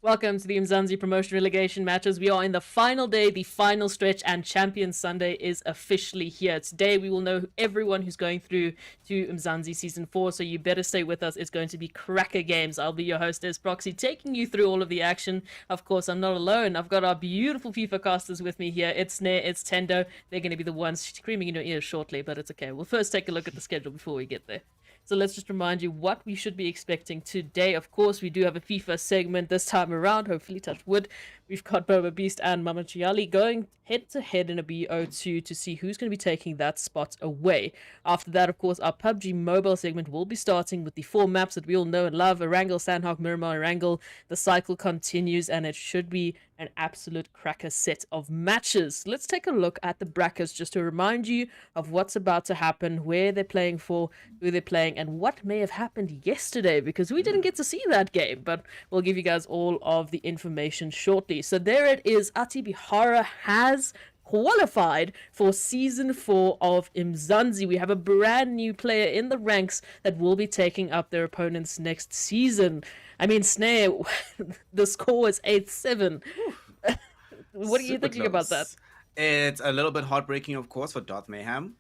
Welcome to the Umzansi promotion relegation matches. We are in the final day, the final stretch, and Champion Sunday is officially here. Today we will know everyone who's going through to Umzansi Season 4, so you better stay with us. It's going to be cracker games. I'll be your host, Proxy, taking you through all of the action. Of course, I'm not alone. I've got our beautiful FIFA casters with me here. It's Snare, it's Tendo. They're going to be the ones screaming in your ears shortly, but it's okay. We'll first take a look at the schedule before we get there. So let's just remind you what we should be expecting today. Of course, we do have a FIFA segment this time around. Hopefully, touch wood. We've got Boba Beast and MaMtshali going head-to-head in a BO2 to see who's going to be taking that spot away. After that, of course, our PUBG mobile segment will be starting with the 4 maps that we all know and love. Erangel, Sanhok, Miramar, Erangel. The cycle continues, and it should be an absolute cracker set of matches. Let's take a look at the brackets just to remind you of what's about to happen, where they're playing for, who they're playing, and what may have happened yesterday, because we didn't get to see that game, but we'll give you guys all of the information shortly. So there it is. Ati Bihara has qualified for Season 4 of Umzansi. We have a brand new player in the ranks that will be taking up their opponents next season. I mean, Snare, the score is 8-7. What are you thinking about that? It's a little bit heartbreaking, of course, for Darth Mayhem,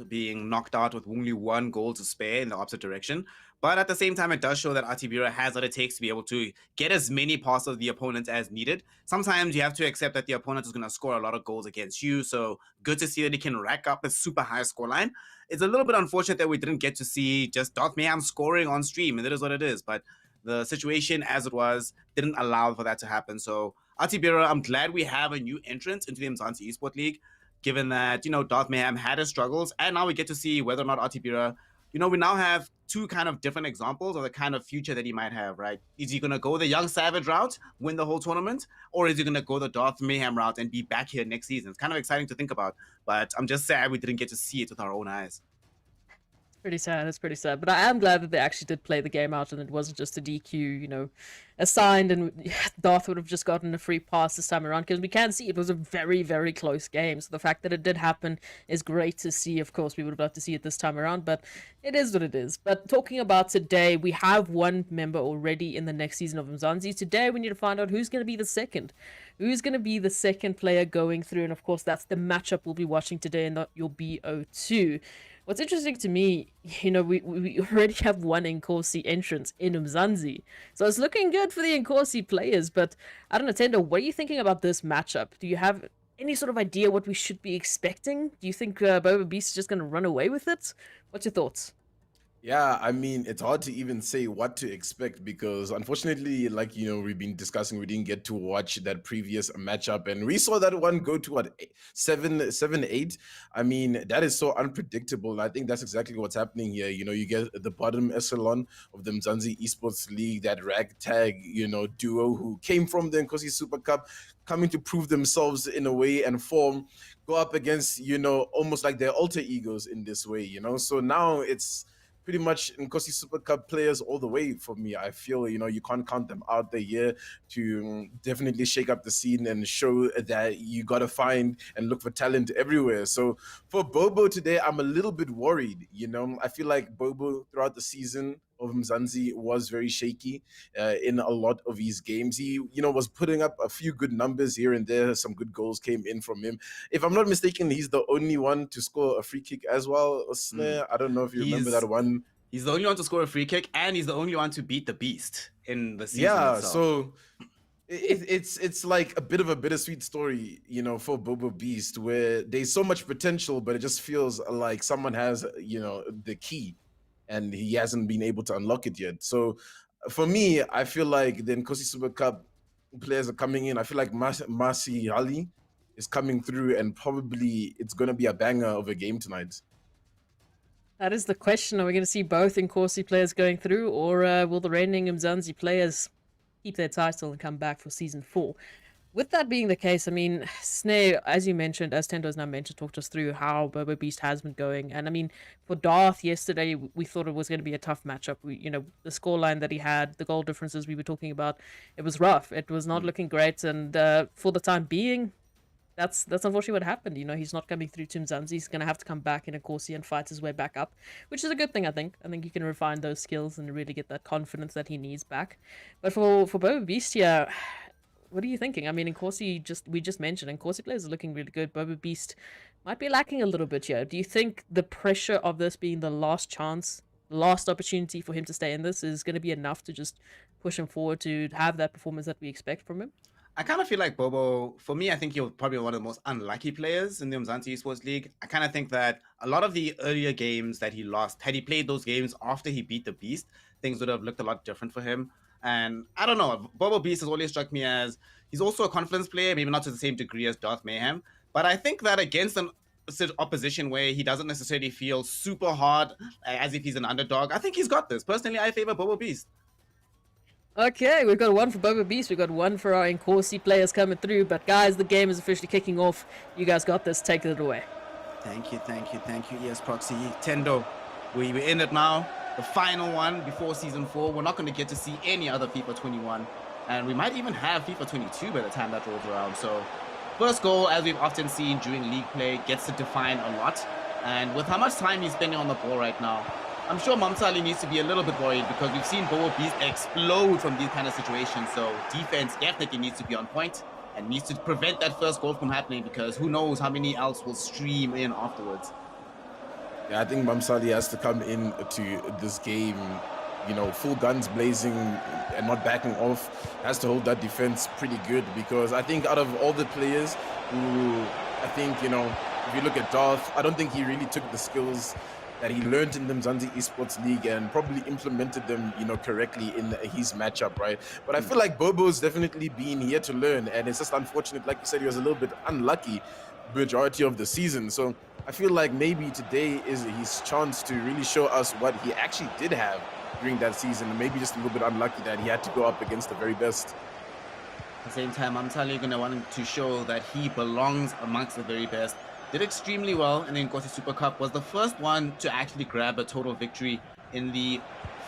being knocked out with only 1 goal to spare in the opposite direction. But at the same time, it does show that Atibira has what it takes to be able to get as many passes of the opponent as needed. Sometimes you have to accept that the opponent is going to score a lot of goals against you. So good to see that he can rack up a super high scoreline. It's a little bit unfortunate that we didn't get to see just Darth Mayhem scoring on stream, and it is what it is. But the situation as it was didn't allow for that to happen. So Atibira, I'm glad we have a new entrant into the Umzansi Esports League, given that, Darth Mayhem had his struggles, and now we get to see whether or not Atibira, we now have 2 kind of different examples of the kind of future that he might have, right? Is he going to go the young savage route, win the whole tournament, or is he going to go the Darth Mayhem route and be back here next season? It's kind of exciting to think about, but I'm just sad we didn't get to see it with our own eyes. Pretty sad. It's pretty sad. But I am glad that they actually did play the game out and it wasn't just a DQ, assigned, and Darth would have just gotten a free pass this time around, because we can see it was a very, very close game. So the fact that it did happen is great to see. Of course, we would have loved to see it this time around, but it is what it is. But talking about today, we have 1 member already in the next season of Umzansi. Today, we need to find out who's going to be the second. Who's going to be the second player going through, and of course, that's the matchup we'll be watching today in your BO2. What's interesting to me, we already have 1 Inkosi entrance in Umzansi. So it's looking good for the Inkosi players, but I don't know, Tendo, what are you thinking about this matchup? Do you have any sort of idea what we should be expecting? Do you think Boba Beast is just going to run away with it? What's your thoughts? Yeah, I mean, it's hard to even say what to expect because unfortunately, like, we've been discussing, we didn't get to watch that previous matchup, and we saw that one go to what, 7-8. I mean, that is so unpredictable. And I think that's exactly what's happening here. You get the bottom echelon of the Umzansi Esports League, that ragtag, duo who came from the Inkosi Super Cup, coming to prove themselves in a way and form, go up against, almost like their alter egos in this way, So now it's pretty much Inkosi Super Cup players all the way for me. I feel, you can't count them out the year to definitely shake up the scene and show that you got to find and look for talent everywhere. So for Bobo today, I'm a little bit worried, I feel like Bobo throughout the season of Umzansi was very shaky in a lot of his games. He, was putting up a few good numbers here and there. Some good goals came in from him. If I'm not mistaken, he's the only one to score a free kick as well. I don't know if you remember that one. He's the only one to score a free kick, and he's the only one to beat the Beast in the season Yeah, itself. So it's like a bit of a bittersweet story, for Bobo Beast, where there's so much potential, but it just feels like someone has, the key, and he hasn't been able to unlock it yet. So for me, I feel like the Inkosi Super Cup players are coming in. I feel like MaMtshali is coming through, and probably it's going to be a banger of a game tonight. That is the question. Are we going to see both Inkosi players going through, or will the reigning Umzansi players keep their title and come back for Season 4? With that being the case, I mean, Snare, as you mentioned, as Tendo has now mentioned, talked us through how Bobo Beast has been going. And I mean, for Darth yesterday, we thought it was going to be a tough matchup. The scoreline that he had, the goal differences we were talking about, it was rough. It was not looking great. And for the time being, that's unfortunately what happened. You know, he's not coming through to Umzansi. He's going to have to come back in Inkosi and fight his way back up, which is a good thing, I think. I think he can refine those skills and really get that confidence that he needs back. But for Boba Beast here, what are you thinking? I mean, Inkosi, we just mentioned, Inkosi players are looking really good. Boba Beast might be lacking a little bit here. Do you think the pressure of this being the last chance, last opportunity for him to stay in this is going to be enough to just push him forward to have that performance that we expect from him? I kind of feel like Bobo, for me, I think he's probably one of the most unlucky players in the Umzansi Esports League. I kind of think that a lot of the earlier games that he lost, had he played those games after he beat the Beast, things would have looked a lot different for him. And I don't know, Bobo Beast has always struck me as, he's also a confidence player, maybe not to the same degree as Darth Mayhem. But I think that against an opposition where he doesn't necessarily feel super hard, as if he's an underdog, I think he's got this. Personally, I favor Bobo Beast. Okay, we've got one for Boba Beast, we've got one for our Inkosi players coming through, but guys, the game is officially kicking off. You guys got this, take it away. Thank you, ES Proxy. Tendo, we're in it now. The final one before Season 4. We're not going to get to see any other FIFA 21. And we might even have FIFA 22 by the time that rolls around. So, first goal, as we've often seen during league play, gets to define a lot. And with how much time he's spending on the ball right now, I'm sure MaMtshali needs to be a little bit worried because we've seen Bobo Beast explode from these kind of situations. So defense definitely needs to be on point and needs to prevent that first goal from happening because who knows how many else will stream in afterwards. Yeah, I think MaMtshali has to come in to this game, you know, full guns blazing and not backing off. Has to hold that defense pretty good because I think out of all the players who, I think, you know, if you look at Darth, I don't think he really took the skills that he learned in the Umzansi Esports League and probably implemented them, you know, correctly in his matchup, right? But I feel like Bobo's definitely been here to learn, and it's just unfortunate, like you said, he was a little bit unlucky majority of the season. So I feel like maybe today is his chance to really show us what he actually did have during that season, and maybe just a little bit unlucky that he had to go up against the very best. At the same time, MaMtshali going to want to show that he belongs amongst the very best. Did extremely well in the Inkosi Super Cup, was the first one to actually grab a total victory in the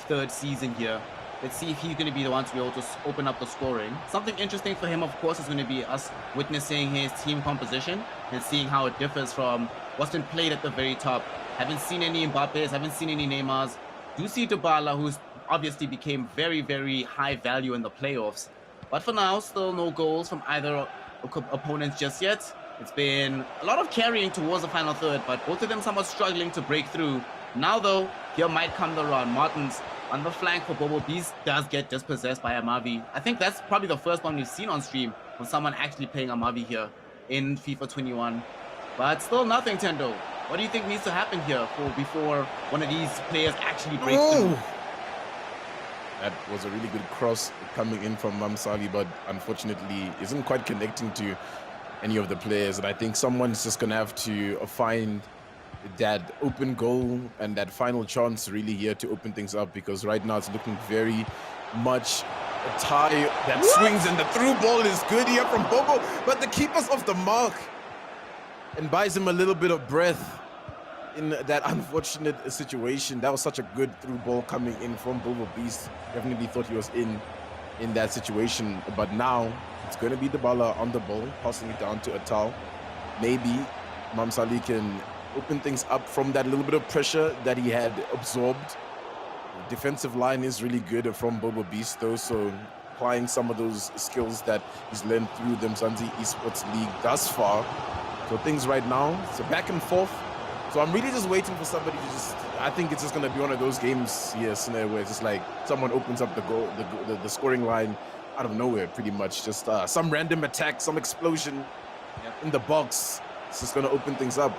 third season here. Let's see if he's going to be the one to be able to open up the scoring. Something interesting for him, of course, is going to be us witnessing his team composition and seeing how it differs from what's been played at the very top. Haven't seen any Mbappe's, haven't seen any Neymars. Do see Dybala, who's obviously became very, very high value in the playoffs. But for now, still no goals from either opponents just yet. It's been a lot of carrying towards the final third, but both of them somewhat struggling to break through. Now, though, here might come the run. Martins on the flank for Bobo Beast does get dispossessed by Amavi. I think that's probably the first one we've seen on stream from someone actually playing Amavi here in FIFA 21. But still nothing, Tendo. What do you think needs to happen here before one of these players actually breaks through? That was a really good cross coming in from MaMtshali, but unfortunately isn't quite connecting to any of the players. And I think someone's just gonna have to find that open goal and that final chance really here to open things up, because right now it's looking very much a tie that swings, and the through ball is good here from Bobo, but the keeper's off the mark and buys him a little bit of breath in that unfortunate situation. That was such a good through ball coming in from Bobo Beast. Definitely thought he was in that situation, but now it's going to be Dybala on the ball, passing it down to Atal. Maybe MaMtshali can open things up from that little bit of pressure that he had absorbed. The defensive line is really good from Bobo Beast, though, so applying some of those skills that he's learned through the Umzansi Esports League thus far. So things right now, it's a back and forth. So I'm really just waiting for somebody to just, I think it's just going to be one of those games here, where it's just like someone opens up the scoring line out of nowhere, pretty much. Just some random attack, some explosion in the box. It's just going to open things up.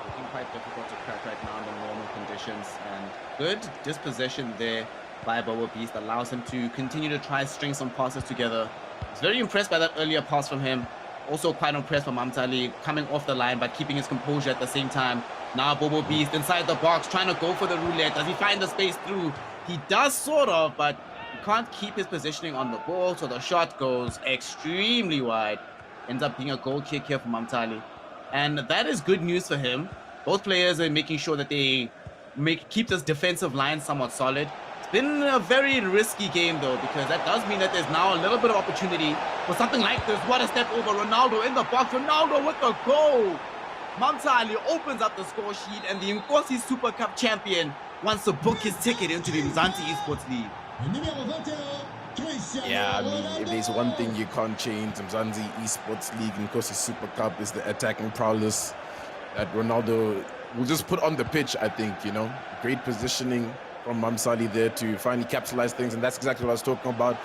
Looking quite difficult to crack right now under normal conditions. And good dispossession there by Bobo Beast allows him to continue to try string some passes together. I was very impressed by that earlier pass from him. Also quite impressed by MaMtshali coming off the line but keeping his composure at the same time. Now Bobo Beast inside the box trying to go for the roulette. Does he find the space through? He does sort of, but he can't keep his positioning on the ball, so the shot goes extremely wide. Ends up being a goal kick here for MaMtshali. And that is good news for him. Both players are making sure that they keep this defensive line somewhat solid. It's been a very risky game though, because that does mean that there's now a little bit of opportunity for something like this. What a step over. Ronaldo in the box. Ronaldo with the goal. MaMtshali opens up the score sheet, and the Inkosi Super Cup champion wants to book his ticket into the Umzansi Esports League. Yeah, I mean, if there's one thing you can't change, Umzansi Esports League and Inkosi Super Cup is the attacking prowess that Ronaldo will just put on the pitch, I think, you know. Great positioning from MaMtshali there to finally capitalize things, and that's exactly what I was talking about.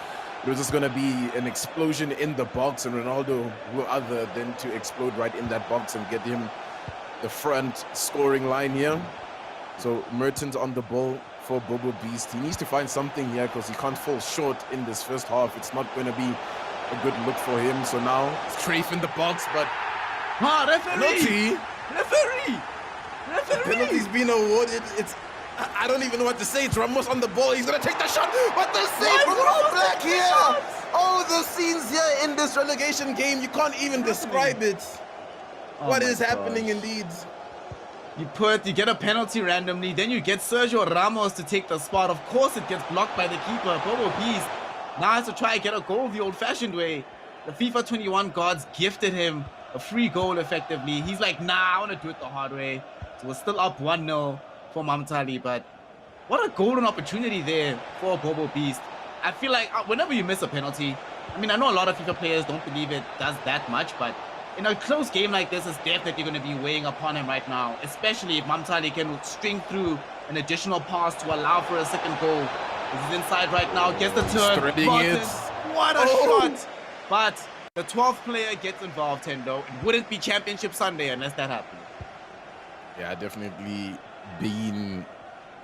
It was just going to be an explosion in the box, and Ronaldo will other than to explode right in that box and get him the front scoring line here. So Mertens on the ball for Bobo Beast. He needs to find something here because he can't fall short in this first half. It's not going to be a good look for him. So now Strafe in the box, but Referee! Penalty's been awarded. I don't even know what to say. It's Ramos on the ball. He's going to take the shot. What the save from All Black here? Oh, the scenes here in this relegation game, you can't even describe it. What is happening indeed? You get a penalty randomly, then you get Sergio Ramos to take the spot. Of course it gets blocked by the keeper. Bobo Beast now has to try and get a goal the old-fashioned way. The FIFA 21 gods gifted him a free goal effectively. He's like, nah, I want to do it the hard way. So we're still up 1-0 for MaMtshali, but what a golden opportunity there for Bobo Beast. I feel like whenever you miss a penalty, I mean, I know a lot of FIFA players don't believe it does that much, but in a close game like this, it's definitely going to be weighing upon him right now, especially if MaMtshali can string through an additional pass to allow for a second goal. He's inside right now, gets the turn. What a shot! But the 12th player gets involved, Tendo. It wouldn't be Championship Sunday unless that happened. Yeah, definitely being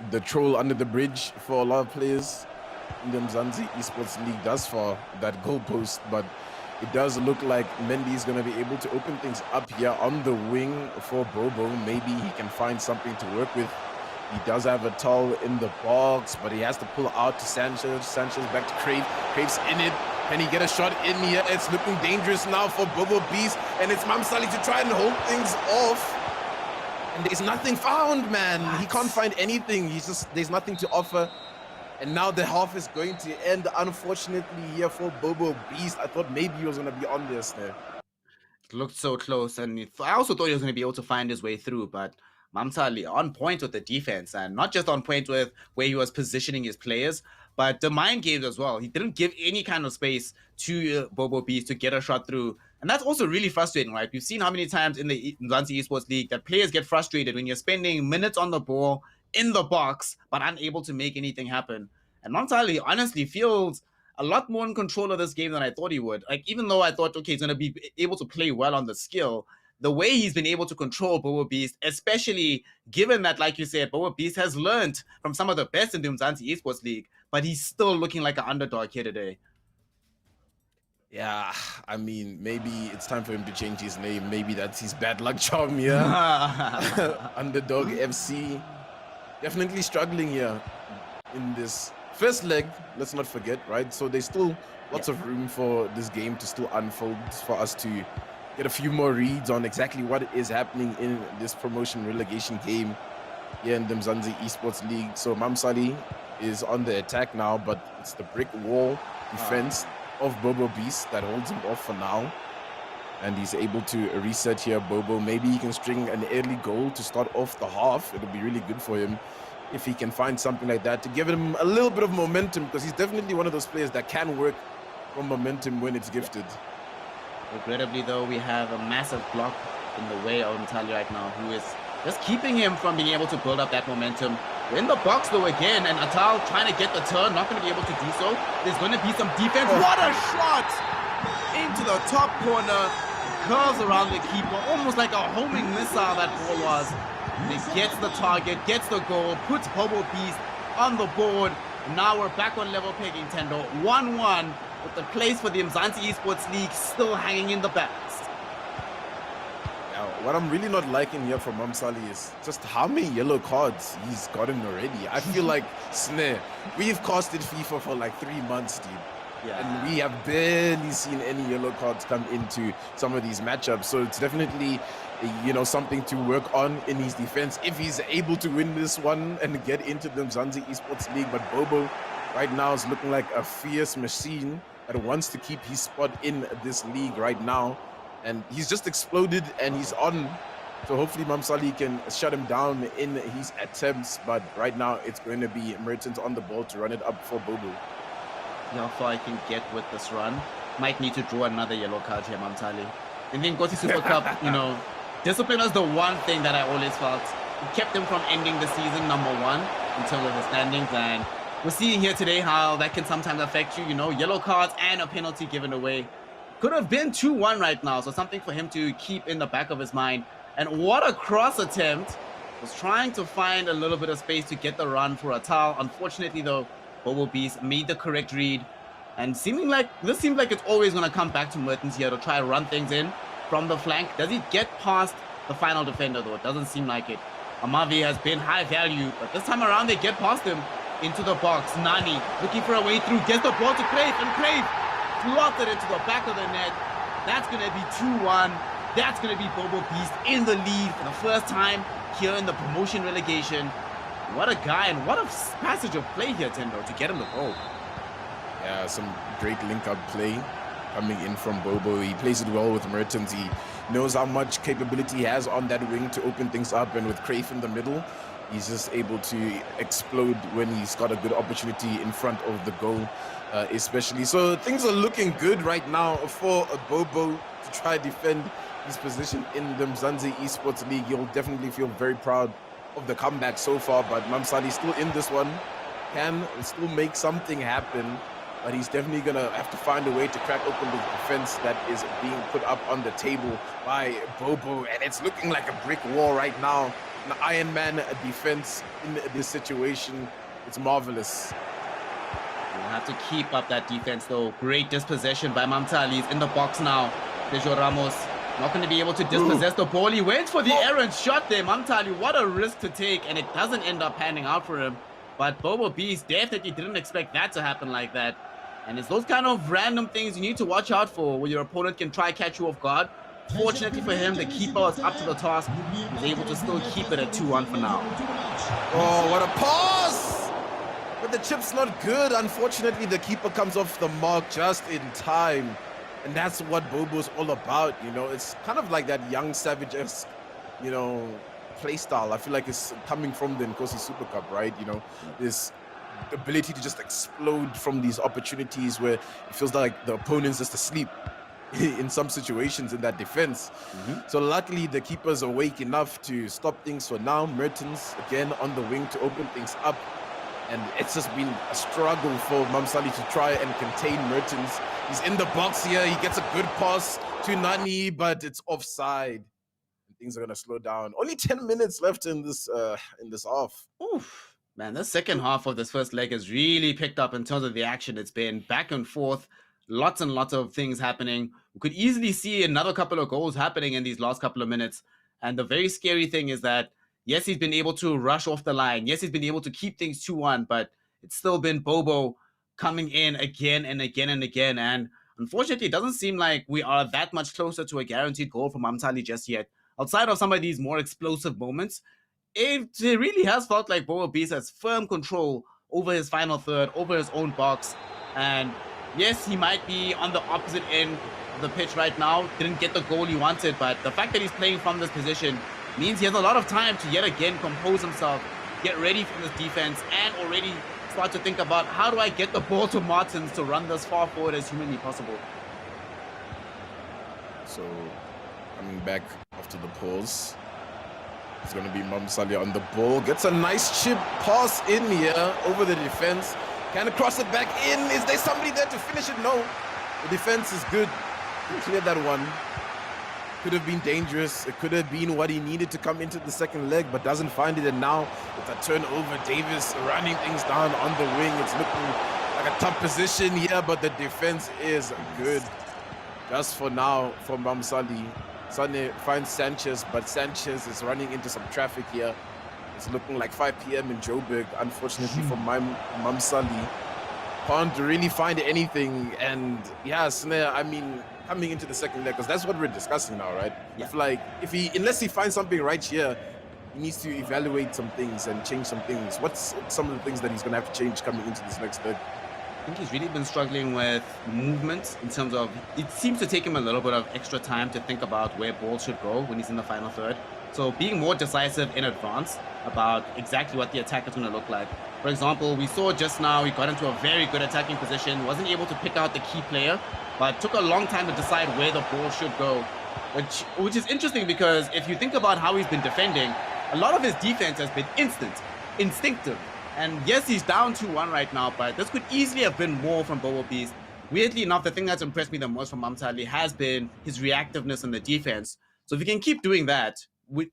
the troll under the bridge for a lot of players in the Umzansi Esports League thus far, that goalpost, but it does look like Mendy is going to be able to open things up here on the wing for Bobo. Maybe he can find something to work with. He does have a towel in the box, but he has to pull out to Sanchez. Sanchez back to Crave. Crave's in it. Can he get a shot in here? It's looking dangerous now for Bobo Beast, and it's MaMtshali to try and hold things off. And there's nothing found, man. He can't find anything. There's nothing to offer. And now the half is going to end, unfortunately, here for Bobo Beast. I thought maybe he was going to be on this there. It looked so close, and I also thought he was going to be able to find his way through, but MaMtshali on point with the defense, and not just on point with where he was positioning his players, but the mind games as well. He didn't give any kind of space to Bobo Beast to get a shot through. And that's also really frustrating, right? We've seen how many times in the Umzansi Esports League that players get frustrated when you're spending minutes on the ball, in the box, but unable to make anything happen. And MaMtshali honestly feels a lot more in control of this game than I thought he would. Like, even though I thought, okay, he's going to be able to play well on the skill, the way he's been able to control Bobo Beast, especially given that, like you said, Bobo Beast has learned from some of the best in the Umzansi Esports League, but he's still looking like an underdog here today. Yeah, I mean, maybe it's time for him to change his name. Maybe that's his bad luck charm here. Underdog FC. Definitely struggling here in this first leg, let's not forget, right? So there's still lots of room for this game to still unfold, for us to get a few more reads on exactly what is happening in this promotion relegation game here in the Umzansi Esports League. So MaMtshali is on the attack now, but it's the brick wall defense of Bobo Beast that holds him off for now. And he's able to reset here, Bobo. Maybe he can string an early goal to start off the half. It'll be really good for him if he can find something like that to give him a little bit of momentum, because he's definitely one of those players that can work from momentum when it's gifted. Regrettably, though, we have a massive block in the way of MaMtshali right now, who is just keeping him from being able to build up that momentum. We're in the box, though, again, and Atal trying to get the turn, not going to be able to do so. There's going to be some defense. What a shot! Into the top corner. Curls around the keeper, almost like a homing missile that ball was. And it gets the target, gets the goal, puts Bobo Beast on the board. Now we're back on level pegging, Tendo. 1-1, with the place for the Umzansi Esports League still hanging in the balance. Now, what I'm really not liking here from MaMtshali is just how many yellow cards he's gotten already. I feel like, Snare, we've costed FIFA for like 3 months, dude. And we have barely seen any yellow cards come into some of these matchups. So it's definitely, you know, something to work on in his defense if he's able to win this one and get into the Umzansi Esports League. But Bobo right now is looking like a fierce machine that wants to keep his spot in this league right now. And he's just exploded and he's on. So hopefully MaMtshali can shut him down in his attempts. But right now it's going to be Mertens on the ball to run it up for Bobo. How far I can get with this run. Might need to draw another yellow card here, MaMtshali. In the Inkosi Super Cup, you know, discipline was the one thing that I always felt. It kept him from ending the season #1 in terms of the standings. And we're seeing here today how that can sometimes affect you, you know, yellow cards and a penalty given away. Could have been 2-1 right now. So something for him to keep in the back of his mind. And what a cross attempt. Was trying to find a little bit of space to get the run for a towel. Unfortunately, though, Bobo Beast made the correct read, and this seems like it's always going to come back to Mertens here to try to run things in from the flank. Does he get past the final defender, though? It doesn't seem like it. Amavi has been high value, but this time around they get past him into the box. Nani looking for a way through, gets the ball to Crave, and Crave slotted it to the back of the net. That's going to be 2-1. That's going to be Bobo Beast in the lead for the first time here in the promotion relegation. What a guy, and what a passage of play here, Tendo, to get him the goal. Yeah, some great link-up play coming in from Bobo. He plays it well with Mertens. He knows how much capability he has on that wing to open things up, and with Crave in the middle, he's just able to explode when he's got a good opportunity in front of the goal, especially. So things are looking good right now for Bobo to try to defend his position in the Umzansi Esports League. He'll definitely feel very proud of the comeback so far, but MaMtshali still in this one, can still make something happen, but he's definitely gonna have to find a way to crack open the defense that is being put up on the table by Bobo, and it's looking like a brick wall right now. An Iron Man defense in this situation. It's marvelous. We'll have to keep up that defense, though. Great dispossession by MaMtshali. He's in the box now. Dejo Ramos not going to be able to dispossess the ball. He went for the errant shot there. MaMtshali, what a risk to take, and it doesn't end up panning out for him. But Bobo Beast definitely didn't expect that to happen like that. And it's those kind of random things you need to watch out for where your opponent can try catch you off guard. Fortunately for him, the keeper was up to the task. He was able to still keep it at 2-1 for now. Oh, what a pass! But the chip's not good. Unfortunately, the keeper comes off the mark just in time. And that's what Bobo's all about, you know. It's kind of like that young savage-esque, you know, play style. I feel like it's coming from the Inkosi Super Cup, right? You know, this ability to just explode from these opportunities where it feels like the opponent's just asleep in some situations in that defense. So luckily, the keeper's awake enough to stop things for now. Mertens, again, on the wing to open things up. And it's just been a struggle for MaMtshali to try and contain Mertens. He's in the box here. He gets a good pass to Nani, but it's offside. Things are gonna slow down. Only 10 minutes left in this half. Oof, man, the second half of this first leg has really picked up in terms of the action. It's been back and forth, lots and lots of things happening. We could easily see another couple of goals happening in these last couple of minutes. And the very scary thing is that yes, he's been able to rush off the line. Yes, he's been able to keep things 2-1, but it's still been Bobo coming in again and again and again. And unfortunately, it doesn't seem like we are that much closer to a guaranteed goal from MaMtshali just yet. Outside of some of these more explosive moments, it really has felt like Bobo Beast has firm control over his final third, over his own box. And yes, he might be on the opposite end of the pitch right now. Didn't get the goal he wanted, but the fact that he's playing from this position means he has a lot of time to yet again compose himself, get ready for this defense, and already start to think about how do I get the ball to Martins to run this far forward as humanly possible. So coming back after the pause, it's going to be MaMtshali on the ball. Gets a nice chip pass in here over the defense. Can cross it back in. Is there somebody there to finish it? No. The defense is good. Clear that one. Could have been dangerous. It could have been what he needed to come into the second leg, but doesn't find it. And now it's a turnover. Davis running things down on the wing. It's looking like a tough position here, but the defense is good. Just for now, for MaMtshali. Sane finds Sanchez, but Sanchez is running into some traffic here. It's looking like 5 p.m. in Joburg, unfortunately for MaMtshali. can't really find anything. And yeah, Snare, I mean, coming into the second leg, because that's what we're discussing now, right? Yeah. I feel like unless he finds something right here, he needs to evaluate some things and change some things. What's some of the things that he's going to have to change coming into this next leg? I think he's really been struggling with movement in terms of it seems to take him a little bit of extra time to think about where balls should go when he's in the final third. So being more decisive in advance about exactly what the attack is going to look like. For example, we saw just now he got into a very good attacking position, wasn't able to pick out the key player, but took a long time to decide where the ball should go, which is interesting because if you think about how he's been defending, a lot of his defense has been instinctive. And yes, he's down 2-1 right now, but this could easily have been more from Bobo Beast. Weirdly enough, the thing that's impressed me the most from MaMtshali has been his reactiveness in the defense. So if he can keep doing that,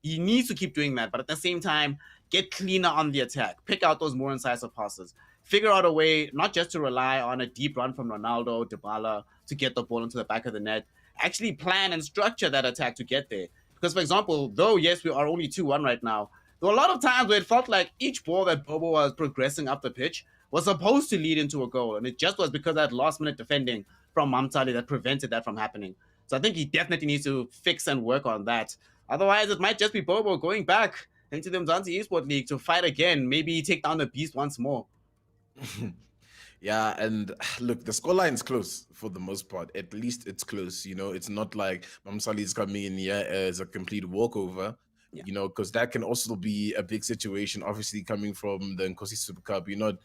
he needs to keep doing that, but at the same time, get cleaner on the attack, pick out those more incisive passes, figure out a way not just to rely on a deep run from Ronaldo, Dybala to get the ball into the back of the net, actually plan and structure that attack to get there. Because, for example, though, yes, we are only 2-1 right now, there were a lot of times where it felt like each ball that Bobo was progressing up the pitch was supposed to lead into a goal. And it just was because of that last-minute defending from MaMtshali that prevented that from happening. So I think he definitely needs to fix and work on that. Otherwise, it might just be Bobo going back into the Umzansi Esports League to fight again, maybe take down the beast once more. Yeah, and look, the scoreline's close for the most part. At least it's close. You know, it's not like MaMtshali is coming in here as a complete walkover. Yeah. You know, because that can also be a big situation. Obviously, coming from the Inkosi Super Cup, you're not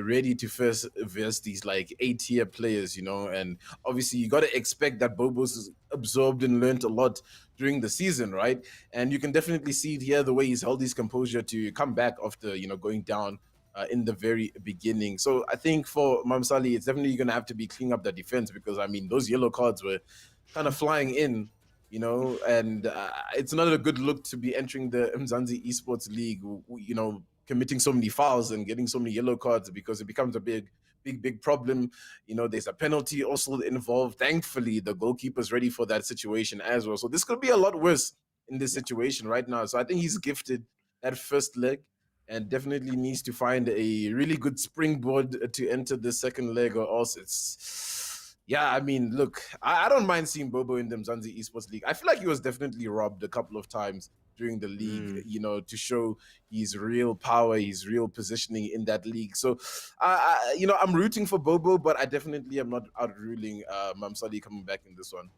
ready to first verse these like A-tier players. You know, and obviously you got to expect that Bobo's absorbed and learned a lot during the season, right? And you can definitely see it here the way he's held his composure to come back after going down in the very beginning. So I think for MaMtshali, it's definitely going to have to be cleaning up the defense because, I mean, those yellow cards were kind of flying in, and it's not a good look to be entering the Umzansi Esports League, committing so many fouls and getting so many yellow cards because it becomes a big problem. There's a penalty also involved. Thankfully, the goalkeeper's ready for that situation as well. So this could be a lot worse in this situation right now. So I think he's gifted that first leg and definitely needs to find a really good springboard to enter the second leg, or else it's... Yeah, I mean, look, I don't mind seeing Bobo in the Umzansi Esports League. I feel like he was definitely robbed a couple of times during the league, to show his real power, his real positioning in that league. So, I'm rooting for Bobo, but I definitely am not outruling MaMtshali coming back in this one.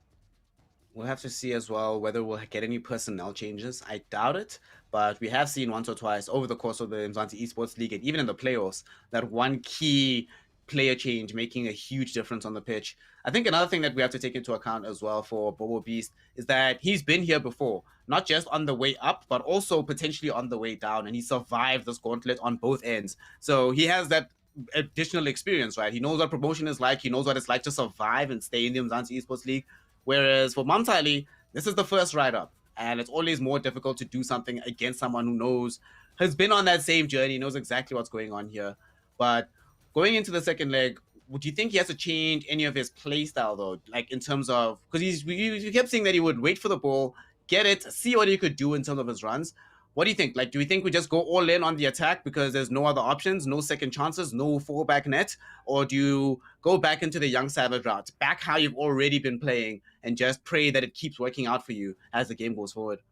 We'll have to see as well whether we'll get any personnel changes. I doubt it, but we have seen once or twice over the course of the Umzansi Esports League and even in the playoffs that one key player change making a huge difference on the pitch. I think another thing that we have to take into account as well for Bobo Beast is that he's been here before, not just on the way up, but also potentially on the way down, and he survived this gauntlet on both ends. So he has that additional experience, right? He knows what promotion is like. He knows what it's like to survive and stay in the Umzansi Esports League. Whereas for MaMtshali, this is the first ride up, and it's always more difficult to do something against someone who has been on that same journey, knows exactly what's going on here. But going into the second leg, would you think he has to change any of his play style though? Like in terms of, because he kept saying that he would wait for the ball, get it, see what he could do in terms of his runs. What do you think? Like, do you think we just go all in on the attack because there's no other options, no second chances, no fallback net? Or do you go back into the young savage route, back how you've already been playing, and just pray that it keeps working out for you as the game goes forward?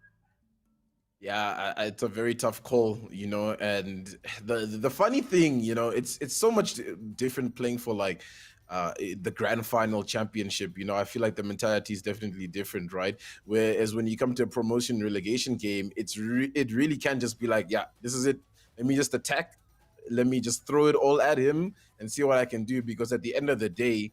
Yeah, it's a very tough call, and the funny thing, it's so much different playing for like the grand final championship. I feel like the mentality is definitely different, right? Whereas when you come to a promotion relegation game, it really can just be like, yeah, this is it. Let me just attack. Let me just throw it all at him and see what I can do. Because at the end of the day,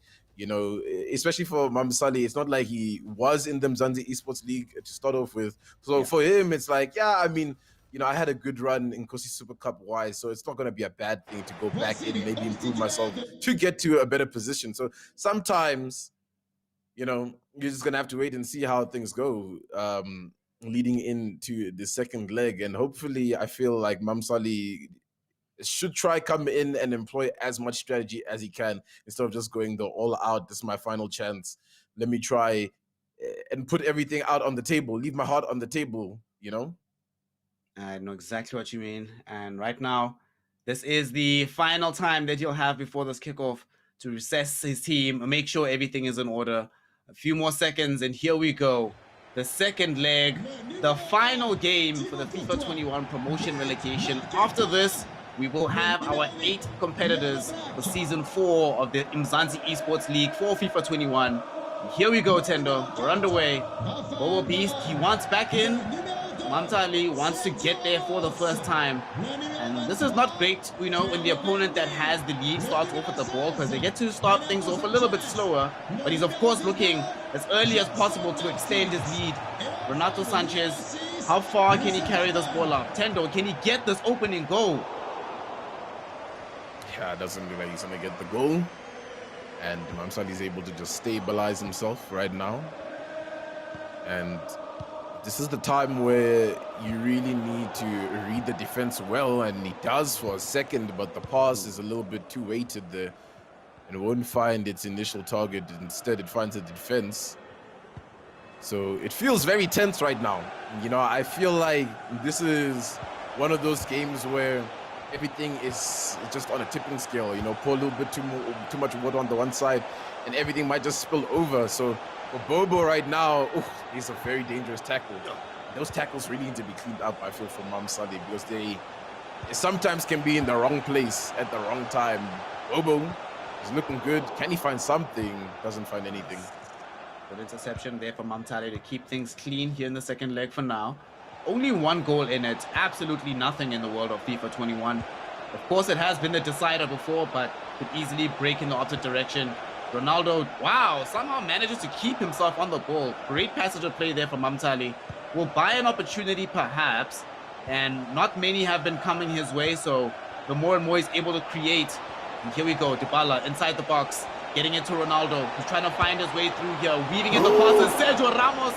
especially for MaMtshali, it's not like he was in the Umzansi Esports League to start off with. So for him, it's like, yeah, I mean, I had a good run in Inkosi Super Cup wise, so it's not going to be a bad thing to go back in, maybe improve myself to get to a better position. So sometimes, you're just going to have to wait and see how things go leading into the second leg. And hopefully, I feel like MaMtshali should try come in and employ as much strategy as he can instead of just going the all out. This is my final chance. Let me try and put everything out on the table. Leave my heart on the table, I know exactly what you mean. And right now, This is the final time that he'll have before this kickoff to recess his team, make sure everything is in order. A few more seconds, and here we go. The second leg, the final game for the FIFA 21 promotion relegation. After this, we will have our 8 competitors for Season 4 of the Umzansi Esports League for FIFA 21. And here we go, Tendo. We're underway. Bobo Beast, he wants back in. MaMtshali wants to get there for the first time. And this is not great, you know, when the opponent that has the lead starts off with the ball, because they get to start things off a little bit slower. But he's, of course, looking as early as possible to extend his lead. Renato Sanchez, how far can he carry this ball up? Tendo, can he get this opening goal? Yeah, it doesn't look like he's going to get the goal. And MaMtshali is able to just stabilize himself right now. And this is the time where you really need to read the defense well, and he does for a second, but the pass is a little bit too weighted there and won't find its initial target. Instead, it finds a defense. So it feels very tense right now. You know, I feel like this is one of those games where everything is just on a tipping scale. You know, pour a little bit too much water on the one side and everything might just spill over. So for Bobo right now, he's a very dangerous tackle. Those tackles really need to be cleaned up, I feel, from MaMtshali, because they sometimes can be in the wrong place at the wrong time. Bobo is looking good. Can he find something? Doesn't find anything. Good interception there for MaMtshali to keep things clean here in the second leg for now. Only 1 goal in it. Absolutely nothing in the world of FIFA 21. Of course, it has been the decider before, but could easily break in the opposite direction. Ronaldo, wow, somehow manages to keep himself on the ball. Great passage of play there from MaMtshali. Will buy an opportunity perhaps, and not many have been coming his way, so the more and more he's able to create. And here we go, Dybala inside the box, getting into Ronaldo, who's trying to find his way through here, weaving in the passes. Sergio Ramos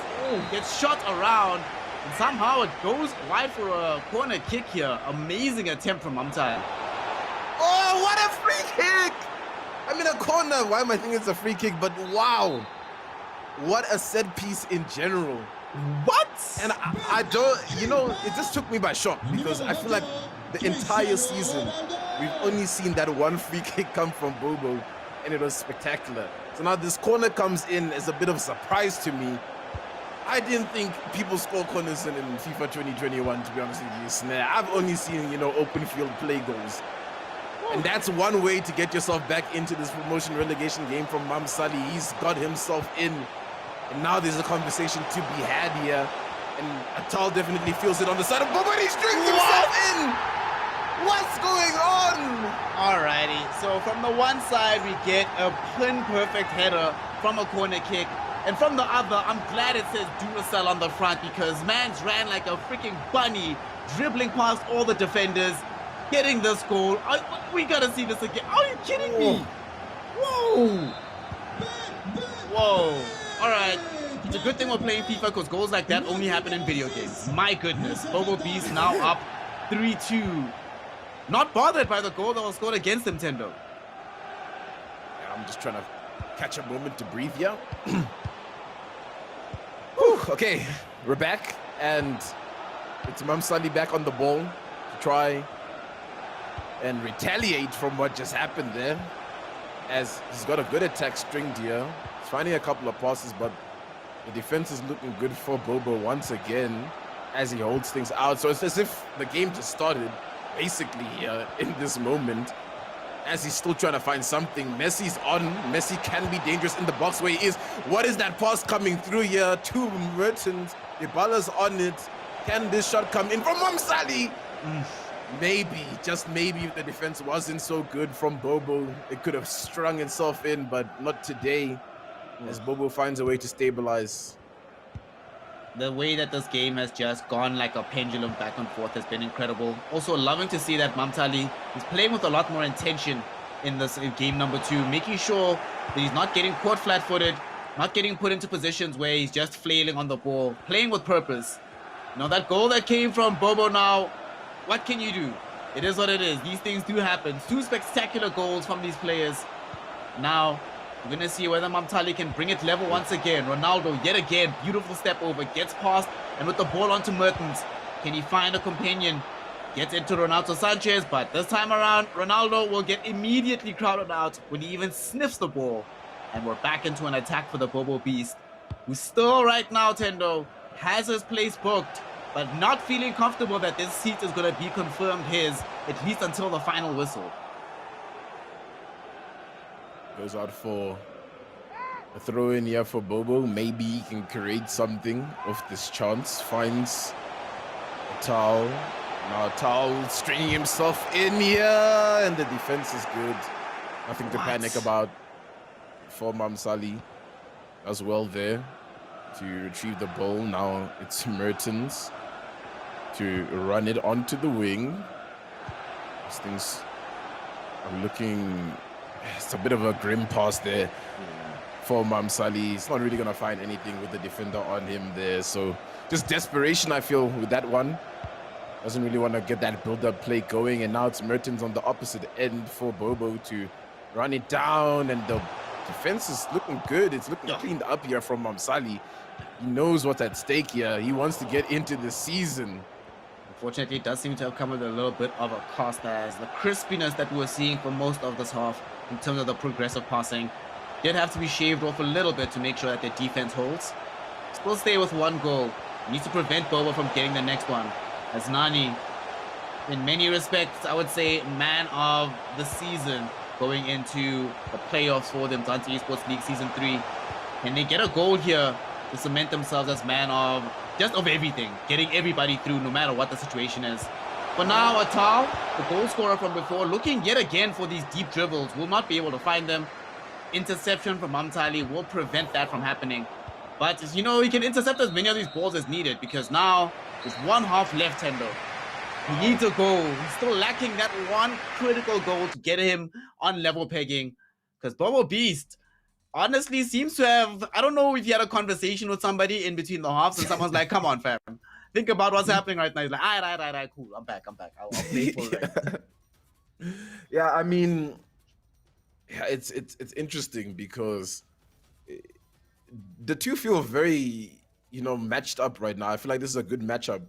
gets shot around, and somehow it goes wide for a corner kick here. Amazing attempt from MaMtshali. Oh, what a free kick! I mean, a corner. Why am I thinking it's a free kick? But wow, what a set piece in general. What? And I don't, you know, it just took me by shock, because I feel like the entire season we've only seen that one free kick come from Bobo, and it was spectacular. So now this corner comes in as a bit of a surprise to me. I didn't think people score corners in FIFA 2021, to be honest with you, Snare. I've only seen, you know, open field play goals. And that's one way to get yourself back into this promotion relegation game from MaMtshali. He's got himself in. And now there's a conversation to be had here. And Atal definitely feels it on the side of Bobo, and he strings himself in. What's going on? Alrighty, so from the one side, we get a pin-perfect header from a corner kick. And from the other, I'm glad it says Duracell on the front, because Mans ran like a freaking bunny, dribbling past all the defenders, getting this goal. We gotta see this again. Are you kidding me? Whoa. Whoa. All right. It's a good thing we're playing FIFA, because goals like that only happen in video games. My goodness. Bobo Beast now up 3-2. Not bothered by the goal that was scored against him, Tendo. Yeah, I'm just trying to catch a moment to breathe here. Okay, we're back, and it's MaMtshali back on the ball to try and retaliate from what just happened there, as he's got a good attack stringed here. He's finding a couple of passes, but the defense is looking good for Bobo once again as he holds things out. So it's as if the game just started basically here in this moment, as he's still trying to find something. Messi's on. Messi can be dangerous in the box where he is. What is that pass coming through here? 2 Mertens. Dybala's on it. Can this shot come in from MaMtshali? Maybe, just maybe, if the defense wasn't so good from Bobo, it could have strung itself in, but not today, as Bobo finds a way to stabilize. The way that this game has just gone like a pendulum back and forth has been incredible. Also loving to see that MaMtshali is playing with a lot more intention in this game number 2, making sure that he's not getting caught flat-footed, not getting put into positions where he's just flailing on the ball, playing with purpose. You know, that goal that came from Bobo now, what can you do? It is what it is. These things do happen. 2 spectacular goals from these players. Now, we're going to see whether MaMtshali can bring it level once again. Ronaldo, yet again, beautiful step over, gets past, and with the ball onto Mertens. Can he find a companion? Gets into Ronaldo Sanchez, but this time around, Ronaldo will get immediately crowded out when he even sniffs the ball. And we're back into an attack for the Bobo Beast, who still right now, Tendo, has his place booked, but not feeling comfortable that this seat is going to be confirmed his, at least until the final whistle. Goes out for a throw in here for Bobo. Maybe he can create something off this chance. Finds a towel. Now Towel stringing himself in here, and the defense is good. Nothing to panic about for MaMtshali as well there to retrieve the ball. Now it's Mertens to run it onto the wing. These things are looking... It's a bit of a grim pass there for MaMtshali. He's not really going to find anything with the defender on him there. So just desperation, I feel, with that one. Doesn't really want to get that build-up play going. And now it's Mertens on the opposite end for Bobo to run it down. And the defense is looking good. It's looking cleaned up here from MaMtshali. He knows what's at stake here. He wants to get into the season. Unfortunately, it does seem to have come with a little bit of a cost, as the crispiness that we were seeing for most of this half in terms of the progressive passing did have to be shaved off a little bit to make sure that their defense holds. Still stay with one goal. Needs to prevent Bobo from getting the next one. As Nani, in many respects, I would say man of the season going into the playoffs for the Umzansi Esports League Season 3. Can they get a goal here to cement themselves as man of just of everything, getting everybody through no matter what the situation is? For now, Atal, the goal scorer from before, looking yet again for these deep dribbles, will not be able to find them. Interception from MaMtshali will prevent that from happening. But, you know, he can intercept as many of these balls as needed, because now there's one half left, Tendo. He needs a goal. He's still lacking that one critical goal to get him on level pegging, because Bobo Beast honestly seems to have, I don't know if he had a conversation with somebody in between the halves and someone's like, come on, fam. Think about what's happening right now. He's like, all right, cool. I'm back. I'll play for it. Yeah, I mean, yeah, it's interesting because the two feel very, you know, matched up right now. I feel like this is a good matchup,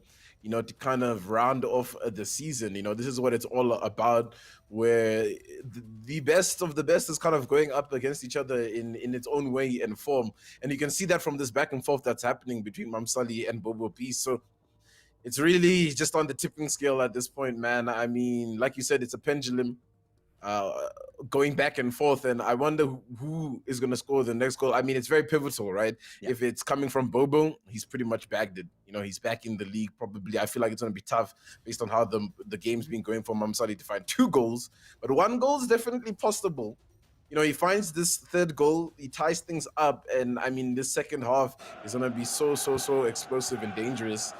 you know, to kind of round off the season. You know, this is what it's all about, where the best of the best is kind of going up against each other in its own way and form. And you can see that from this back and forth that's happening between MaMtshali and Bobo Beast. So it's really just on the tipping scale at this point, man. I mean, like you said, it's a pendulum going back and forth, and I wonder who is going to score the next goal. I mean, it's very pivotal, right? Yeah. If it's coming from Bobo, he's pretty much bagged it. You know, he's back in the league probably. I feel like it's going to be tough based on how the game's been going for MaMtshali to find 2 goals, but 1 goal is definitely possible. You know, he finds this 3rd goal, he ties things up, and I mean, this second half is going to be so explosive and dangerous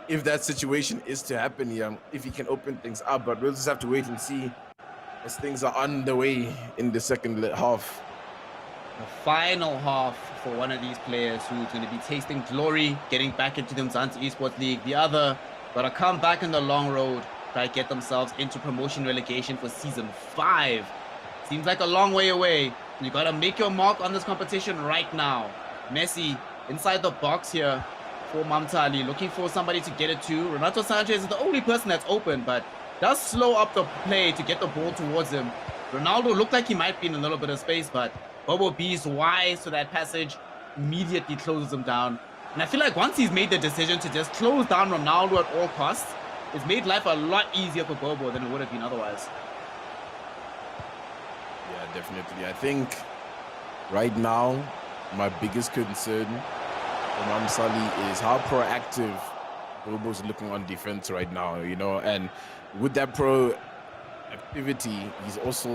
if that situation is to happen here, if he can open things up. But we'll just have to wait and see as things are underway in the second half. The final half for one of these players who's going to be tasting glory, getting back into the Umzansi Esports League. The other got to come back in the long road, try to get themselves into promotion relegation for Season 5. Seems like a long way away. You got to make your mark on this competition right now. Messi inside the box here for MaMtshali, looking for somebody to get it to. Renato Sanchez is the only person that's open, but does slow up the play to get the ball towards him. Ronaldo looked like he might be in a little bit of space, but Bobo Beast, wise to that passage, immediately closes him down. And I feel like once he's made the decision to just close down Ronaldo at all costs, it's made life a lot easier for Bobo than it would have been otherwise. Yeah, definitely. I think right now, my biggest concern for MaMtshali is how proactive Bobo's looking on defense right now, you know, and with that proactivity, he's also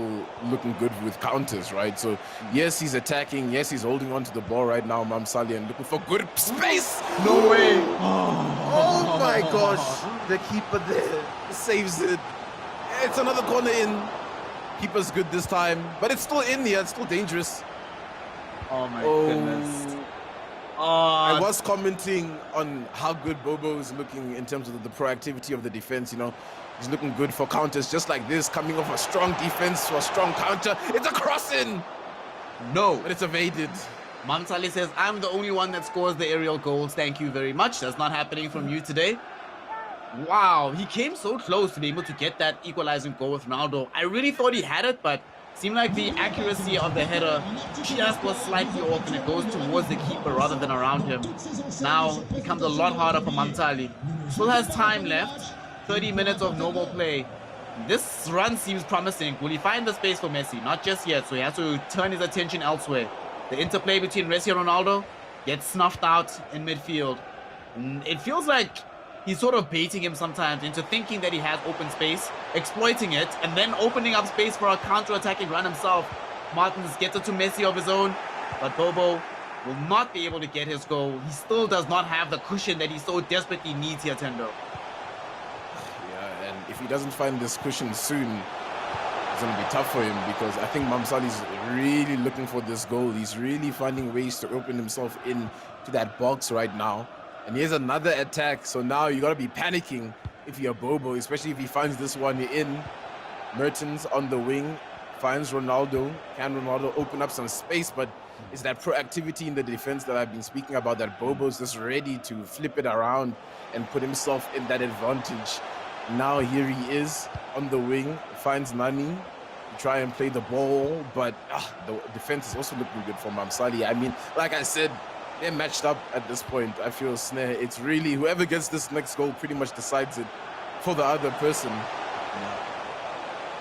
looking good with counters, right? So yes, he's attacking, yes, he's holding on to the ball right now, MaMtshali, and looking for good space. No way. Oh my gosh, the keeper there saves it. It's another corner in. Keeper's good this time, but it's still in here, it's still dangerous. Oh my goodness. I was commenting on how good Bobo is looking in terms of the proactivity of the defense. You know, he's looking good for counters just like this, coming off a strong defense for a strong counter. It's a crossing. No, but it's evaded. MaMtshali says, I'm the only one that scores the aerial goals. Thank you very much. That's not happening from you today. Wow, he came so close to be able to get that equalizing goal with Ronaldo. I really thought he had it, but seemed like the accuracy of the header just was slightly off, and it goes towards the keeper rather than around him. Now it becomes a lot harder for MaMtshali. Still has time left, 30 minutes of normal play. This run seems promising. Will he find the space for Messi? Not just yet, so he has to turn his attention elsewhere. The interplay between Messi and Ronaldo gets snuffed out in midfield. It feels like he's sort of baiting him sometimes into thinking that he has open space, exploiting it, and then opening up space for a counter-attacking run himself. Martins gets it to Messi of his own, but Bobo will not be able to get his goal. He still does not have the cushion that he so desperately needs here, Tendo. Yeah, and if he doesn't find this cushion soon, it's going to be tough for him, because I think MaMtshali's really looking for this goal. He's really finding ways to open himself in to that box right now. And here's another attack, so now you got to be panicking if you're Bobo, especially if he finds this one in. Mertens on the wing, finds Ronaldo. Can Ronaldo open up some space? But it's that proactivity in the defense that I've been speaking about, that Bobo's just ready to flip it around and put himself in that advantage. Now here he is on the wing, finds Nani to try and play the ball, but the defense is also looking good for MaMtshali. I mean, like I said, they're matched up at this point. I feel, Snare, it's really whoever gets this next goal pretty much decides it for the other person.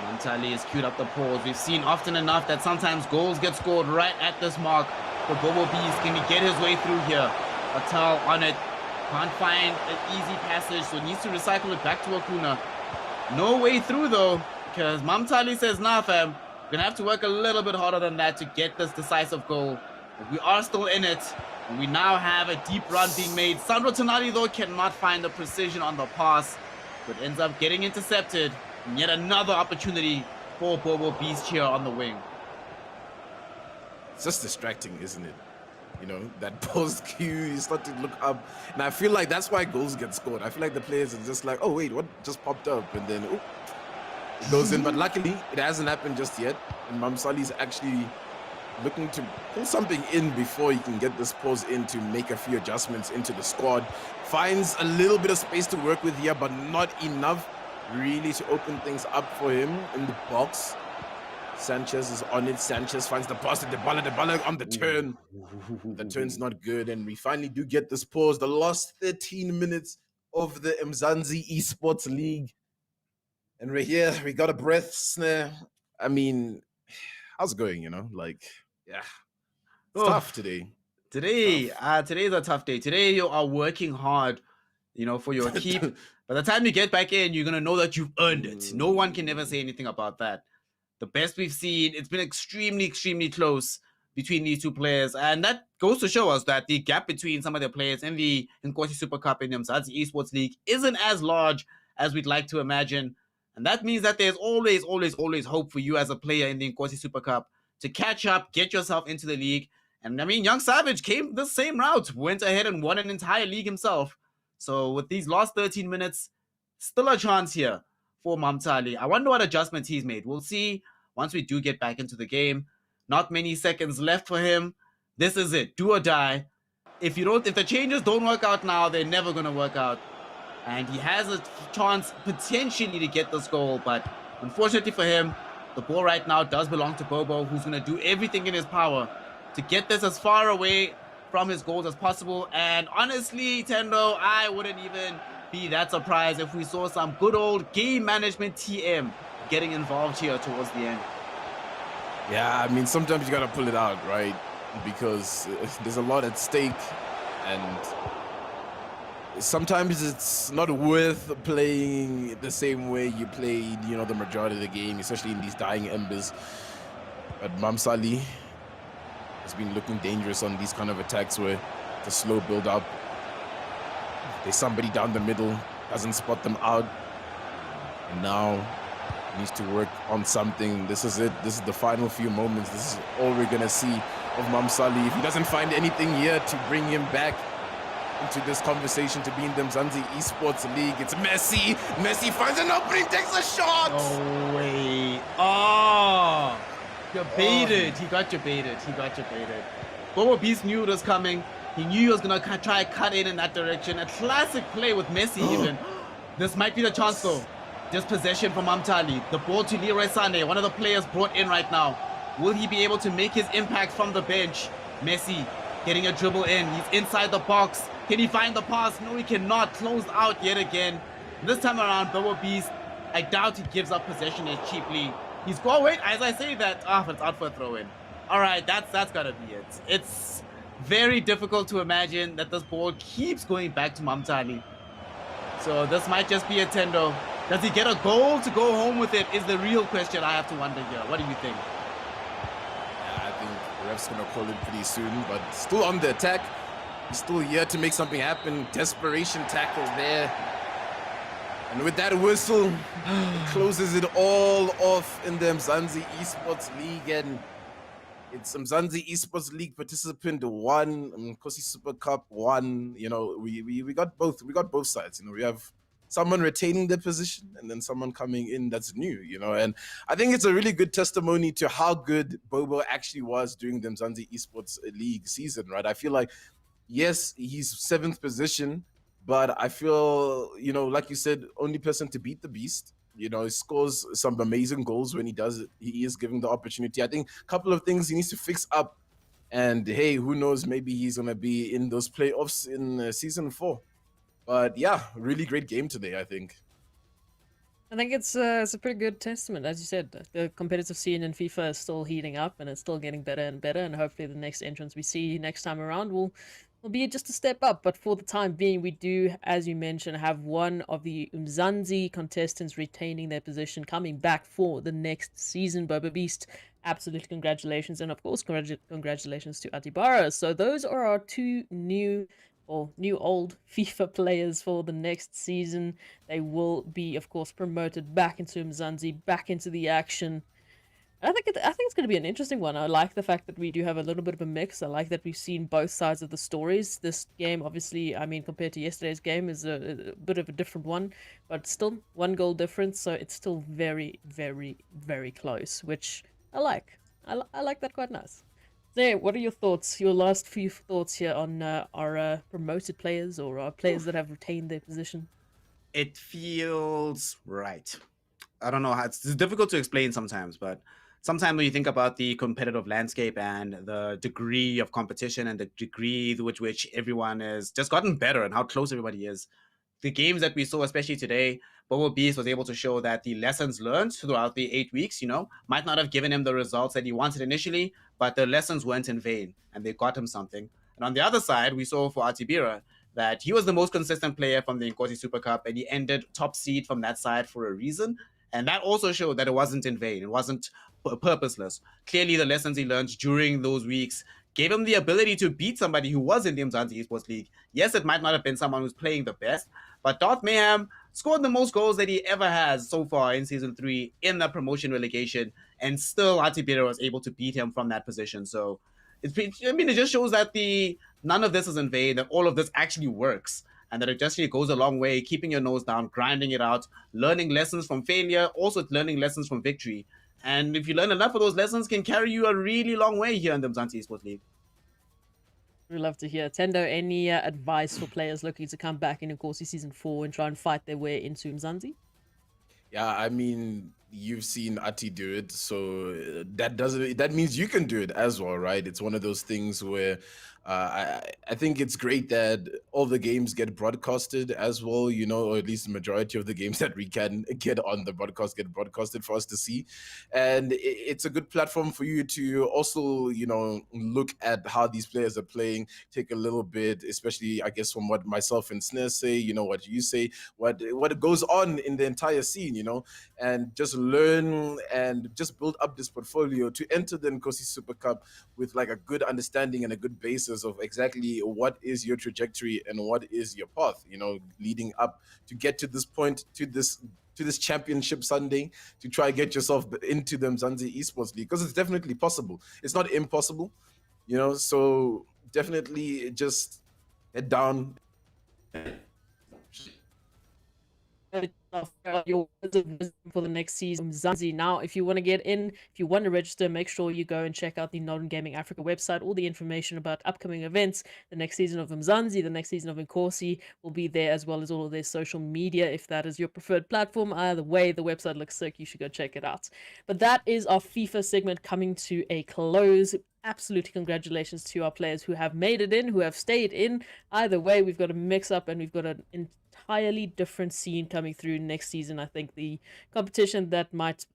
MaMtshali has queued up the pause. We've seen often enough that sometimes goals get scored right at this mark. But Bobo Bees, can he get his way through here? Atal on it. Can't find an easy passage, so needs to recycle it back to Akuna. No way through though, because MaMtshali says, nah fam, we're gonna have to work a little bit harder than that to get this decisive goal. But we are still in it. And we now have a deep run being made. Sandro Tonali, though, cannot find the precision on the pass, but ends up getting intercepted. And yet another opportunity for Bobo Beast here on the wing. It's just distracting, isn't it? You know, that post cue, you start to look up. And I feel like that's why goals get scored. I feel like the players are just like, oh, wait, what just popped up? And then, oh, it goes in. But luckily, it hasn't happened just yet. And MaMtshali's actually looking to pull something in before he can get this pause in to make a few adjustments into the squad. Finds a little bit of space to work with here, but not enough really to open things up for him in the box. Sanchez is on it. Sanchez finds the pass to Dybala on the turn. The turn's not good, and we finally do get this pause. The last 13 minutes of the Umzansi Esports League. And we're here. We got a breath, Snare. I mean, how's it going, you know? Like, yeah, it's tough today. Today's a tough day. Today you are working hard, you know, for your keep. By the time you get back in, you're gonna know that you've earned it. No one can ever say anything about that. The best we've seen, it's been extremely close between these two players, and that goes to show us that the gap between some of the players in the Inkosi Super Cup and the Umzansi Esports League isn't as large as we'd like to imagine. And that means that there's always hope for you as a player in the Inkosi Super Cup to catch up, get yourself into the league. And I mean, Young Savage came the same route, went ahead and won an entire league himself. So with these last 13 minutes, still a chance here for MaMtshali. I wonder what adjustments he's made. We'll see once we do get back into the game. Not many seconds left for him. This is it, do or die. If the changes don't work out now, they're never gonna work out. And he has a chance potentially to get this goal, but unfortunately for him, the ball right now does belong to Bobo, who's going to do everything in his power to get this as far away from his goals as possible. And honestly, Tendo, I wouldn't even be that surprised if we saw some good old game management TM getting involved here towards the end. Yeah, I mean, sometimes you got to pull it out, right? Because there's a lot at stake, and sometimes it's not worth playing the same way you played, you know, the majority of the game, especially in these dying embers. But MaMtshali has been looking dangerous on these kind of attacks where the slow build up. There's somebody down the middle, doesn't spot them out. And now needs to work on something. This is it. This is the final few moments. This is all we're going to see of MaMtshali. If he doesn't find anything here to bring him back into this conversation to be in the Umzansi Esports League, it's Messi. Messi finds an opening, takes a shot. Oh, wait. Oh, you're baited. He got you baited. Bobo Beast knew it was coming. He knew he was going to try cut in that direction. A classic play with Messi even. This might be the chance though. Just possession from MaMtshali. The ball to Leroy Sané, one of the players brought in right now. Will he be able to make his impact from the bench? Messi getting a dribble in. He's inside the box. Can he find the pass? No, he cannot. Closed out yet again. This time around, Bobo Beast, I doubt he gives up possession as cheaply. He's going, wait, as I say that, but it's out for a throw-in. All right, that's gotta be it. It's very difficult to imagine that this ball keeps going back to MaMtshali. So this might just be a tendo. Does he get a goal to go home with it is the real question I have to wonder here. What do you think? Yeah, I think the ref's going to call it pretty soon, but still on the attack. He's still here to make something happen. Desperation tackle there. And with that whistle, it closes it all off in the Umzansi Esports League. And it's Umzansi Esports League participant 1, Inkosi Super Cup 1. You know, we got both. We got both sides. You know, we have someone retaining their position and then someone coming in that's new, you know. And I think it's a really good testimony to how good Bobo actually was during the Umzansi Esports League season, right? I feel like, yes, he's 7th position, but I feel, you know, like you said, only person to beat the beast. You know, he scores some amazing goals when he does it. He is given the opportunity. I think a couple of things he needs to fix up. And hey, who knows, maybe he's going to be in those playoffs in season 4. But yeah, really great game today, I think. I think it's a pretty good testament. As you said, the competitive scene in FIFA is still heating up and it's still getting better and better. And hopefully the next entrance we see next time around will be just a step up. But for the time being, we do, as you mentioned, have one of the Umzansi contestants retaining their position, coming back for the next season. Boba Beast, absolutely congratulations. And of course, congratulations to Atibara. So those are our 2 new old FIFA players for the next season. They will be, of course, promoted back into Umzansi, back into the action. I think it's going to be an interesting one. I like the fact that we do have a little bit of a mix. I like that we've seen both sides of the stories. This game, obviously, I mean, compared to yesterday's game, is a bit of a different one, but still 1 goal difference. So it's still very, very, very close, which I like. I like that quite nice. So, what are your thoughts? Your last few thoughts here on our promoted players or our players that have retained their position? It feels right. I don't know how it's difficult to explain sometimes, but sometimes when you think about the competitive landscape and the degree of competition and the degree with which everyone has just gotten better and how close everybody is, the games that we saw, especially today, Bobo Beast was able to show that the lessons learned throughout the 8 weeks, you know, might not have given him the results that he wanted initially, but the lessons weren't in vain and they got him something. And on the other side, we saw for Atibira that he was the most consistent player from the Inkosi Super Cup and he ended top seed from that side for a reason. And that also showed that it wasn't in vain. It wasn't purposeless. Clearly, the lessons he learned during those weeks gave him the ability to beat somebody who was in the Umzansi Esports League. Yes, it might not have been someone who's playing the best, but Darth Mayhem scored the most goals that he ever has so far in Season 3 in the promotion relegation, and still Atibira was able to beat him from that position. So, it just shows that none of this is in vain, that all of this actually works, and that it just really goes a long way, keeping your nose down, grinding it out, learning lessons from failure, also learning lessons from victory. And if you learn enough of those lessons, can carry you a really long way here in the Umzansi Esports League. We'd love to hear. Tendo, any advice for players looking to come back in Inkosi Season 4 and try and fight their way into Umzansi? Yeah, I mean, you've seen Ati do it, so that means you can do it as well, right? It's one of those things where I think it's great that all the games get broadcasted as well, you know, or at least the majority of the games that we can get on the broadcast get broadcasted for us to see. And it's a good platform for you to also, you know, look at how these players are playing, take a little bit, especially, I guess, from what myself and Snare say, you know, what you say, what goes on in the entire scene, you know, and just learn and just build up this portfolio to enter the Inkosi Super Cup with like a good understanding and a good basis of exactly what is your trajectory and what is your path, you know, leading up to get to this point, to this championship Sunday, to try get yourself into the Umzansi Esports League, because it's definitely possible. It's not impossible, you know, so definitely just head down. your words of wisdom for the next season, Umzansi. Now, if you want to get in, if you want to register, make sure you go and check out the Northern Gaming Africa website. All the information about upcoming events, the next season of Umzansi, the next season of Inkosi will be there, as well as all of their social media, if that is your preferred platform. Either way, the website looks sick. You should go check it out. But that is our FIFA segment coming to a close. Absolutely congratulations to our players who have made it in, who have stayed in. Either way, we've got a mix-up and we've got an entirely different scene coming through next season. I think the competition that might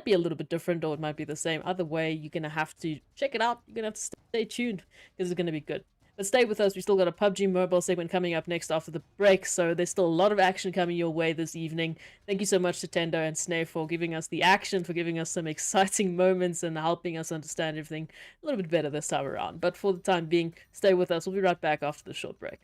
be a little bit different, or it might be the same. Either way, you're going to have to check it out. You're going to have to stay tuned because it's going to be good. But stay with us. We still got a PUBG Mobile segment coming up next after the break, so there's still a lot of action coming your way this evening. Thank you so much to Tendo and Snare for giving us the action, for giving us some exciting moments and helping us understand everything a little bit better this time around. But for the time being, stay with us. We'll be right back after the short break.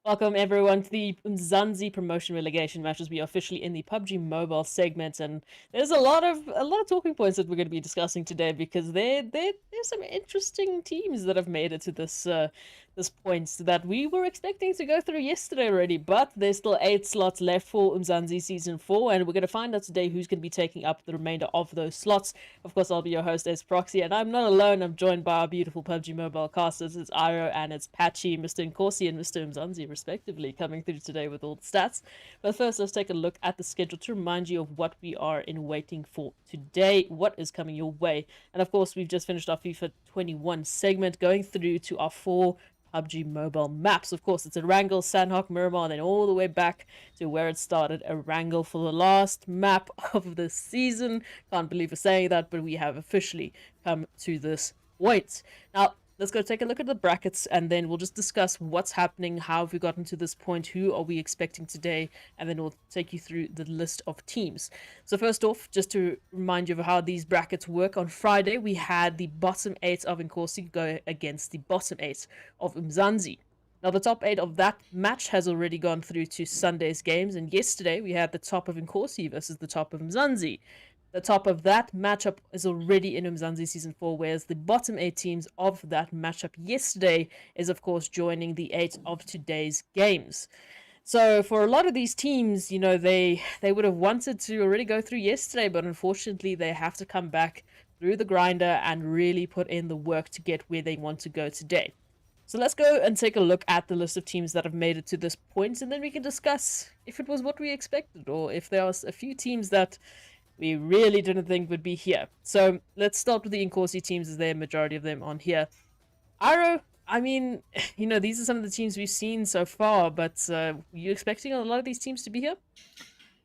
Welcome everyone to the Umzansi promotion relegation matches. We are officially in the PUBG Mobile segment, and there's a lot of talking points that we're going to be discussing today because there's some interesting teams that have made it to this point that we were expecting to go through yesterday already. But there's still 8 slots left for Umzansi Season 4, and we're going to find out today who's going to be taking up the remainder of those slots. Of course, I'll be your host, Proxy, and I'm not alone. I'm joined by our beautiful PUBG Mobile casters. It's Iro and it's Patchy, Mr. Inkosi and Mr. Umzansi, respectively, coming through today with all the stats. But first, let's take a look at the schedule to remind you of what we are in waiting for today, what is coming your way. And of course, we've just finished our FIFA 21 segment, going through to our 4 PUBG Mobile maps. Of course, it's Erangel, Sanhok, Miramar, and then all the way back to where it started, Erangel, for the last map of the season. Can't believe we're saying that, but we have officially come to this point. Now, let's go take a look at the brackets, and then we'll just discuss what's happening, how have we gotten to this point, who are we expecting today, and then we'll take you through the list of teams. So first off, just to remind you of how these brackets work, on Friday we had the bottom 8 of Inkosi go against the bottom 8 of Umzansi. Now, the top 8 of that match has already gone through to Sunday's games, and yesterday we had the top of Inkosi versus the top of Umzansi. The top of that matchup is already in Umzansi Season 4, whereas the bottom 8 teams of that matchup yesterday is, of course, joining the 8 of today's games. So for a lot of these teams, you know, they would have wanted to already go through yesterday, but unfortunately they have to come back through the grinder and really put in the work to get where they want to go today. So let's go and take a look at the list of teams that have made it to this point, and then we can discuss if it was what we expected or if there was a few teams that we really didn't think would be here. So let's start with the Inkosi teams, as they're majority of them on here. Iro, I mean, you know, these are some of the teams we've seen so far, but were you expecting a lot of these teams to be here?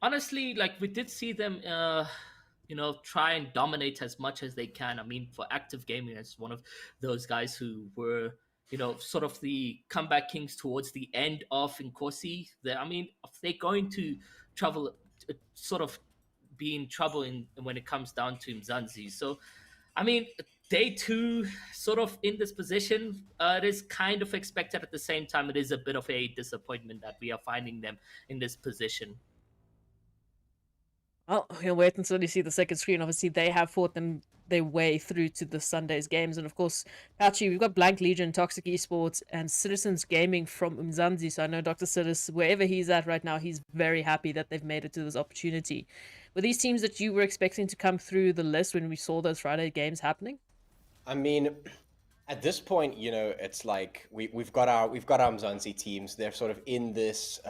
Honestly, like, we did see them try and dominate as much as they can. I mean, for Active Gaming, as one of those guys who were, sort of the comeback kings towards the end of Inkosi. I mean, if they're going to travel, sort of be in trouble when it comes down to Umzansi. So, I mean, day 2, sort of in this position, it is kind of expected. At the same time, it is a bit of a disappointment that we are finding them in this position. Well, we'll wait until you see the second screen. Obviously, they have fought their way through to the Sunday's games. And of course, Patchy, we've got Blank Legion, Toxic Esports, and Citizens Gaming from Umzansi. So I know Dr. Sidis, wherever he's at right now, he's very happy that they've made it to this opportunity. Were these teams that you were expecting to come through the list when we saw those Friday games happening? I mean, at this point, you know, it's like we've got our Umzansi teams. They're sort of in this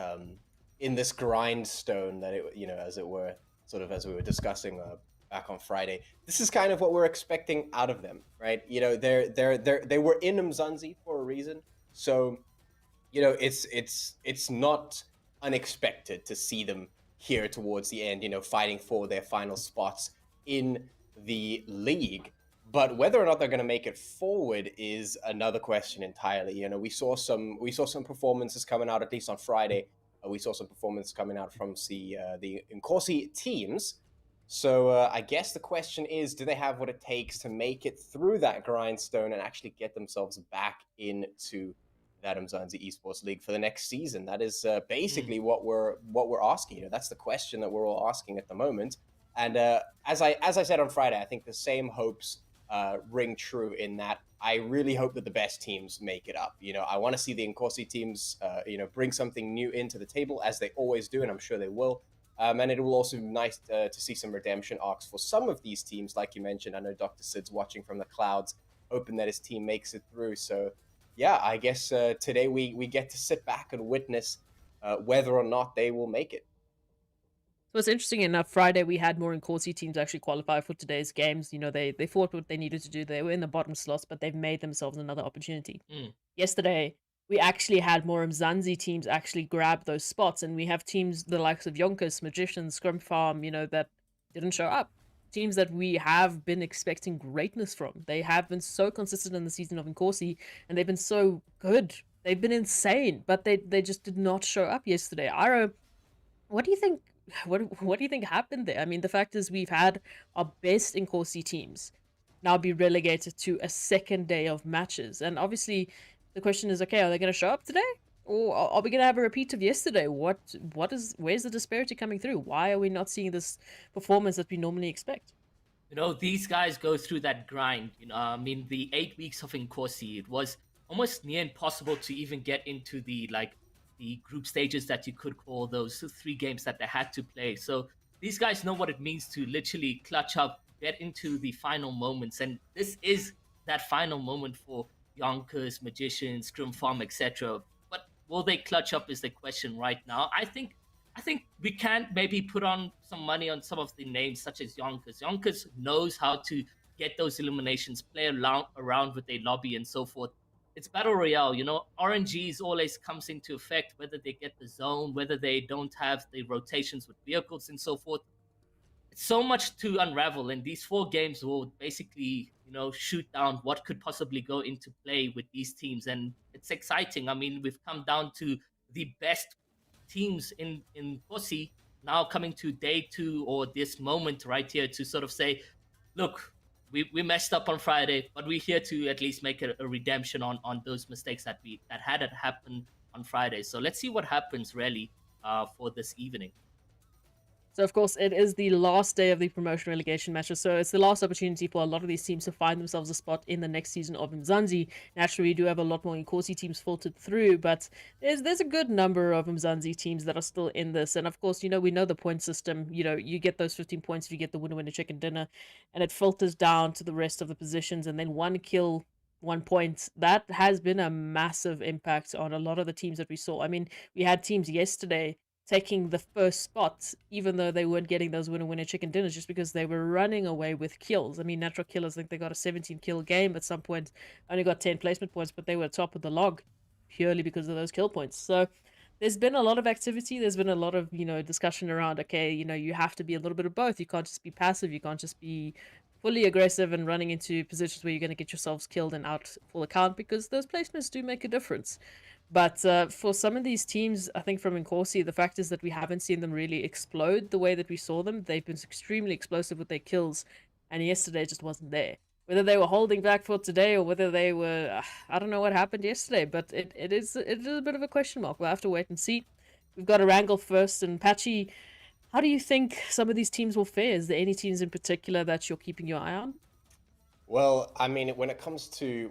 grindstone that as it were, sort of as we were discussing back on Friday. This is kind of what we're expecting out of them, right? You know, they were in Umzansi for a reason, so you know it's not unexpected to see them here towards the end, fighting for their final spots in the league. But whether or not they're going to make it forward is another question entirely. You know, we saw some performances coming out, at least on Friday. We saw some performance coming out from the Inkosi teams. So I guess the question is, do they have what it takes to make it through that grindstone and actually get themselves back into that Umzansi Esports League for the next season? That is basically what we're asking. You know, that's the question that we're all asking at the moment. And as I said on Friday, I think the same hopes ring true in that I really hope that the best teams make it up. You know, I want to see the Inkosi teams, bring something new into the table, as they always do, and I'm sure they will. And it will also be nice to see some redemption arcs for some of these teams, like you mentioned. I know Dr. Sid's watching from the clouds, hoping that his team makes it through. So, yeah, I guess today we get to sit back and witness whether or not they will make it. So it's interesting enough, Friday we had more Inkosi teams actually qualify for today's games. You know, they fought what they needed to do. They were in the bottom slots, but they've made themselves another opportunity. Yesterday, we actually had more Umzansi teams actually grab those spots, and we have teams the likes of YONKOUS, Magicians, ScrimFarm, that didn't show up. Teams that we have been expecting greatness from. They have been so consistent in the season of Inkosi, and they've been so good. They've been insane, but they just did not show up yesterday. Iro, what do you think? What do you think happened there? I mean, the fact is we've had our best Inkosi teams now be relegated to a second day of matches, and obviously the question is, okay, are they going to show up today? Or are we going to have a repeat of yesterday? Where's the disparity coming through? Why are we not seeing this performance that we normally expect? These guys go through that grind. I mean, the 8 weeks of Inkosi, it was almost near impossible to even get into the group stages that you could call those 3 games that they had to play. So these guys know what it means to literally clutch up, get into the final moments, and this is that final moment for Yonkers, Magicians, ScrimFarm, etc. But will they clutch up is the question right now. I think we can maybe put on some money on some of the names, such as Yonkers. Yonkers knows how to get those eliminations, play around with their lobby and so forth. It's battle royale, RNGs always comes into effect, whether they get the zone, whether they don't have the rotations with vehicles and so forth. It's so much to unravel, and these 4 games will basically, shoot down what could possibly go into play with these teams, and it's exciting. I mean, we've come down to the best teams in Kosi now coming to day 2 or this moment right here to sort of say, look, we messed up on Friday, but we're here to at least make a redemption on those mistakes that had happened on Friday. So let's see what happens really for this evening. So, of course, it is the last day of the promotion relegation matches. So, it's the last opportunity for a lot of these teams to find themselves a spot in the next season of Umzansi. Naturally, we do have a lot more Inkosi teams filtered through, but there's a good number of Umzansi teams that are still in this. And, of course, we know the point system. You get those 15 points if you get the winner chicken dinner, and it filters down to the rest of the positions. And then 1 kill, 1 point. That has been a massive impact on a lot of the teams that we saw. I mean, we had teams yesterday taking the first spot, even though they weren't getting those winner chicken dinners, just because they were running away with kills. I mean, Natural Killers, I think they got a 17 kill game at some point, only got 10 placement points, but they were top of the log purely because of those kill points. So there's been a lot of activity. There's been a lot of, discussion around, okay, you have to be a little bit of both. You can't just be passive. You can't just be fully aggressive and running into positions where you're going to get yourselves killed and out full account, because those placements do make a difference. But for some of these teams, I think from Inkosi, the fact is that we haven't seen them really explode the way that we saw them. They've been extremely explosive with their kills, and yesterday just wasn't there. Whether they were holding back for today or whether they were, I don't know what happened yesterday, but it is a bit of a question mark. We'll have to wait and see. We've got Erangel first, and Patchy, how do you think some of these teams will fare? Is there any teams in particular that you're keeping your eye on? Well, I mean, when it comes to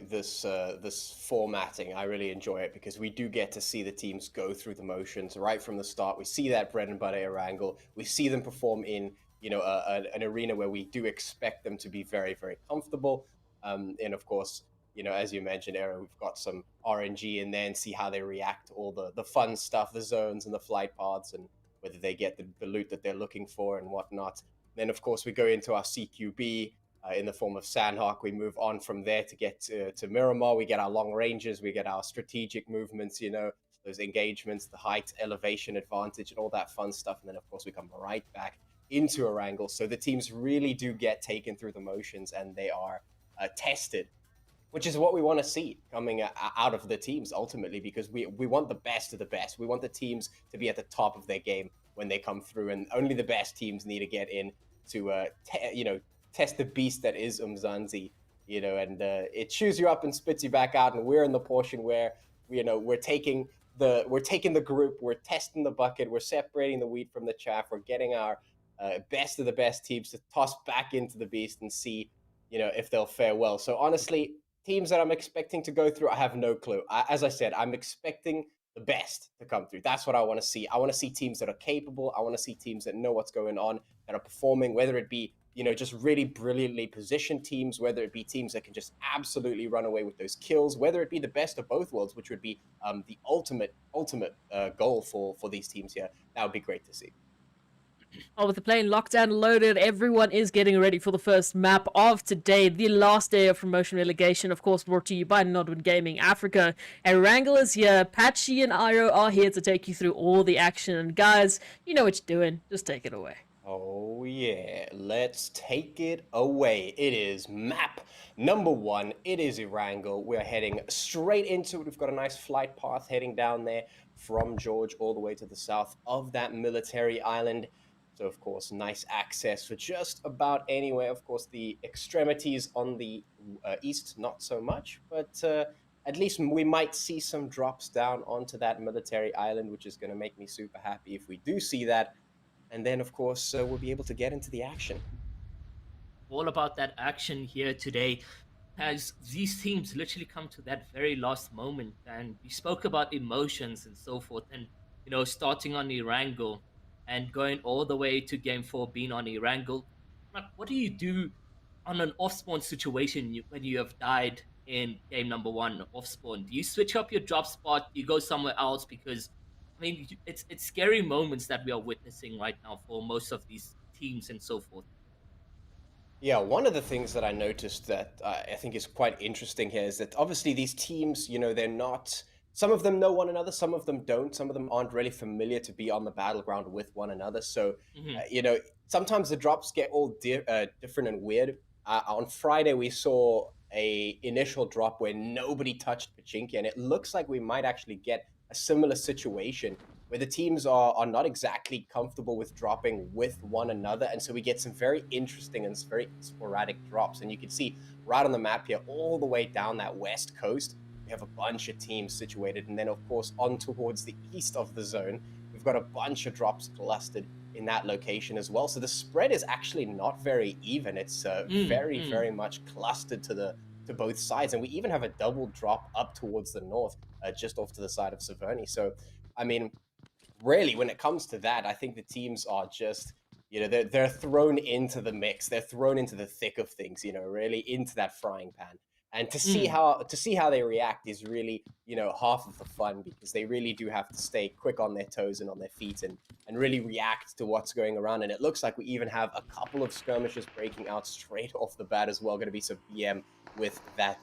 this formatting, I really enjoy it because we do get to see the teams go through the motions right from the start. We see that bread and butter Erangel. We see them perform in an arena where we do expect them to be very, very comfortable. And of course, as you mentioned, Aaron, we've got some RNG in there and see how they react to all the fun stuff, the zones and the flight paths, and whether they get the loot that they're looking for and whatnot. Then, of course, we go into our CQB. In the form of Sanhok, we move on from there to get to Miramar. We get our long ranges, we get our strategic movements, those engagements, the height, elevation advantage, and all that fun stuff. And then, of course, we come right back into Erangel. So the teams really do get taken through the motions and they are tested, which is what we want to see coming out of the teams ultimately, because we want the best of the best. We want the teams to be at the top of their game when they come through, and only the best teams need to get in to, test the beast that is Umzansi, and it chews you up and spits you back out. And we're in the portion where, we're taking the group, we're testing the bucket, we're separating the wheat from the chaff, we're getting our best of the best teams to toss back into the beast and see, if they'll fare well. So honestly, teams that I'm expecting to go through, I have no clue. As I said, I'm expecting the best to come through. That's what I want to see. I want to see teams that are capable. I want to see teams that know what's going on, that are performing, whether it be just really brilliantly positioned teams, whether it be teams that can just absolutely run away with those kills, whether it be the best of both worlds, which would be the ultimate goal for these teams here. That would be great to see. Oh, with the plane locked and loaded, everyone is getting ready for the first map of today, the last day of promotion relegation, of course, brought to you by Nodwin Gaming Africa. Erangel is here, Patchy and Iro are here to take you through all the action. And guys, you know what you're doing, just take it away. Oh yeah, let's take it away. It is map number 1. It is Erangel. We're heading straight into it. We've got a nice flight path heading down there from George all the way to the south of that military island. So, of course, nice access for just about anywhere. Of course, the extremities on the east, not so much. But at least we might see some drops down onto that military island, which is going to make me super happy if we do see that. And then, of course, we'll be able to get into the action. All about that action here today, as these teams literally come to that very last moment. And we spoke about emotions and so forth, and starting on Erangel and going all the way to game 4 being on Erangel. Like, what do you do on an off spawn situation when you have died in game number 1 off spawn? Do you switch up your drop spot? Do you go somewhere else? Because I mean, it's scary moments that we are witnessing right now for most of these teams and so forth. Yeah, one of the things that I noticed that I think is quite interesting here is that obviously these teams, they're not, some of them know one another, some of them don't, some of them aren't really familiar to be on the battleground with one another. So, Mhm. sometimes the drops get all different and weird. On Friday, we saw a initial drop where nobody touched Pachinki, and it looks like we might actually get a similar situation where the teams are not exactly comfortable with dropping with one another. And so we get some very interesting and very sporadic drops. And you can see right on the map here, all the way down that west coast, we have a bunch of teams situated. And then, of course, on towards the east of the zone, we've got a bunch of drops clustered in that location as well. So the spread is actually not very even. It's very, very much clustered to both sides. And we even have a double drop up towards the north, just off to the side of Severny. So, I mean, really, when it comes to that, I think the teams are just, they're thrown into the mix. They're thrown into the thick of things, really into that frying pan. And to see how they react is really, half of the fun, because they really do have to stay quick on their toes and on their feet and really react to what's going around. And it looks like we even have a couple of skirmishes breaking out straight off the bat as well. Going to be some BM with that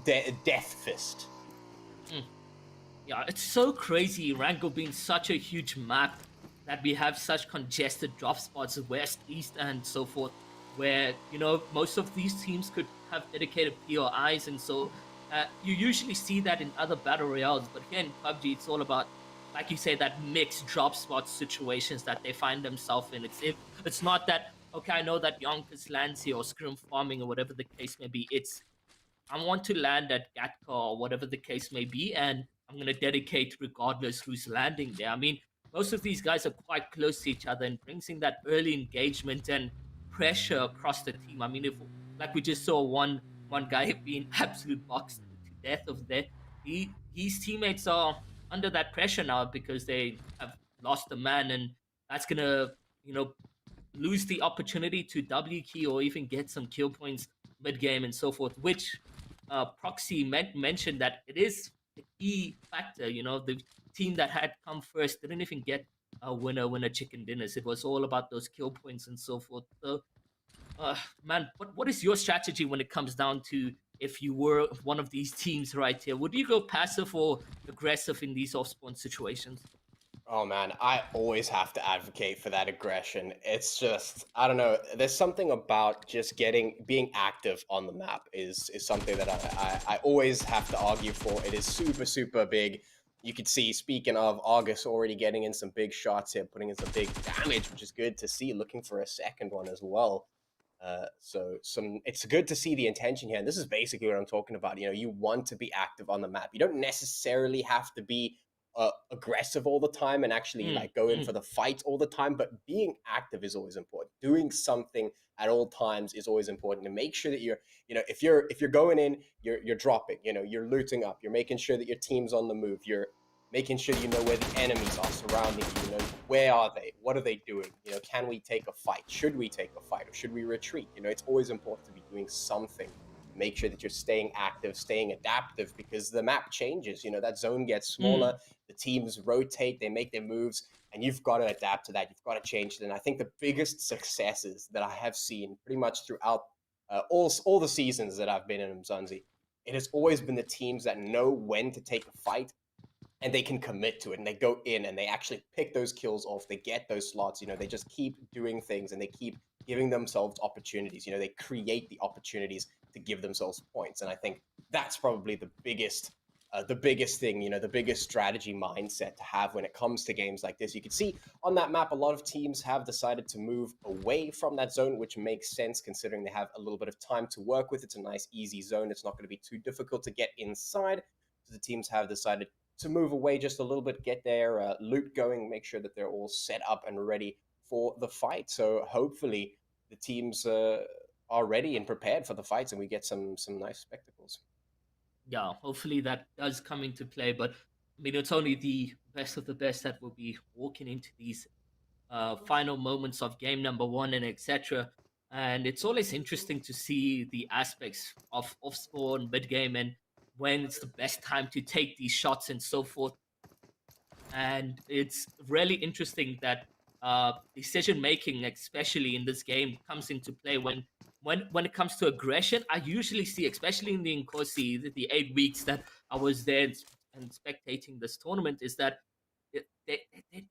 death fist. Yeah, it's so crazy, Rango being such a huge map, that we have such congested drop spots west, east, and so forth, where, most of these teams could have dedicated POIs, and so you usually see that in other battle royales, but here in PUBG, it's all about, like you say, that mixed drop spot situations that they find themselves in. It's not that, okay, I know that YONKOUS lands here, or Scrim farming, or whatever the case may be. It's, I want to land at Gatka or whatever the case may be, and I'm going to dedicate regardless who's landing there. I mean, most of these guys are quite close to each other, and brings in that early engagement and pressure across the team. I mean, if, like we just saw one guy being absolute boxed to death over there, his teammates are under that pressure now because they have lost a man, and that's gonna lose the opportunity to W key or even get some kill points mid game and so forth, which Proxy mentioned that it is a key factor. The team that had come first didn't even get a winner chicken dinners. It was all about those kill points and so forth. So, man, what is your strategy when it comes down to, if you were one of these teams right here? Would you go passive or aggressive in these off spawn situations? Oh man, I always have to advocate for that aggression. It's just, I don't know. There's something about just being active on the map is something that I always have to argue for. It is super, super big. You could see, speaking of, August already getting in some big shots here, putting in some big damage, which is good to see, looking for a second one as well. So it's good to see the intention here. And this is basically what I'm talking about. You want to be active on the map. You don't necessarily have to be aggressive all the time and actually like go in for the fight all the time, but being active is always important. Doing something at all times is always important, to make sure that you're, if you're going in, you're dropping, you're looting up, you're making sure that your team's on the move, you're making sure you know where the enemies are surrounding you, where are they, what are they doing, can we take a fight, should we take a fight, or should we retreat? It's always important to be doing something. Make sure that you're staying active, staying adaptive, because the map changes. That zone gets smaller, the teams rotate, they make their moves, and you've got to adapt to that. You've got to change it. And I think the biggest successes that I have seen pretty much throughout all the seasons that I've been in Umzansi, it has always been the teams that know when to take a fight, and they can commit to it, and they go in and they actually pick those kills off. They get those slots. They just keep doing things, and they keep giving themselves opportunities. They create the opportunities to give themselves points. And I think that's probably the biggest the biggest thing, the biggest strategy mindset to have when it comes to games like this. You can see on that map, a lot of teams have decided to move away from that zone, which makes sense considering they have a little bit of time to work with. It's a nice, easy zone. It's not going to be too difficult to get inside. So the teams have decided to move away just a little bit, get their loot going, make sure that they're all set up and ready for the fight. So hopefully the teams are ready and prepared for the fights, and we get some nice spectacles. Yeah, hopefully that does come into play. But I mean, it's only the best of the best that will be walking into these final moments of game number 1 and etc. And it's always interesting to see the aspects of off spawn, mid game, and when it's the best time to take these shots and so forth. And it's really interesting that decision making, especially in this game, comes into play when it comes to aggression. I usually see, especially in the Inkosi, the 8 weeks that I was there and spectating this tournament, is that they're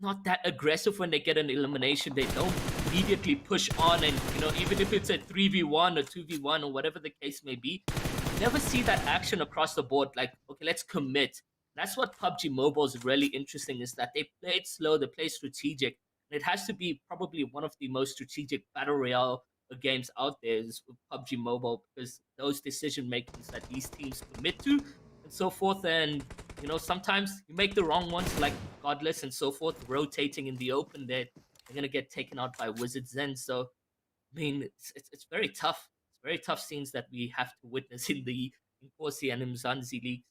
not that aggressive when they get an elimination. They don't immediately push on, and even if it's a 3v1 or 2v1 or whatever the case may be, you never see that action across the board. Like, okay, let's commit. That's what PUBG Mobile is really interesting, is that they play it slow, they play strategic. And it has to be probably one of the most strategic battle royale games out there is PUBG Mobile, because those decision makings that these teams commit to and so forth. And sometimes you make the wrong ones, like Godless and so forth, rotating in the open. They're gonna get taken out by Wizards then. So I mean, it's very tough. It's very tough scenes that we have to witness in the Inkosi and Umzansi leagues.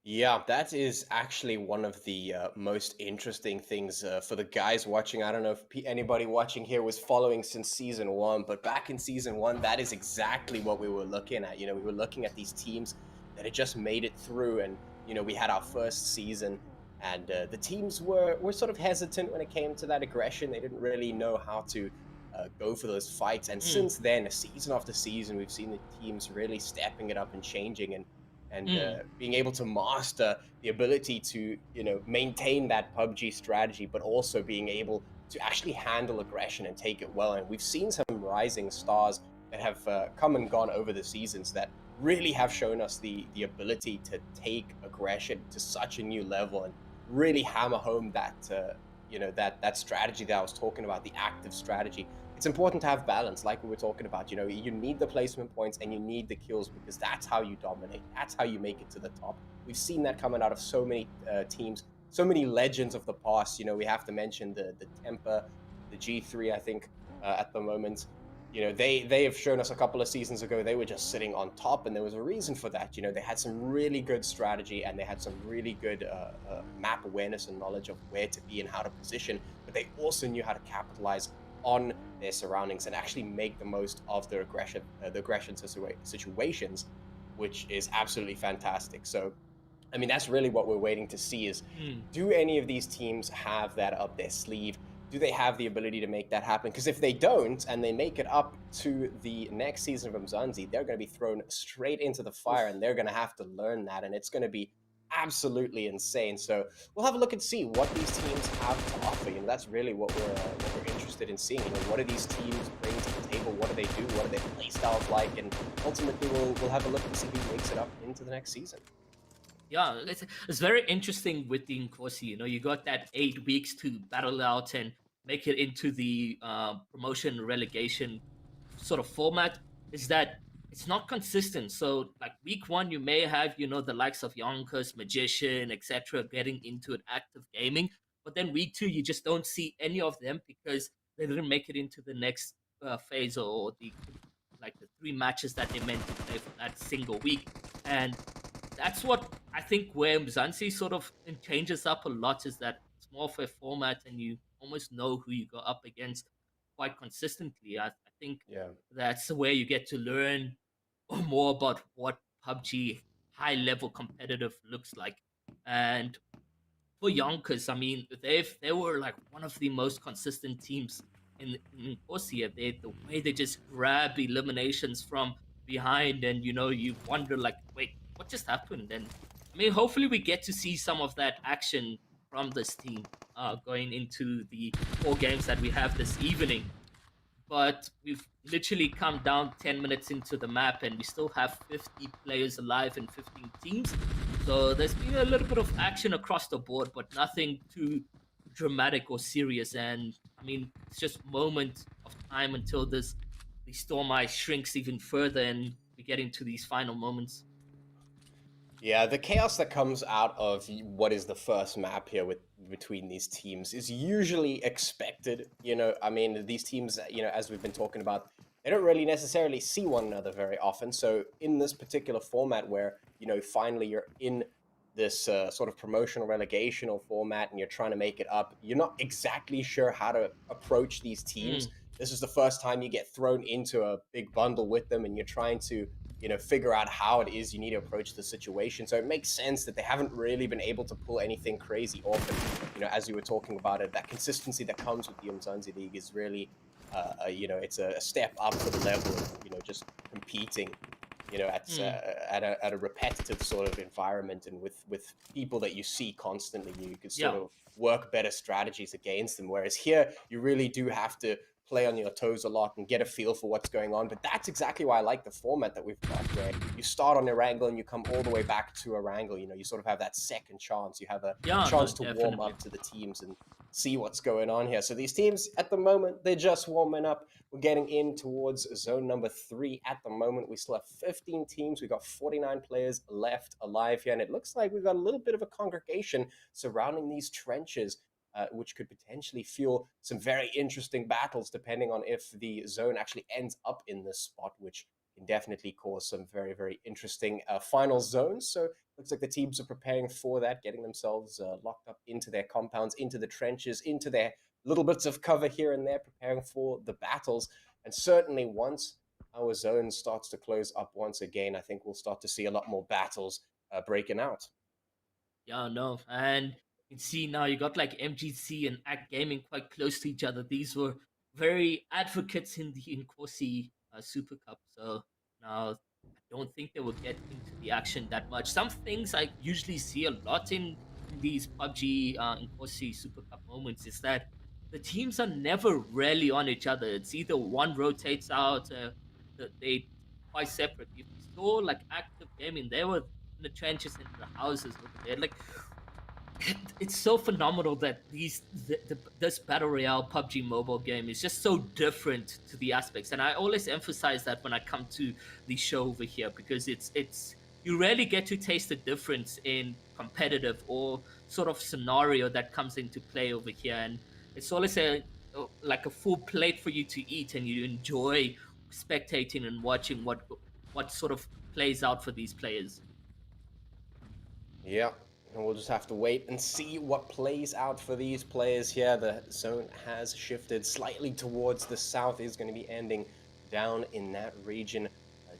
Yeah, that is actually one of the most interesting things for the guys watching. I don't know if anybody watching here was following since season 1, but back in season 1, that is exactly what we were looking at. We were looking at these teams that had just made it through, and we had our first season, and the teams were sort of hesitant when it came to that aggression. They didn't really know how to go for those fights. And since then, season after season, we've seen the teams really stepping it up and changing, and being able to master the ability to maintain that PUBG strategy, but also being able to actually handle aggression and take it well. And we've seen some rising stars that have come and gone over the seasons that really have shown us the ability to take aggression to such a new level and really hammer home that that strategy that I was talking about, the active strategy. It's important to have balance, like we were talking about. You need the placement points and you need the kills, because that's how you dominate. That's how you make it to the top. We've seen that coming out of so many teams, so many legends of the past. We have to mention the Temper, the G3, I think, at the moment. They have shown us a couple of seasons ago, they were just sitting on top, and there was a reason for that. They had some really good strategy, and they had some really good map awareness and knowledge of where to be and how to position, but they also knew how to capitalize on their surroundings and actually make the most of their aggression situations, which is absolutely fantastic. So I mean, that's really what we're waiting to see is, do any of these teams have that up their sleeve? Do they have the ability to make that happen? Because if they don't, and they make it up to the next season of Umzansi, they're going to be thrown straight into the fire, and they're going to have to learn that, and it's going to be absolutely insane. So we'll have a look and see what these teams have to offer. That's really what we're interested in seeing. What do these teams bring to the table? What do they do? What are their play styles like? And ultimately, we'll have a look and see who makes it up into the next season. Yeah, it's very interesting with the Inkosi. You got that 8 weeks to battle out and make it into the promotion relegation sort of format. Is that it's not consistent. So like week 1, you may have the likes of YONKOUS, Magician, etc. getting into an active gaming, but then week 2 you just don't see any of them because they didn't make it into the next phase, or the 3 matches that they meant to play for that single week. And that's what I think where Umzansi sort of changes up a lot, is that it's more of a format and you almost know who you go up against quite consistently. I think that's where you get to learn more about what PUBG high level competitive looks like. And for YONKOUS, I mean, they were like one of the most consistent teams in Inkosi. The way they just grab eliminations from behind, and you wonder like, wait, what just happened? And I mean, hopefully we get to see some of that action from this team going into the 4 games that we have this evening. but we've literally come down 10 minutes into the map and we still have 50 players alive and 15 teams. So there's been a little bit of action across the board, but nothing too dramatic or serious. And I mean, it's just moment of time until the storm ice shrinks even further and we get into these final moments. Yeah, the chaos that comes out of what is the first map here with between these teams is usually expected. I mean, these teams, as we've been talking about, they don't really necessarily see one another very often. So in this particular format where, finally you're in this sort of promotional relegational format and you're trying to make it up, you're not exactly sure how to approach these teams. This is the first time you get thrown into a big bundle with them and you're trying to figure out how it is you need to approach the situation. So it makes sense that they haven't really been able to pull anything crazy off. And, as you were talking about it, that consistency that comes with the Umzansi League is really, it's a step up to the level of, just competing, at a repetitive sort of environment and with people that you see constantly. You can sort of work better strategies against them. Whereas here, you really do have to play on your toes a lot and get a feel for what's going on. But that's exactly why I like the format that we've got, where you start on Erangel and you come all the way back to Erangel. You sort of have that second chance. You have a chance to warm up to the teams and see what's going on here. So these teams, at the moment, they're just warming up. We're getting in towards zone number 3 at the moment. We still have 15 teams. We've got 49 players left alive here. And it looks like we've got a little bit of a congregation surrounding these trenches, which could potentially fuel some very interesting battles, depending on if the zone actually ends up in this spot, which can definitely cause some very, very interesting final zones. So looks like the teams are preparing for that, getting themselves locked up into their compounds, into the trenches, into their little bits of cover here and there, preparing for the battles. And certainly once our zone starts to close up once again, I think we'll start to see a lot more battles breaking out. Yeah, no. And you can see now you got like MGC and Act Gaming quite close to each other. These were very advocates in the Inkosi Super Cup. So now I don't think they will get into the action that much. Some things I usually see a lot in these PUBG Inkosi Super Cup moments is that the teams are never really on each other. It's either one rotates out, they quite separate. If you saw like Active Gaming, they were in the trenches and the houses over there. Like, it's so phenomenal that this battle royale PUBG mobile game is just so different to the aspects, and I always emphasize that when I come to the show over here, because it's you rarely get to taste the difference in competitive or sort of scenario that comes into play over here, and it's always like a full plate for you to eat, and you enjoy spectating and watching what sort of plays out for these players. Yeah, and we'll just have to wait and see what plays out for these players here. The zone has shifted slightly towards the south. Is going to be ending down in that region.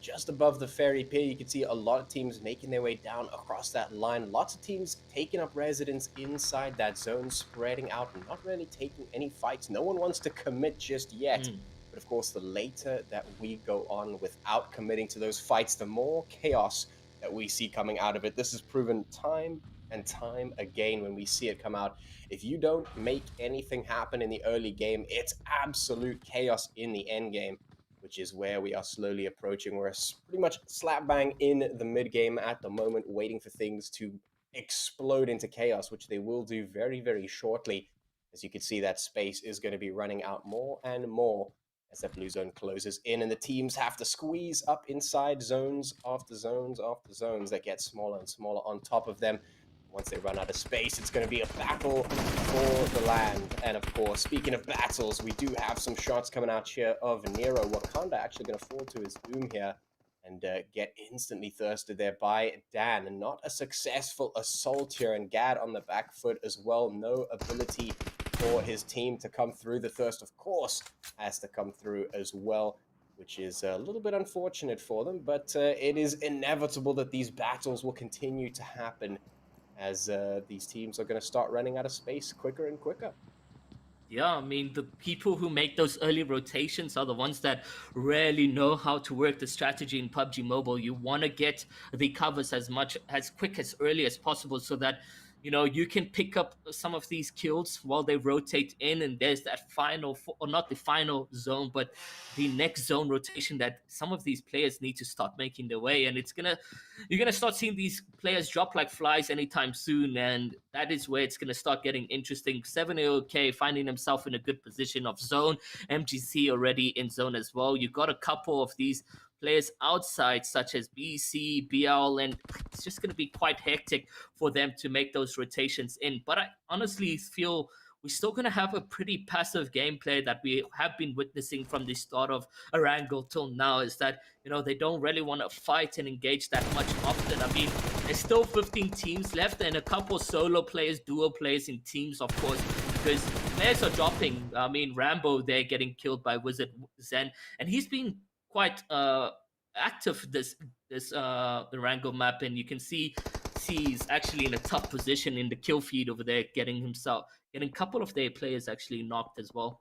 Just above the ferry pier, you can see a lot of teams making their way down across that line. Lots of teams taking up residence inside that zone, spreading out and not really taking any fights. No one wants to commit just yet. But of course, the later that we go on without committing to those fights, the more chaos that we see coming out of it. This is proven time and time again when we see it come out. If you don't make anything happen in the early game, it's absolute chaos in the end game, which is where we are slowly approaching. We're pretty much slap bang in the mid game at the moment, waiting for things to explode into chaos, which they will do very, very shortly. As you can see, that space is going to be running out more and more as that blue zone closes in, and the teams have to squeeze up inside zones after zones after zones that get smaller and smaller on top of them. Once they run out of space, it's going to be a battle for the land. And of course, speaking of battles, we do have some shots coming out here of Nero. Wakanda actually going to fall to his doom here and get instantly thirsted there by Dan. And not a successful assault here, and Gad on the back foot as well. No ability for his team to come through. The thirst, of course, has to come through as well, which is a little bit unfortunate for them. But it is inevitable that these battles will continue to happen as these teams are going to start running out of space quicker and quicker. Yeah, I mean, the people who make those early rotations are the ones that really know how to work the strategy in PUBG Mobile. You want to get the covers as quick as early as possible so that you know, you can pick up some of these kills while they rotate in, and there's that final, or not the final zone, but the next zone rotation that some of these players need to start making their way. And you're gonna start seeing these players drop like flies anytime soon, and that is where it's gonna start getting interesting. 7AOK finding himself in a good position of zone, MGC already in zone as well. You got a couple of these players outside, such as BC, BL, and it's just going to be quite hectic for them to make those rotations in. But I honestly feel we're still going to have a pretty passive gameplay that we have been witnessing from the start of Erangel till now, is that, you know, they don't really want to fight and engage that much often. I mean, there's still 15 teams left and a couple solo players, duo players in teams, of course, because players are dropping. I mean, Rambo, they're getting killed by Wizard Zen, and he's been quite active this the Rango map, and you can see he's actually in a tough position in the kill feed over there, getting a couple of their players actually knocked as well.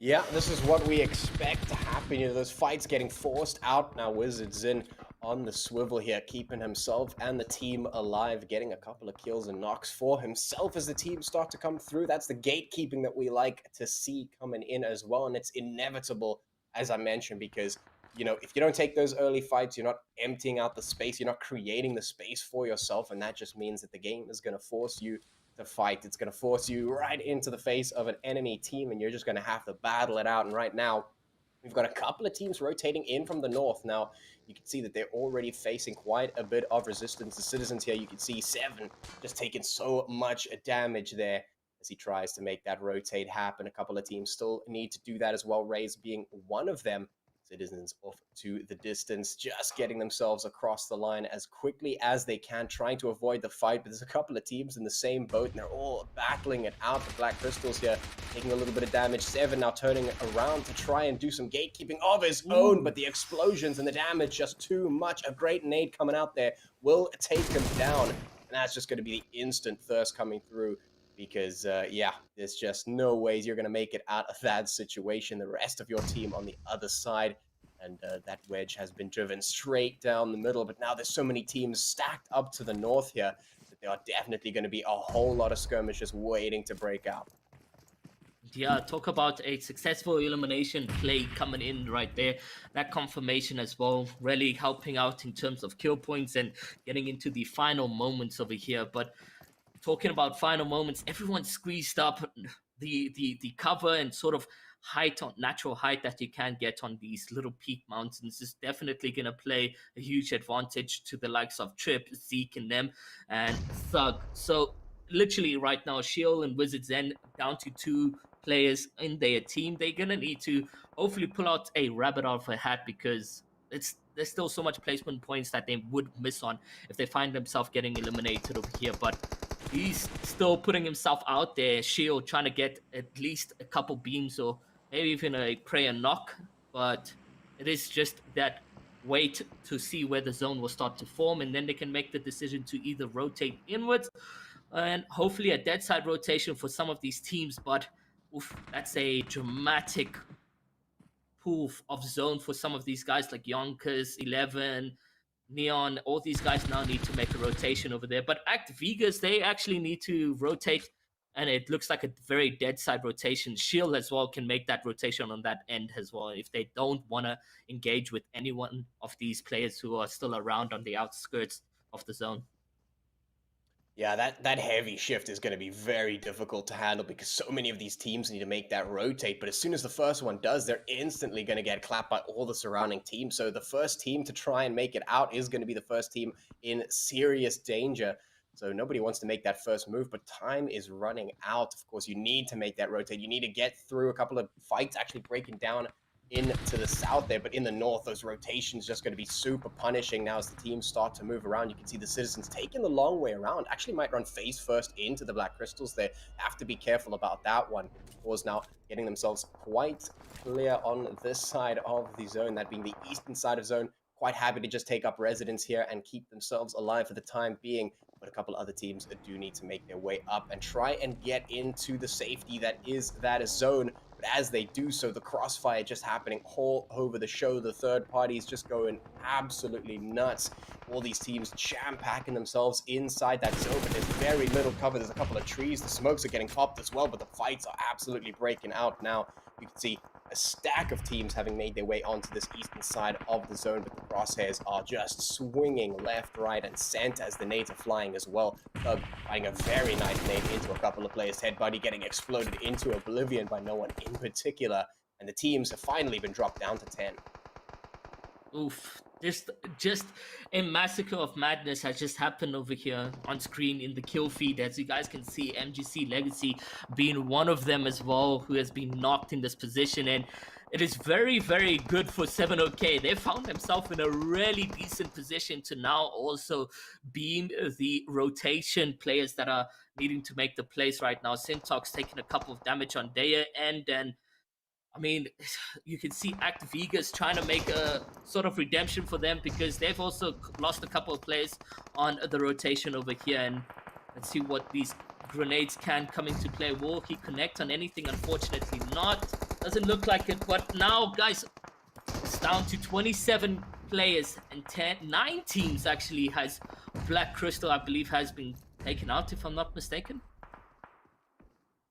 Yeah, this is what we expect to happen. You know, those fights getting forced out. Now Wizards in on the swivel here, keeping himself and the team alive, getting a couple of kills and knocks for himself as the team start to come through. That's the gatekeeping that we like to see coming in as well, and it's inevitable, as I mentioned, because, you know, if you don't take those early fights, you're not emptying out the space, you're not creating the space for yourself, and that just means that the game is going to force you to fight. It's going to force you right into the face of an enemy team, and you're just going to have to battle it out. And right now, we've got a couple of teams rotating in from the north. Now, you can see that they're already facing quite a bit of resistance. The Citizens here, you can see 7 just taking so much damage there as he tries to make that rotate happen. A couple of teams still need to do that as well, RAZE being one of them. Citizens off to the distance, just getting themselves across the line as quickly as they can, trying to avoid the fight. But there's a couple of teams in the same boat, and they're all battling it out. The Black Crystals here taking a little bit of damage. 7 now turning around to try and do some gatekeeping of his own, but the explosions and the damage just too much. A great nade coming out there will take him down, and that's just going to be the instant thirst coming through. Because, yeah, there's just no ways you're going to make it out of that situation. The rest of your team on the other side, and that wedge has been driven straight down the middle. But now there's so many teams stacked up to the north here that there are definitely going to be a whole lot of skirmishes waiting to break out. Yeah, talk about a successful elimination play coming in right there. That confirmation as well, really helping out in terms of kill points and getting into the final moments over here. But talking about final moments, everyone's squeezed up. The cover and sort of height, on natural height that you can get on these little peak mountains is definitely going to play a huge advantage to the likes of Trip, Zeke, and them, and Thug. So literally right now, Shield and Wizards Zen down to 2 players in their team. They're going to need to hopefully pull out a rabbit out of a hat, because there's still so much placement points that they would miss on if they find themselves getting eliminated over here. But he's still putting himself out there, Shield, trying to get at least a couple beams or maybe even a prayer knock. But it is just that wait to see where the zone will start to form, and then they can make the decision to either rotate inwards and hopefully a dead side rotation for some of these teams. But oof, that's a dramatic proof of zone for some of these guys like YONKOUS, 11, Neon. All these guys now need to make a rotation over there. But Act Vegas, they actually need to rotate, and it looks like a very dead side rotation. Shield as well can make that rotation on that end as well if they don't want to engage with any one of these players who are still around on the outskirts of the zone. Yeah, that heavy shift is going to be very difficult to handle because so many of these teams need to make that rotate. But as soon as the first one does, they're instantly going to get clapped by all the surrounding teams. So the first team to try and make it out is going to be the first team in serious danger. So nobody wants to make that first move, but time is running out. Of course, you need to make that rotate. You need to get through a couple of fights, actually breaking down into the south there, but in the north, those rotations just going to be super punishing now as the teams start to move around. You can see the Citizens taking the long way around, actually might run face first into the Black Crystals there. Have to be careful about that one. Wars now getting themselves quite clear on this side of the zone, that being the eastern side of zone. Quite happy to just take up residence here and keep themselves alive for the time being. But a couple other teams do need to make their way up and try and get into the safety that is that zone. But as they do so, the crossfire just happening all over the show. The third parties just going absolutely nuts. All these teams jam-packing themselves inside that zone, but there's very little cover. There's a couple of trees. The smokes are getting popped as well, but the fights are absolutely breaking out now. You can see a stack of teams having made their way onto this eastern side of the zone, but the crosshairs are just swinging left, right, and center as the nades are flying as well. Thug finding a very nice nade into a couple of players' head, buddy getting exploded into oblivion by no one in particular, and the teams have finally been dropped down to 10. Oof. Just a massacre of madness has just happened over here on screen in the kill feed. As you guys can see, MGC Legacy being one of them as well, who has been knocked in this position. And it is very, very good for 7OK. They found themselves in a really decent position to now also being the rotation players that are needing to make the plays right now. Syntox taking a couple of damage on their end, and I mean, you can see Act Vegas trying to make a sort of redemption for them because they've also lost a couple of players on the rotation over here. And let's see what these grenades can come into play. Will he connect on anything? Unfortunately not. Doesn't look like it. But now, guys, it's down to 27 players and 9 teams actually has Black Crystal, I believe, has been taken out, if I'm not mistaken.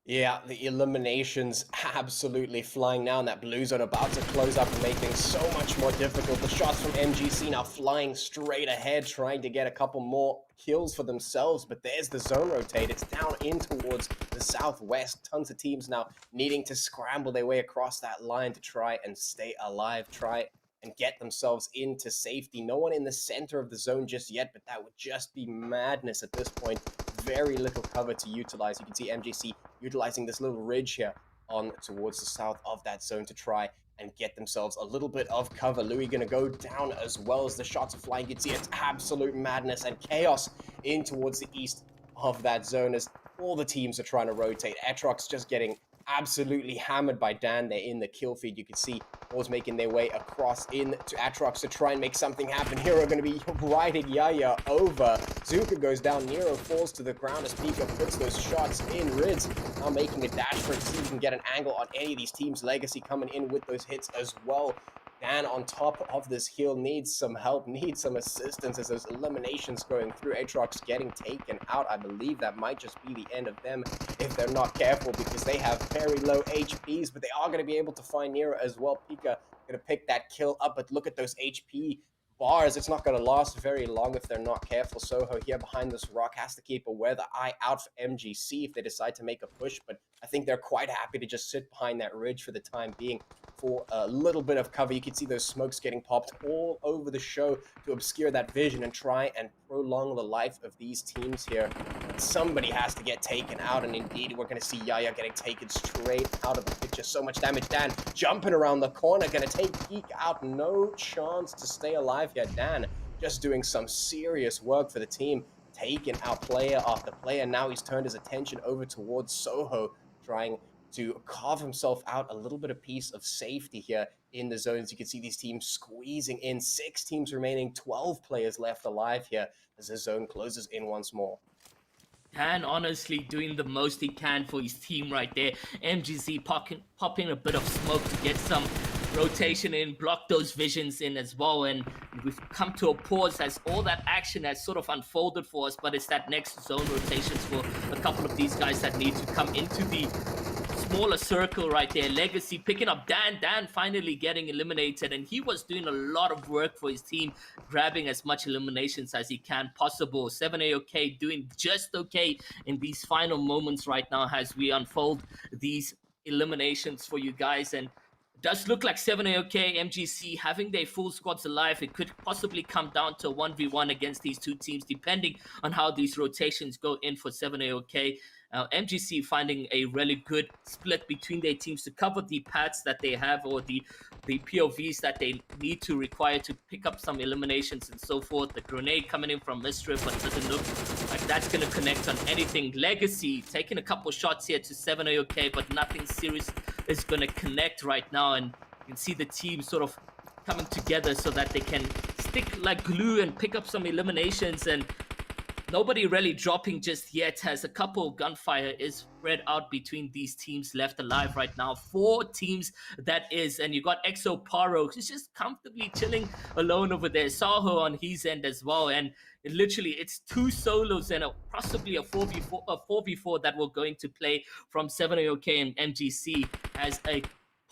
Yeah, the eliminations absolutely flying now, and that blue zone about to close up and make things so much more difficult. The shots from MGC now flying straight ahead, trying to get a couple more kills for themselves, but there's the zone rotate. It's down in towards the southwest. Tons of teams now needing to scramble their way across that line to try and stay alive, try and get themselves into safety. No one in the center of the zone just yet, but that would just be madness at this point. Very little cover to utilize. You can see MGC utilizing this little ridge here on towards the south of that zone to try and get themselves a little bit of cover. Louis gonna go down as well as the shots are flying. You can see it's absolute madness and chaos in towards the east of that zone as all the teams are trying to rotate. Atrox just getting absolutely hammered by Dan there in the kill feed. You can see Bulls making their way across in to Atrox to try and make something happen. Hero going to be riding Yaya over. Zuka goes down. Nero falls to the ground as Pika puts those shots in. Rids now making a dash for it to see if he can get an angle on any of these teams. Legacy coming in with those hits as well. Dan on top of this hill needs some help, needs some assistance as those eliminations going through. Atrox getting taken out. I believe that might just be the end of them if they're not careful because they have very low HPs, but they are going to be able to find Nero as well. Pika going to pick that kill up, but look at those HP bars. It's not going to last very long if they're not careful. Soho here behind this rock has to keep a weather eye out for MGC if they decide to make a push, but I think they're quite happy to just sit behind that ridge for the time being for a little bit of cover. You can see those smokes getting popped all over the show to obscure that vision and try and prolong the life of these teams here. Somebody has to get taken out, and indeed we're going to see Yaya getting taken straight out of the picture. So much damage. Dan jumping around the corner, going to take Peak out. No chance to stay alive here. Dan just doing some serious work for the team, taking out player after player. Now he's turned his attention over towards Soho, trying to carve himself out a little bit of piece of safety here in the zones. You can see these teams squeezing in. 6 teams remaining, 12 players left alive here as the zone closes in once more. Dan honestly doing the most he can for his team right there. MGC popping a bit of smoke to get some rotation in, block those visions in as well, and we've come to a pause as all that action has sort of unfolded for us, but it's that next zone rotations for a couple of these guys that need to come into the smaller circle right there. Legacy picking up Dan finally getting eliminated, and he was doing a lot of work for his team, grabbing as much eliminations as he can possible. 7AOK doing just okay in these final moments right now as we unfold these eliminations for you guys. And it does look like 7AOK, MGC having their full squads alive. It could possibly come down to a 1v1 against these two teams, depending on how these rotations go in for 7AOK. MGC finding a really good split between their teams to cover the paths that they have, or the POVs that they need to require to pick up some eliminations and so forth. The grenade coming in from Mistress, but it doesn't look like that's going to connect on anything. Legacy taking a couple shots here to 7AOK, but nothing serious is going to connect right now. And you can see the team sort of coming together so that they can stick like glue and pick up some eliminations. And nobody really dropping just yet, as a couple gunfire is spread out between these teams left alive right now. 4 teams that is, and you got Exo Paro, who's just comfortably chilling alone over there. Saho on his end as well, and it's 2 solos and possibly a 4v4 that we're going to play from 7AOK and MGC, as a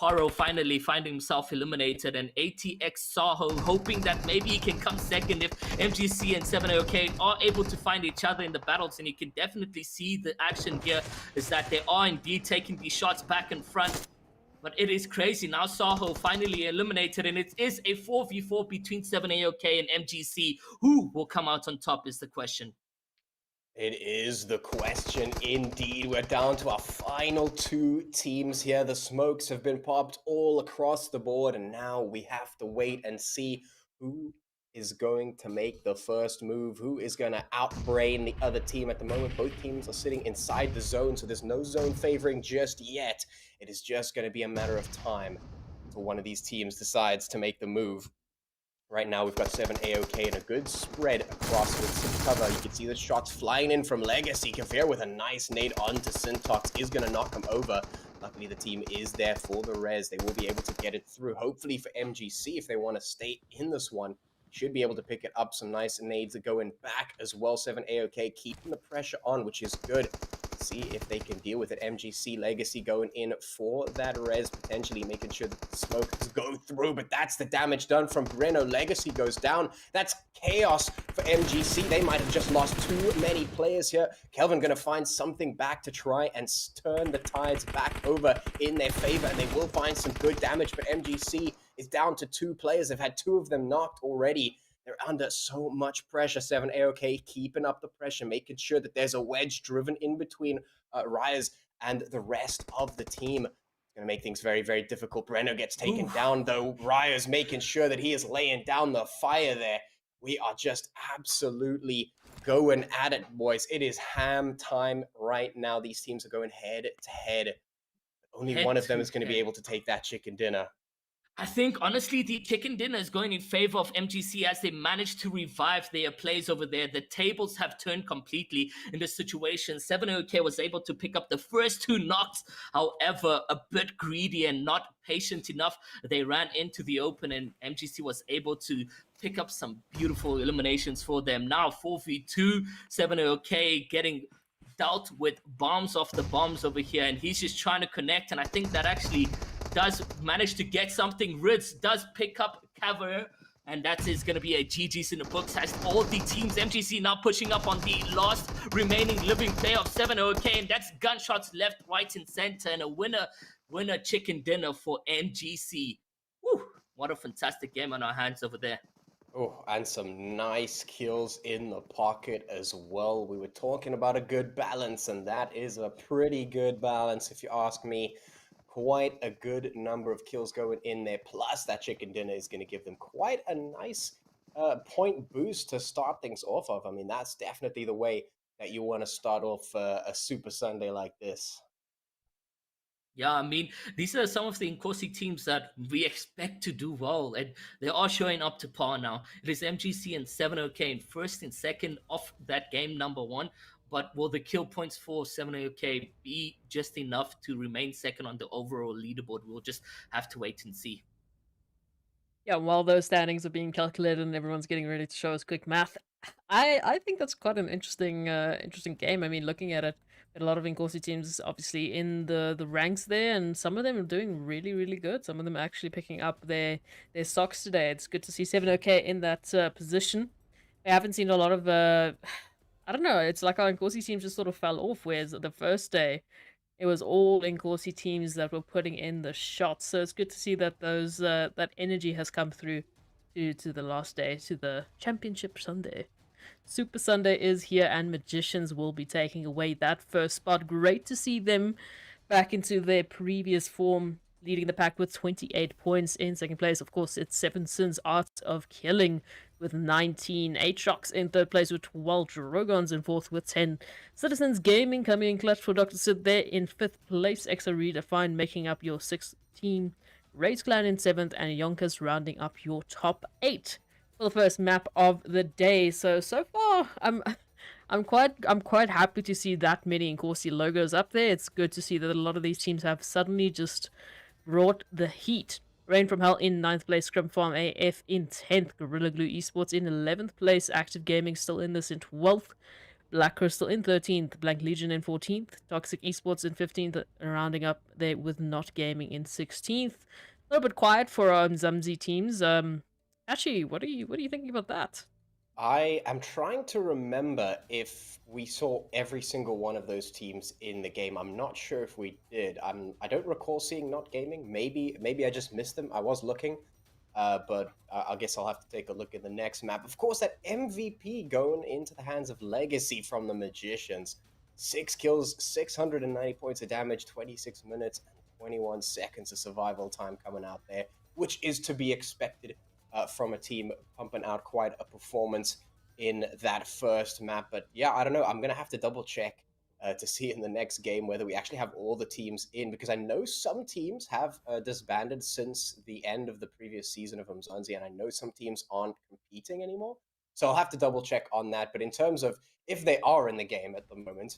Paro finally finding himself eliminated, and ATX Saho hoping that maybe he can come second if MGC and 7AOK are able to find each other in the battles. And you can definitely see the action here is that they are indeed taking these shots back and front. But it is crazy. Now Saho finally eliminated, and it is a 4v4 between 7AOK and MGC. Who will come out on top is the question. It is the question indeed. We're down to our final 2 teams here. The smokes have been popped all across the board, and now we have to wait and see who is going to make the first move, who is going to outbrain the other team. At the moment, both teams are sitting inside the zone, so there's no zone favoring just yet. It is just going to be a matter of time until one of these teams decides to make the move. Right now, we've got 7AOK and a good spread across with some cover. You can see the shots flying in from Legacy. Kavir with a nice nade onto Syntox is going to knock him over. Luckily, the team is there for the res. They will be able to get it through. Hopefully for MGC, if they want to stay in this one, should be able to pick it up. Some nice nades that go in back as well. 7AOK keeping the pressure on, which is good. See if they can deal with it. MGC Legacy going in for that res, potentially making sure that the smokes go through, but that's the damage done from Breno. Legacy goes down. That's chaos for MGC. They might have just lost too many players here. Kelvin going to find something back to try and turn the tides back over in their favor, and they will find some good damage, but MGC is down to 2 players. They've had 2 of them knocked already. They're under so much pressure. 7AOK keeping up the pressure, making sure that there's a wedge driven in between RAZE and the rest of the team. It's going to make things very, very difficult. Breno gets taken down, though. RAZE making sure that he is laying down the fire there. We are just absolutely going at it, boys. It is ham time right now. These teams are going head to head. Only one of them is going to be able to take that chicken dinner. I think, honestly, the chicken dinner is going in favor of MGC as they managed to revive their plays over there. The tables have turned completely in this situation. 7OK was able to pick up the first 2 knocks. However, a bit greedy and not patient enough. They ran into the open, and MGC was able to pick up some beautiful eliminations for them. Now 4v2, 7OK getting dealt with bombs off the bombs over here, and he's just trying to connect, and I think that actually does manage to get something. Ritz does pick up Caviar, and that is going to be a GG's in the books, as all the teams, MGC now pushing up on the last remaining living player of 7OK, and that's gunshots left, right, and center, and a winner chicken dinner for MGC. Woo, what a fantastic game on our hands over there. Oh, and some nice kills in the pocket as well. We were talking about a good balance, and that is a pretty good balance, if you ask me. Quite a good number of kills going in there. Plus, that chicken dinner is going to give them quite a nice point boost to start things off of. I mean, that's definitely the way that you want to start off a Super Sunday like this. Yeah, I mean, these are some of the Inkosi teams that we expect to do well, and they are showing up to par now. It is MGC and 7OK in first and second of that game number 1. But will the kill points for 7OK be just enough to remain second on the overall leaderboard? We'll just have to wait and see. Yeah, while those standings are being calculated and everyone's getting ready to show us quick math, I think that's quite an interesting game. I mean, looking at it, a lot of Inkosi teams obviously in the ranks there, and some of them are doing really, really good. Some of them are actually picking up their socks today. It's good to see 7OK in that position. I haven't seen a lot of I don't know, it's like our Inkosi teams just sort of fell off, whereas the first day, it was all Inkosi teams that were putting in the shots. So it's good to see that those that energy has come through to the last day, to the Championship Sunday. Super Sunday is here, and Magicians will be taking away that first spot. Great to see them back into their previous form, leading the pack with 28 points. In second place, of course, it's Seven Sins Art of Killing with 19. Atrox in third place with 12. Drogons in fourth with 10. Citizens Gaming coming in clutch for Dr. Sid there in fifth place. Exo Redefined making up your sixth team. RAZE Clan in seventh, and YONKOUS rounding up your top 8 for the first map of the day. So far, I'm I'm quite happy to see that many Inkosi logos up there. It's good to see that a lot of these teams have suddenly just brought the heat. Rain from Hell in 9th place, ScrimFarmAF in 10th, Gorilla Glue Esports in 11th place, Active Gaming still in this in 12th, Black Crystal in 13th, Blank Legion in 14th, Toxic Esports in 15th, rounding up there with Not Gaming in 16th. A little bit quiet for Umzansi teams. Actually, what are you thinking about that? I am trying to remember if we saw every single one of those teams in the game. I'm not sure if we did. I don't recall seeing Not Gaming. Maybe I just missed them. I was looking, but I guess I'll have to take a look at the next map. Of course, that MVP going into the hands of Legacy from the Magicians. 6 kills, 690 points of damage, 26 minutes and 21 seconds of survival time coming out there, which is to be expected from a team pumping out quite a performance in that first map. But yeah, I don't know. I'm going to have to double check to see in the next game whether we actually have all the teams in, because I know some teams have disbanded since the end of the previous season of Umzansi, and I know some teams aren't competing anymore. So I'll have to double check on that. But in terms of if they are in the game at the moment,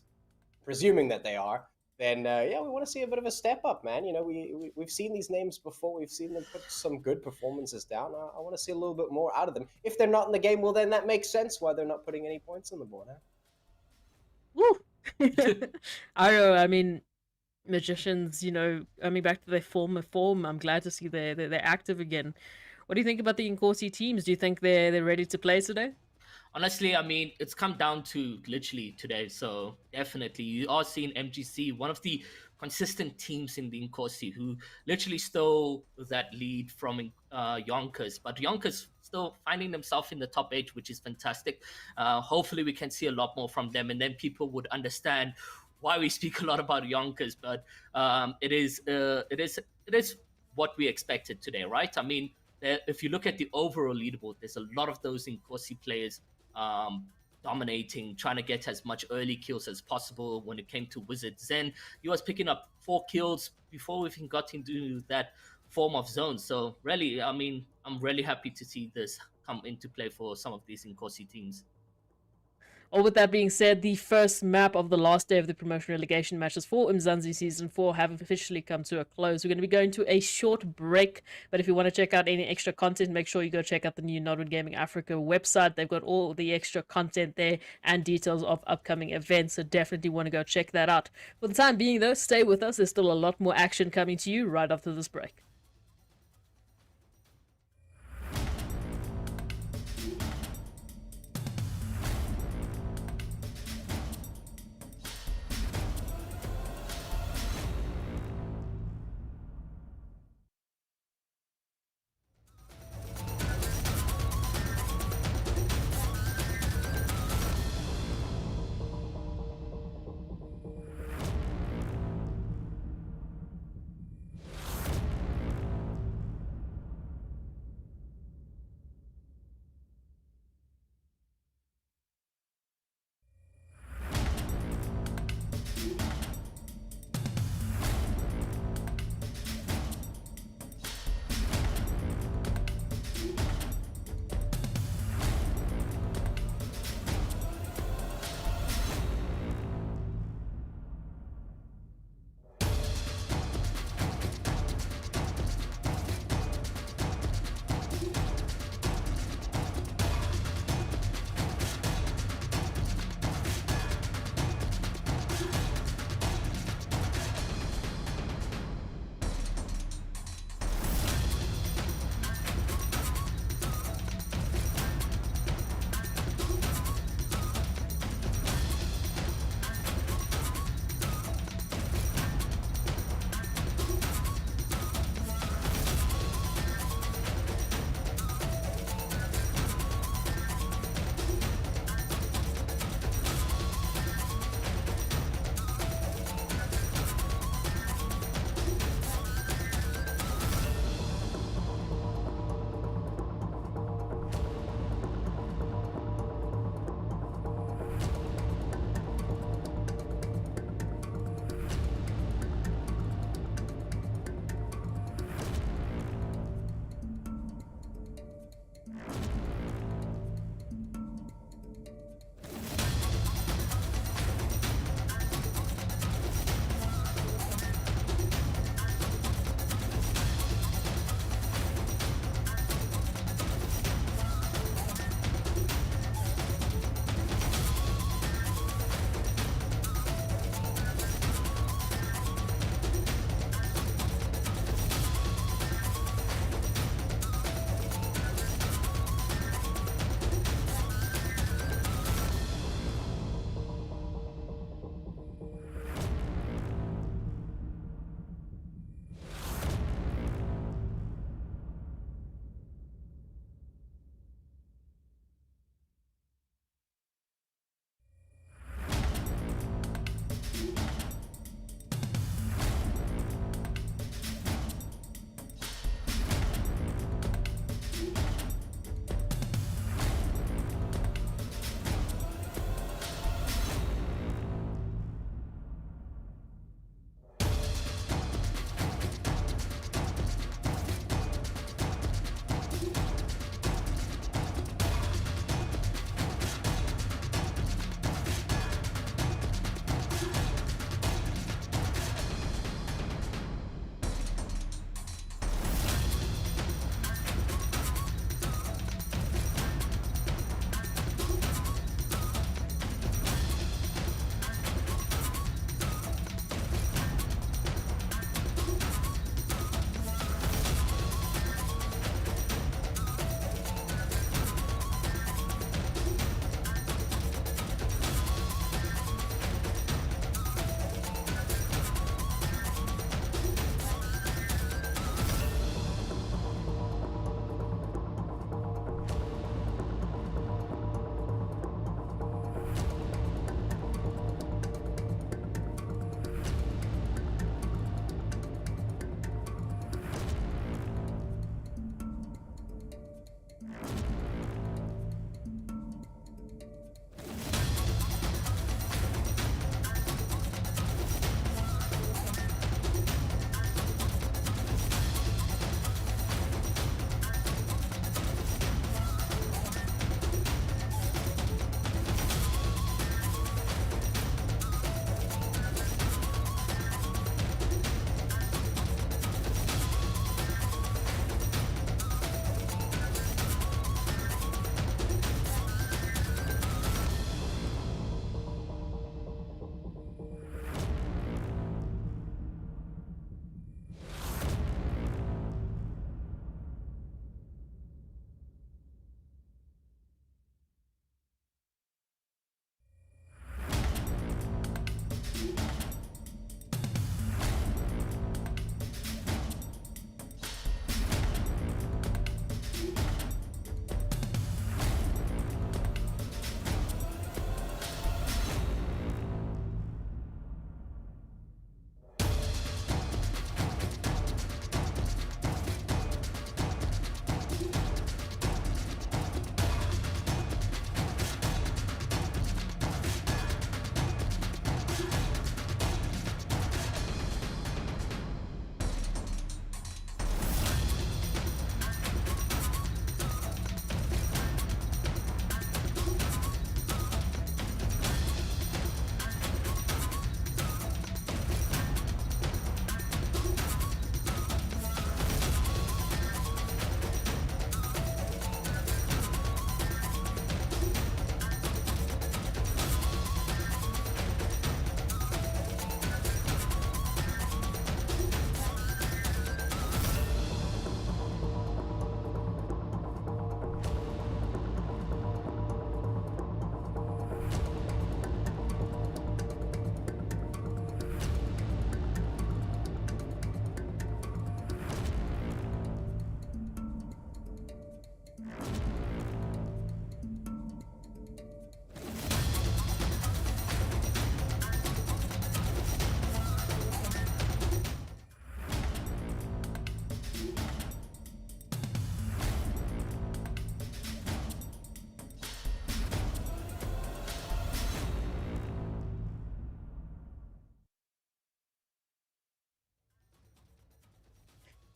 presuming that they are, then yeah, we want to see a bit of a step up, man. You know, we've seen these names before. We've seen them put some good performances down. I want to see a little bit more out of them. If they're not in the game, well, then that makes sense why they're not putting any points on the board. Huh? Woo! I don't know. I mean, Magicians, coming back to their former form. I'm glad to see they're active again. What do you think about the Inkosi teams? Do you think they're ready to play today? Honestly, I mean, it's come down to literally today. So definitely, you are seeing MGC, one of the consistent teams in the Inkosi, who literally stole that lead from YONKOUS. But YONKOUS still finding themselves in the top 8, which is fantastic. Hopefully, we can see a lot more from them, and then people would understand why we speak a lot about YONKOUS. But it is what we expected today, right? I mean, if you look at the overall leaderboard, there's a lot of those Inkosi players dominating, trying to get as much early kills as possible. When it came to Wizard Zen, he was picking up 4 kills before we even got into that form of zone. So really, I mean, I'm really happy to see this come into play for some of these Inkosi teams. Well, with that being said, the first map of the last day of the promotion relegation matches for Umzansi Season 4 have officially come to a close. We're going to be going to a short break, but if you want to check out any extra content, make sure you go check out the new Nodwood Gaming Africa website. They've got all the extra content there and details of upcoming events, so definitely want to go check that out. For the time being, though, stay with us. There's still a lot more action coming to you right after this break.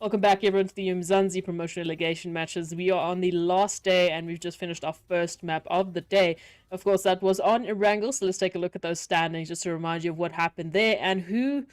Welcome back, everyone, to the Umzansi promotion relegation matches. We are on the last day, and we've just finished our first map of the day. Of course, that was on Erangel, so let's take a look at those standings just to remind you of what happened there and who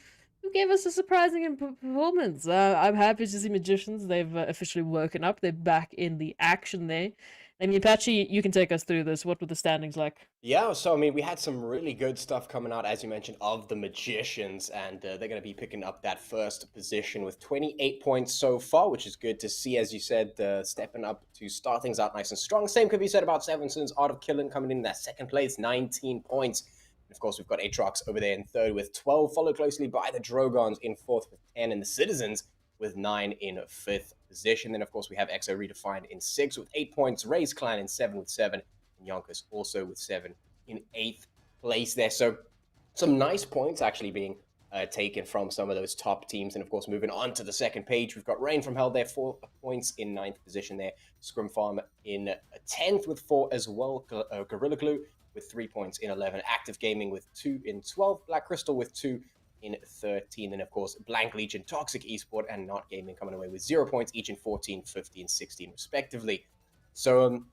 gave us a surprising performance. I'm happy to see Magicians. They've officially woken up. They're back in the action there. I mean, Patchy, you can take us through this. What were the standings like? Yeah, so I mean, we had some really good stuff coming out, as you mentioned, of the Magicians, and they're going to be picking up that first position with 28 points so far, which is good to see, as you said, stepping up to start things out nice and strong. Same could be said about Sevenson's Art of Killing coming in that second place, 19 points. And of course, we've got Atrox over there in third with 12, followed closely by the Drogons in fourth with 10, and the Citizens with 9 in fifth position. Then, of course, we have EXO Redefined in sixth with 8 points, RAZE CLAIN in seven with 7, and YONKOUS also with 7 in eighth place there. So some nice points actually being taken from some of those top teams. And of course, moving on to the second page, we've got Rain from Hell there, 4 points in ninth position there. ScrimFarm in 10th with 4 as well. Gorilla Glue with 3 points in 11. Active Gaming with 2 in 12. Black Crystal with 2 in 13. And of course, Blank Legion, Toxic Esport, and Not Gaming coming away with 0 points each in 14, 15, 16 respectively. So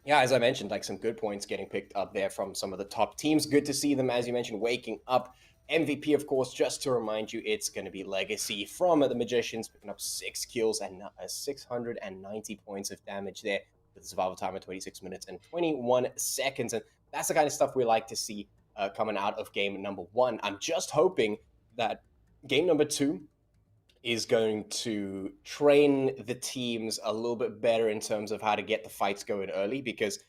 yeah, as I mentioned, like some good points getting picked up there from some of the top teams. Good to see them, as you mentioned, waking up. MVP, of course, just to remind you, it's going to be Legacy from the Magicians, picking up 6 kills and 690 points of damage there with a survival time of 26 minutes and 21 seconds. And that's the kind of stuff we like to see coming out of game number 1. I'm just hoping that game number 2 is going to train the teams a little bit better in terms of how to get the fights going early, because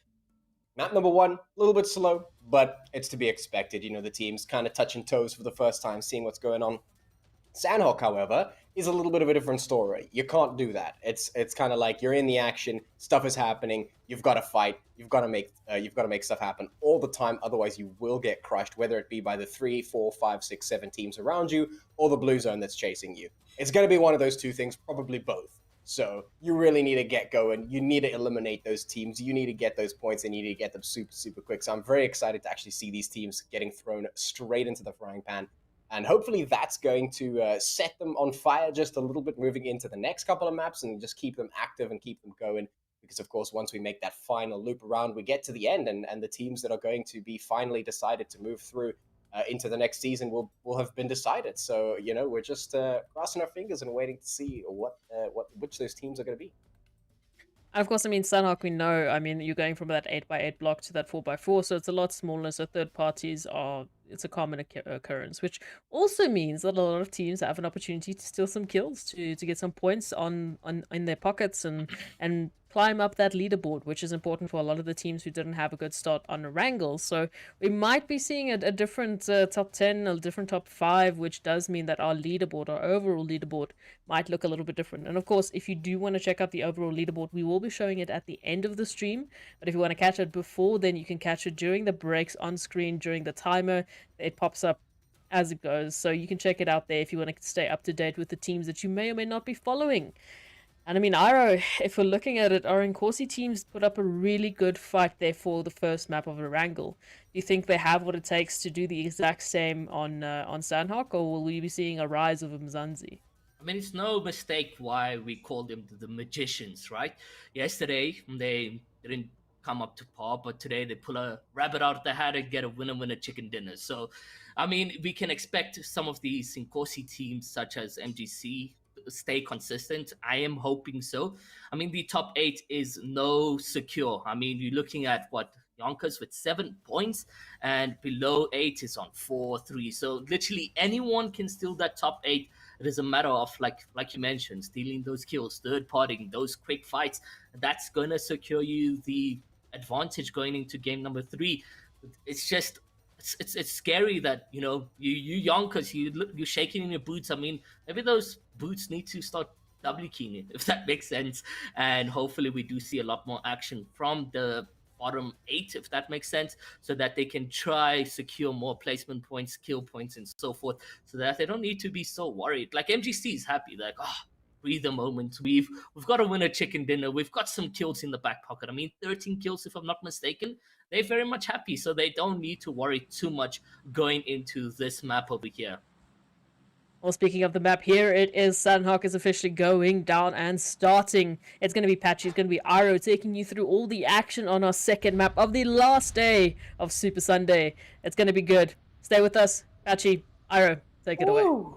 map number 1, a little bit slow, but it's to be expected. You know, the team's kind of touching toes for the first time, seeing what's going on. Sanhok, however, is a little bit of a different story. You can't do that. It's kind of like you're in the action, stuff is happening, you've got to fight, you've got to make stuff happen all the time. Otherwise, you will get crushed, whether it be by the 3, 4, 5, 6, 7 teams around you or the blue zone that's chasing you. It's going to be one of those two things, probably both. So you really need to get going. You need to eliminate those teams. You need to get those points, and you need to get them super, super quick. So I'm very excited to actually see these teams getting thrown straight into the frying pan. And hopefully that's going to set them on fire just a little bit moving into the next couple of maps, and just keep them active and keep them going. Because, of course, once we make that final loop around, we get to the end, and the teams that are going to be finally decided to move through into the next season will have been decided. So, you know, we're just crossing our fingers and waiting to see which those teams are going to be. Of course, I mean, Sanhok, we know, I mean, you're going from that 8x8 block to that 4x4, so it's a lot smaller, so third parties it's a common occurrence, which also means that a lot of teams have an opportunity to steal some kills, to get some points in their pockets and climb up that leaderboard, which is important for a lot of the teams who didn't have a good start on Erangel. So we might be seeing a different top 10, a different top 5, which does mean that our leaderboard, our overall leaderboard, might look a little bit different. And of course, if you do want to check out the overall leaderboard, we will be showing it at the end of the stream. But if you want to catch it before, then you can catch it during the breaks on screen, during the timer. It pops up as it goes. So you can check it out there if you want to stay up to date with the teams that you may or may not be following. And I mean, Iro, if we're looking at it, our Inkosi teams put up a really good fight there for the first map of Erangel. Do you think they have what it takes to do the exact same on Sanhok, or will we be seeing a rise of Umzansi? I mean, it's no mistake why we call them the Magicians, right? Yesterday, they didn't come up to par, but today they pull a rabbit out of the hat and get a winner chicken dinner. So, I mean, we can expect some of these Inkosi teams, such as MGC, stay consistent. I am hoping so. I mean, the top 8 is no secure. I mean, you're looking at what, YONKOUS with 7 points, and below 8 is on 4-3. So literally anyone can steal that top 8. It is a matter of, like you mentioned, stealing those kills, third partying, those quick fights. That's going to secure you the advantage going into game number 3. It's just, it's scary that, you know, you YONKOUS, you're shaking in your boots. I mean, maybe those boots need to start double keying, if that makes sense. And hopefully we do see a lot more action from the bottom 8, if that makes sense, so that they can try secure more placement points, kill points, and so forth, so that they don't need to be so worried. Like MGC is happy, like, breathe a moment. We've got a winner chicken dinner. We've got some kills in the back pocket. I mean, 13 kills, if I'm not mistaken. They're very much happy, so they don't need to worry too much going into this map over here. Well, speaking of the map, here it is. Sanhok is officially going down and starting. It's going to be Patchy, it's going to be Iro taking you through all the action on our second map of the last day of Super Sunday. It's going to be good. Stay with us. Patchy, Iro, take it away. Woo!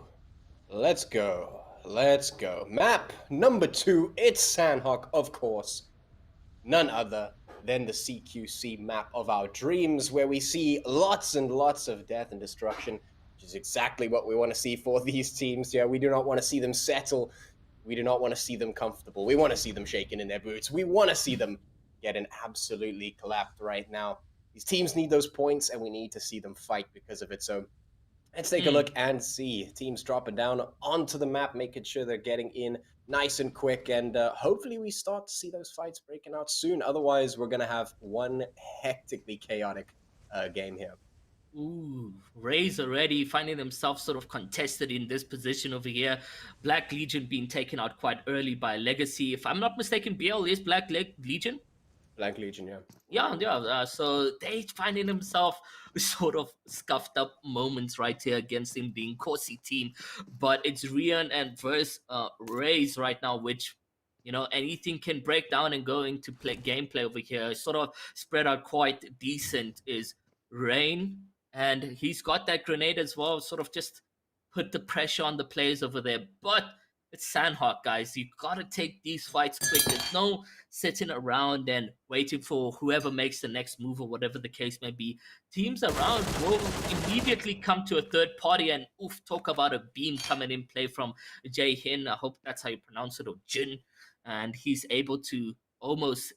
Let's go. Let's go. Map number 2. It's Sanhok, of course. None other than the CQC map of our dreams, where we see lots and lots of death and destruction, which is exactly what we want to see for these teams. Yeah, we do not want to see them settle. We do not want to see them comfortable. We want to see them shaking in their boots. We want to see them getting absolutely clapped right now. These teams need those points, and we need to see them fight because of it. So let's take a look and see teams dropping down onto the map, making sure they're getting in nice and quick, and hopefully we start to see those fights breaking out soon. Otherwise, we're going to have one hectically chaotic game here. Ooh, RAZE already finding themselves sort of contested in this position over here. Black Legion being taken out quite early by Legacy. If I'm not mistaken, BL is Black Legion. Black Legion, yeah. Yeah. So they finding themselves sort of scuffed up moments right here against him, the Inkosi team. But it's Rian and versus RAZE right now, which, you know, anything can break down and go into gameplay over here. Sort of spread out quite decent is Rain, and he's got that grenade as well, sort of just put the pressure on the players over there. But it's Sanhok, guys. You gotta take these fights quick. There's no sitting around and waiting for whoever makes the next move or whatever the case may be. Teams around will immediately come to a third party, and talk about a beam coming in play from Jay Hin. I hope that's how you pronounce it, or Jin. And he's able to almost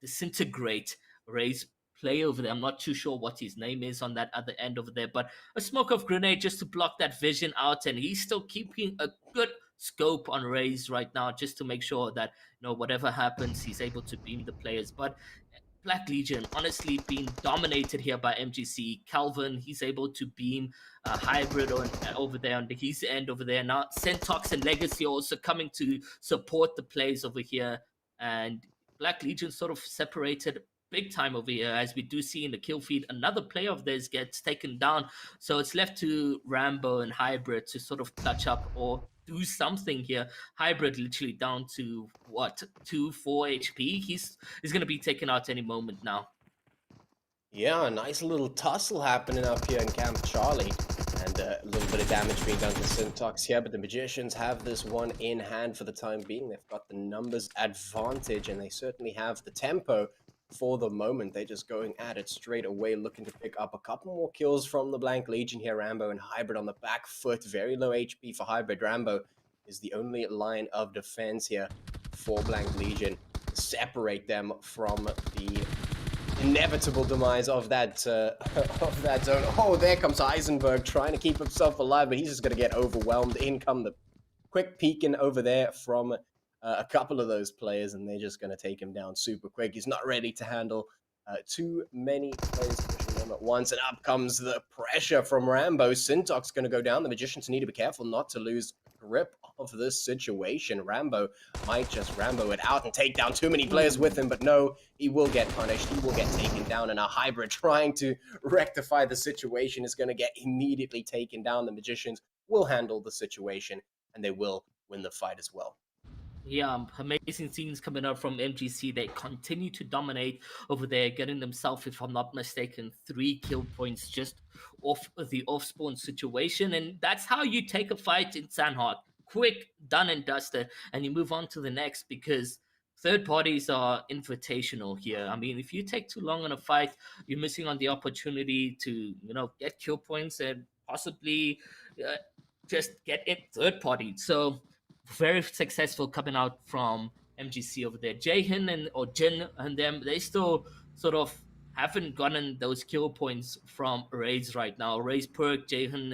disintegrate RAZE play over there. I'm not too sure what his name is on that other end over there, but a smoke of grenade just to block that vision out, and he's still keeping a good scope on RAZE right now, just to make sure that, you know, whatever happens, he's able to beam the players. But Black Legion honestly being dominated here by MGC. Calvin, he's able to beam Hybrid over there on his end over there. Now Sentox and Legacy also coming to support the plays over here, and Black Legion sort of separated big time over here, as we do see in the kill feed. Another player of theirs gets taken down, so it's left to Rambo and Hybrid to sort of clutch up or do something here. Hybrid literally down to what, 2-4 HP. He's going to be taken out any moment now. Yeah, a nice little tussle happening up here in Camp Charlie, and a little bit of damage being done to Syntax here, but the Magicians have this one in hand for the time being. They've got the numbers advantage, and they certainly have the tempo for the moment. They're just going at it straight away, looking to pick up a couple more kills from the Blank Legion here. Rambo and Hybrid on the back foot. Very low HP for Hybrid. Rambo is the only line of defense here for Blank Legion to separate them from the inevitable demise of that zone. Oh, there comes Eisenberg trying to keep himself alive, but he's just going to get overwhelmed. In come the quick peeking over there from a couple of those players, and they're just going to take him down super quick. He's not ready to handle too many players pushing them at once, and up comes the pressure from Rambo. Syntax going to go down. The Magicians need to be careful not to lose grip of this situation. Rambo might just Rambo it out and take down too many players with him, but no, he will get punished. He will get taken down, and a Hybrid trying to rectify the situation is going to get immediately taken down. The Magicians will handle the situation, and they will win the fight as well. Yeah, amazing scenes coming out from MGC. They continue to dominate over there, getting themselves, if I'm not mistaken, 3 kill points just off the off-spawn situation. And that's how you take a fight in Sanhok. Quick, done and dusted, and you move on to the next, because third parties are invitational here. I mean, if you take too long on a fight, you're missing on the opportunity to, you know, get kill points and possibly just get it third party. So very successful coming out from MGC over there. Jahin or Jin and them, they still sort of haven't gotten those kill points from RAZE right now. RAZE perk, Jahin,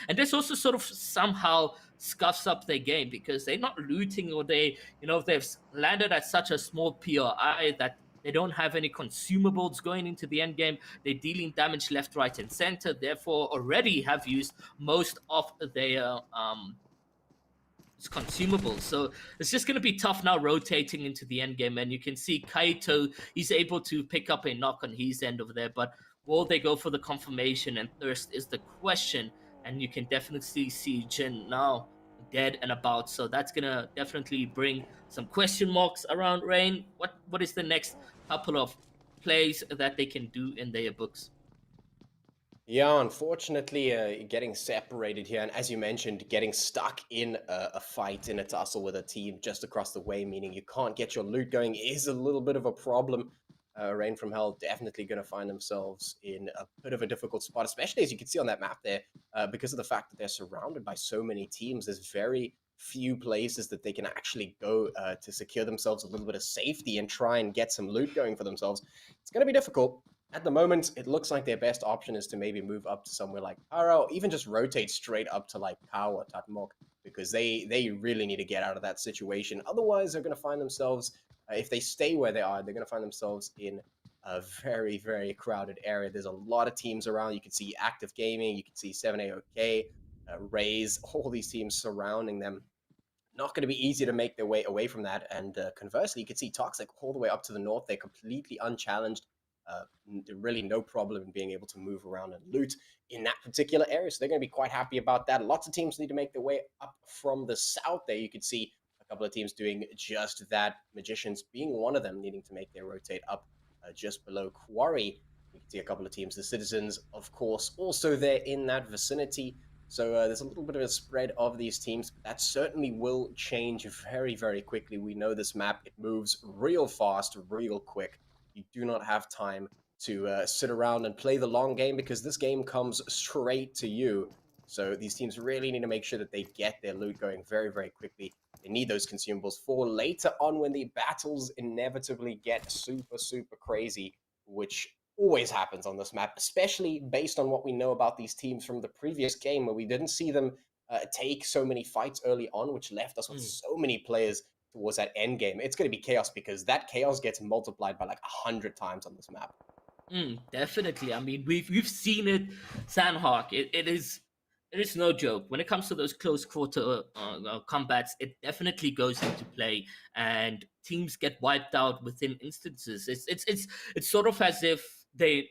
and this also sort of somehow scuffs up their game, because they're not looting, or they, you know, they've landed at such a small PRI that they don't have any consumables going into the end game. They're dealing damage left, right, and center. Therefore, already have used most of their consumables. So it's just going to be tough now rotating into the end game. And you can see Kaito, he's able to pick up a knock on his end over there. But will they go for the confirmation and thirst is the question. and you can definitely see Jin now dead and about. So that's gonna definitely bring some question marks around Rain. What is the next couple of plays that they can do in their books? Yeah, unfortunately, getting separated here, and as you mentioned, getting stuck in a fight, in a tussle with a team just across the way, meaning you can't get your loot going, is a little bit of a problem. Rain from Hell definitely going to find themselves in a bit of a difficult spot, especially as you can see on that map there, because of the fact that they're surrounded by so many teams. There's very few places that they can actually go to secure themselves a little bit of safety and try and get some loot going for themselves. It's going to be difficult. At the moment, it looks like their best option is to maybe move up to somewhere like Para, or even just rotate straight up to like Kao or Tatmok, because they really need to get out of that situation. Otherwise, they're going to find themselves, if they stay where they are, they're going to find themselves in a very, very crowded area. There's a lot of teams around. You can see Active Gaming, you can see 7AOK, RAZE, all these teams surrounding them. Not going to be easy to make their way away from that. And conversely, you can see Toxic all the way up to the north. They're completely unchallenged. Really no problem in being able to move around and loot in that particular area. So they're going to be quite happy about that. Lots of teams need to make their way up from the south there. You can see a couple of teams doing just that. Magicians being one of them, needing to make their rotate up just below Quarry. You can see a couple of teams. The Citizens, of course, also there in that vicinity. So there's a little bit of a spread of these teams, but that certainly will change very, very quickly. We know this map, it moves real fast, real quick. You do not have time to sit around and play the long game, because this game comes straight to you. So these teams really need to make sure that they get their loot going very, very quickly. They need those consumables for later on when the battles inevitably get super, super crazy, which always happens on this map, especially based on what we know about these teams from the previous game, where we didn't see them take so many fights early on, which left us with so many players towards that end game. It's going to be chaos, because that chaos gets multiplied by like 100 times on this map. Definitely. I mean, we've seen it, Sanhok. It is no joke when it comes to those close quarter combats. It definitely goes into play, and teams get wiped out within instances. It's sort of as if they.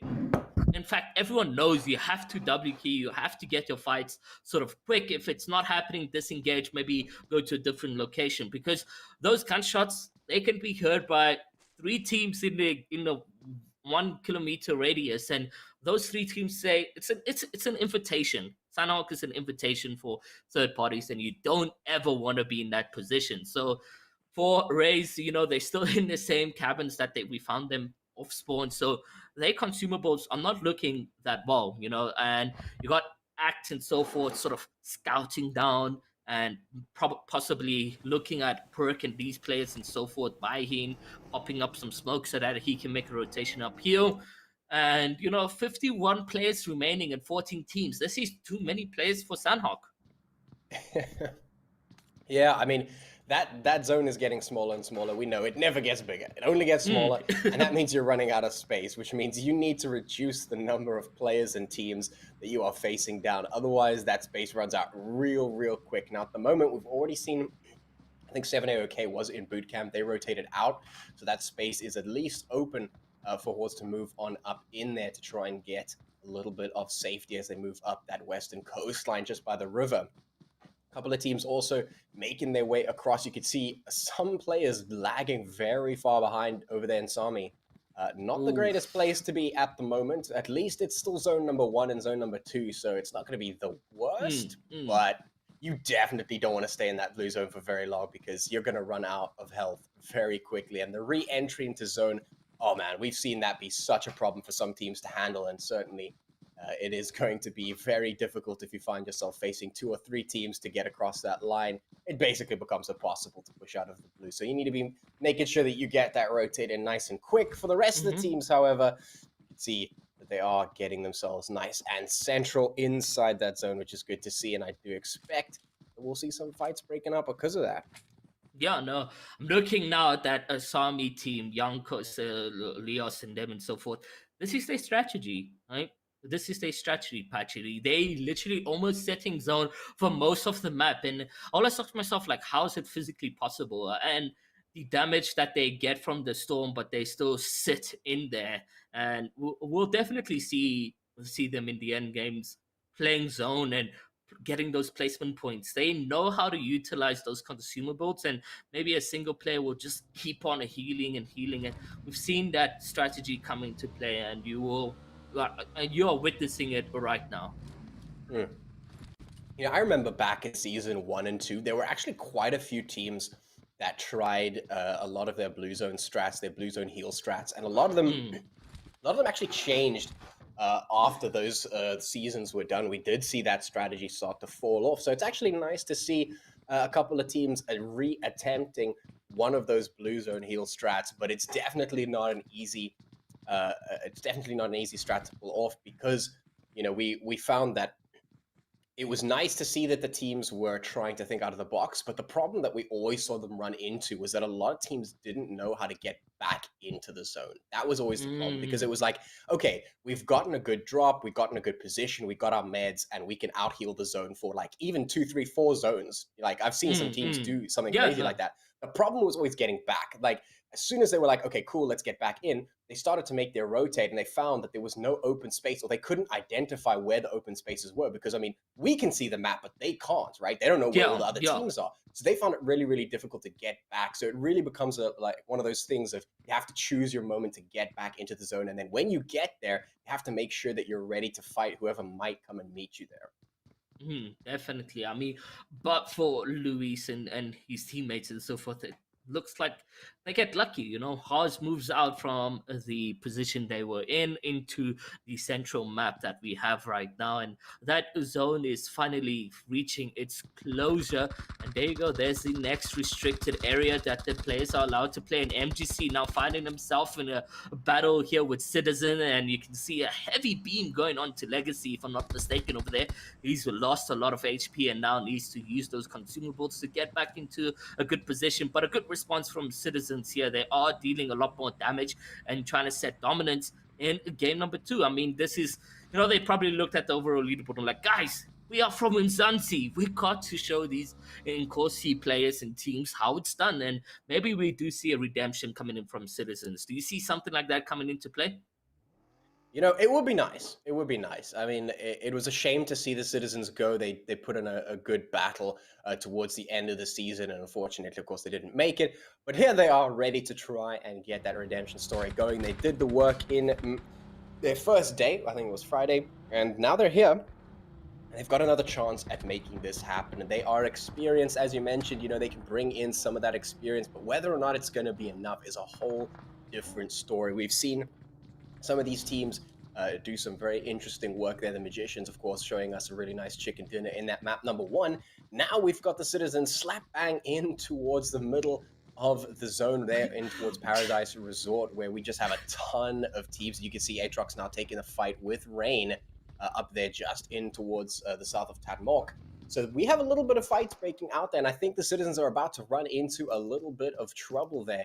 In fact, everyone knows you have to W key, you have to get your fights sort of quick. If it's not happening, disengage, maybe go to a different location, because those gunshots, they can be heard by three teams in the 1 kilometer radius, and those three teams say it's an invitation. Sanhok is an invitation for third parties, and you don't ever want to be in that position. So for RAZE, they're still in the same cabins that we found them off spawn. So their consumables are not looking that well, and you got Act and so forth sort of scouting down and possibly looking at Perk and these players and so forth, Baihin popping up some smoke so that he can make a rotation up here. And 51 players remaining and 14 teams. This is too many players for Sanhok. Yeah, I mean, that zone is getting smaller and smaller. We know it never gets bigger. It only gets smaller, and that means you're running out of space, which means you need to reduce the number of players and teams that you are facing down. Otherwise, that space runs out real quick. Now, at the moment, we've already seen, I think 7AOK was in boot camp. They rotated out, so that space is at least open for Hordes to move on up in there to try and get a little bit of safety as they move up that western coastline just by the river. A couple of teams also making their way across. You could see some players lagging very far behind over there in Sami. Not the greatest place to be at the moment. At least it's still zone number 1 and zone number 2, so it's not going to be the worst, but you definitely don't want to stay in that blue zone for very long, because you're going to run out of health very quickly. And the re-entry into zone, oh man, we've seen that be such a problem for some teams to handle, and certainly it is going to be very difficult if you find yourself facing 2 or 3 teams to get across that line. It basically becomes impossible to push out of the blue. So you need to be making sure that you get that rotate in nice and quick. For the rest of the teams, however, you can see that they are getting themselves nice and central inside that zone, which is good to see. And I do expect that we'll see some fights breaking up because of that. Yeah, no, I'm looking now at that Asami team, YONKOUS, Leos, and them and so forth. This is their strategy, right? This is their strategy, Patchy. They literally almost setting zone for most of the map. And I always thought to myself, like, how is it physically possible? And the damage that they get from the storm, but they still sit in there. And we'll definitely see them in the end games playing zone and getting those placement points. They know how to utilize those consumables, and maybe a single player will just keep on healing and healing. And we've seen that strategy come into play, and you are witnessing it right now. Hmm. You know, I remember back in season 1 and 2, there were actually quite a few teams that tried a lot of their blue zone strats, their blue zone heal strats, and a lot of them actually changed after those seasons were done. We did see that strategy start to fall off. So it's actually nice to see a couple of teams re-attempting one of those blue zone heal strats, but it's definitely not an easy strat to pull off, because you know we found that it was nice to see that the teams were trying to think out of the box, but the problem that we always saw them run into was that a lot of teams didn't know how to get back into the zone. That was always the problem, because it was like, okay, we've gotten a good drop, we've gotten a good position, we got our meds, and we can out heal the zone for like even 2, 3, 4 zones. Like I've seen some teams do something crazy like that. The problem was always getting back. Like as soon as they were like, okay, cool, let's get back in, they started to make their rotate, and they found that there was no open space, or they couldn't identify where the open spaces were, because I mean, we can see the map, but they can't, right? They don't know where all the other teams are. So they found it really, really difficult to get back. So it really becomes like one of those things of you have to choose your moment to get back into the zone. And then when you get there, you have to make sure that you're ready to fight whoever might come and meet you there. Definitely. I mean, but for Luis and his teammates and so forth, it looks like they get lucky. You know, Haas moves out from the position they were in into the central map that we have right now, and that zone is finally reaching its closure. And there you go. There's the next restricted area that the players are allowed to play. And MGC now finding himself in a battle here with Citizen, and you can see a heavy beam going on to Legacy, if I'm not mistaken, over there. He's lost a lot of HP and now needs to use those consumables to get back into a good position. But a good response from Citizens here. They are dealing a lot more damage and trying to set dominance in game number 2. I mean, this is, you know, they probably looked at the overall leaderboard and like, guys, we are from Umzansi. We got to show these Inkosi players and teams how it's done. And maybe we do see a redemption coming in from Citizens. Do you see something like that coming into play? You know, it would be nice. It would be nice. I mean, it was a shame to see the Citizens go. They put in a good battle towards the end of the season, and unfortunately, of course, they didn't make it. But here they are, ready to try and get that redemption story going. They did the work in their first day. I think it was Friday, and now they're here. And they've got another chance at making this happen. And they are experienced, as you mentioned. You know, they can bring in some of that experience, but whether or not it's going to be enough is a whole different story. We've seen some of these teams do some very interesting work there. The Magicians, of course, showing us a really nice chicken dinner in that map number 1. Now we've got the Citizens slap bang in towards the middle of the zone there, in towards Paradise Resort, where we just have a ton of teams. You can see Atrox now taking the fight with Rain up there just in towards the south of Tadmok. So we have a little bit of fights breaking out there, and I think the Citizens are about to run into a little bit of trouble there.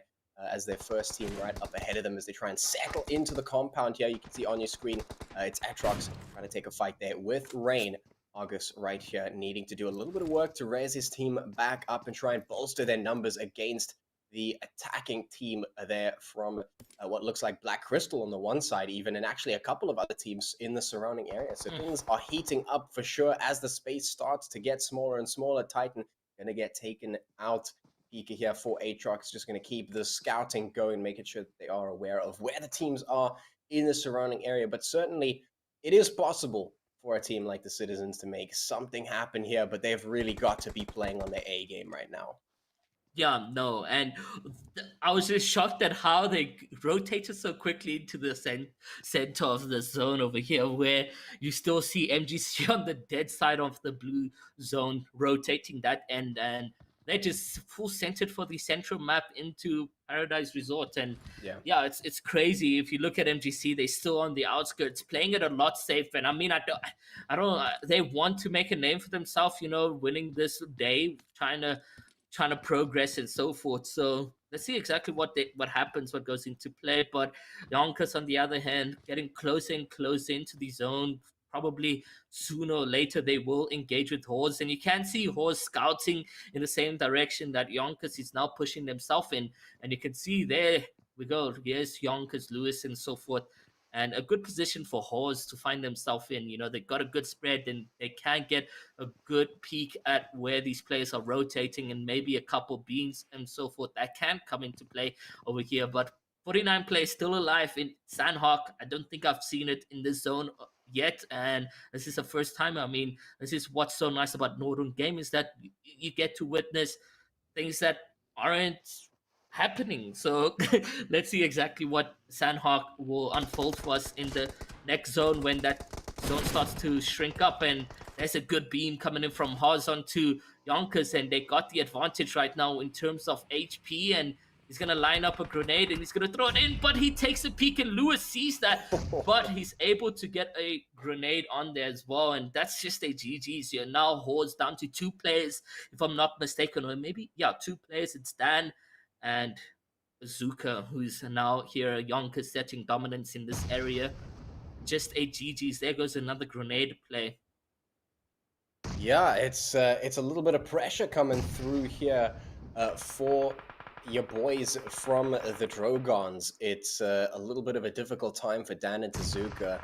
As their first team right up ahead of them as they try and settle into the compound here. You can see on your screen, it's Atrox trying to take a fight there with Rain. Argus right here needing to do a little bit of work to raise his team back up and try and bolster their numbers against the attacking team there from what looks like Black Crystal on the one side even, and actually a couple of other teams in the surrounding area. So things are heating up for sure as the space starts to get smaller and smaller. Titan going to get taken out. Pika here for Atrox, just going to keep the scouting going, making sure that they are aware of where the teams are in the surrounding area. But certainly, it is possible for a team like the Citizens to make something happen here, but they've really got to be playing on their A game right now. Yeah, no, and I was just shocked at how they rotated so quickly into the center of the zone over here, where you still see MGC on the dead side of the blue zone rotating that end, and they just full centered for the central map into Paradise Resort. And yeah, it's crazy. If you look at MGC, they're still on the outskirts, playing it a lot safer. And I mean, I don't. They want to make a name for themselves, you know, winning this day, trying to progress and so forth. So let's see exactly what happens, what goes into play. But YONKOUS, on the other hand, getting closer and closer into the zone. Probably sooner or later they will engage with Horse, and you can see Horse scouting in the same direction that YONKOUS is now pushing themselves in. And you can see there we go. Yes, YONKOUS, Lewis, and so forth. and a good position for Hawes to find themselves in. You know, they got a good spread and they can get a good peek at where these players are rotating, and maybe a couple beams and so forth that can come into play over here. But 49 players still alive in Sanhok. I don't think I've seen it in this zone yet, and this is the first time. I mean, this is what's so nice about Northern Game, is that you get to witness things that aren't happening. So let's see exactly what Sanhok will unfold for us in the next zone, when that zone starts to shrink up, and there's a good beam coming in from Haas onto YONKOUS, and they got the advantage right now in terms of HP, and he's going to line up a grenade and he's going to throw it in, but he takes a peek and Lewis sees that, but he's able to get a grenade on there as well. And that's just a GG's here. Now Hawes down to 2 players, if I'm not mistaken, or maybe, yeah, 2 players. It's Dan and Zuka, who's now here. YONKOUS setting dominance in this area. Just a GG's. There goes another grenade play. Yeah, it's a little bit of pressure coming through here for your boys from the Drogons. It's a little bit of a difficult time for Dan and Tezuka.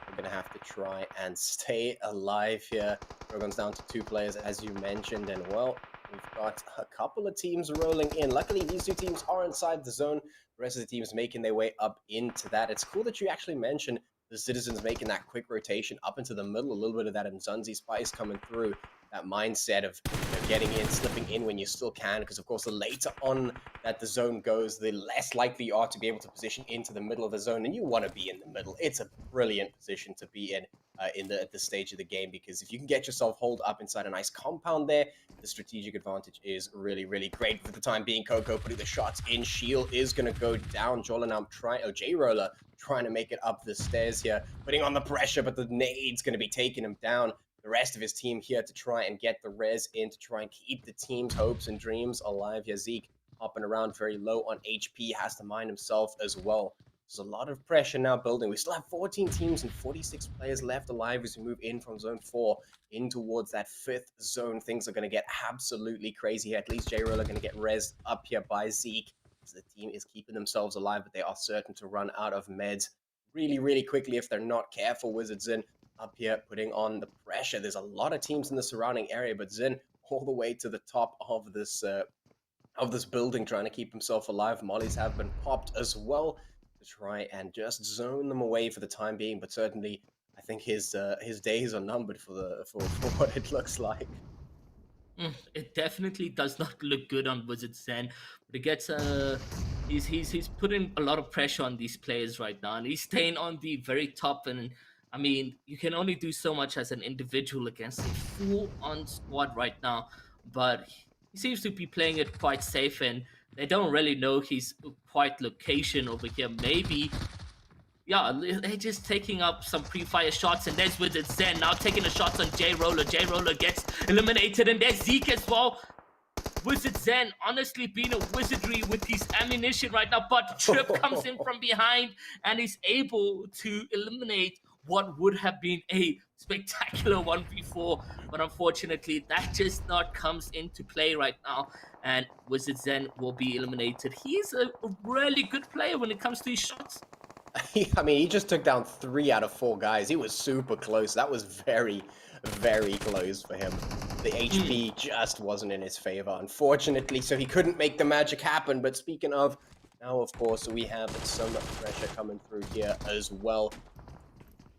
We're going to have to try and stay alive here. Drogons down to 2 players, as you mentioned, and well, we've got a couple of teams rolling in. Luckily, these 2 teams are inside the zone. The rest of the teams making their way up into that. It's cool that you actually mentioned the Citizens making that quick rotation up into the middle, a little bit of that Umzansi spice coming through, that mindset of getting in, slipping in when you still can, because of course the later on that the zone goes, the less likely you are to be able to position into the middle of the zone, and you want to be in the middle. It's a brilliant position to be in at this stage of the game, because if you can get yourself holed up inside a nice compound there, the strategic advantage is really, really great. For the time being, Coco putting the shots in. Shield is going to go down. Jolanam J-Roller trying to make it up the stairs here, putting on the pressure, but the nade's going to be taking him down. The rest of his team here to try and get the res in, to try and keep the team's hopes and dreams alive. Yeah, Zeke hopping around very low on HP, has to mind himself as well. There's a lot of pressure now building. We still have 14 teams and 46 players left alive as we move in from zone 4 in towards that 5th zone. Things are going to get absolutely crazy here. At least J-Roller going to get rezzed up here by Zeke. So the team is keeping themselves alive, but they are certain to run out of meds really, really quickly if they're not careful. Wizards in up here putting on the pressure. There's a lot of teams in the surrounding area, but Zin all the way to the top of this building trying to keep himself alive. Mollies have been popped as well to try and just zone them away for the time being, but certainly I think his days are numbered for what it looks like. It definitely does not look good on Wizards Zen, but it gets he's putting a lot of pressure on these players right now, and he's staying on the very top. And I mean, you can only do so much as an individual against a full-on squad right now, but he seems to be playing it quite safe, and they don't really know his quite location over here. Maybe, yeah, they're just taking up some pre-fire shots, and there's Wizard Zen now taking the shots on J-Roller. J-Roller gets eliminated, and there's Zeke as well. Wizard Zen honestly being a wizardry with his ammunition right now, but Trip comes in from behind and is able to eliminate what would have been a spectacular 1v4, but unfortunately that just not comes into play right now, and Wizard Zen will be eliminated. He's a really good player when it comes to his shots. I mean, he just took down 3 out of 4 guys. He was super close. That was very, very close for him. The HP just wasn't in his favor, unfortunately, so he couldn't make the magic happen. But speaking of, now, of course, we have some pressure coming through here as well.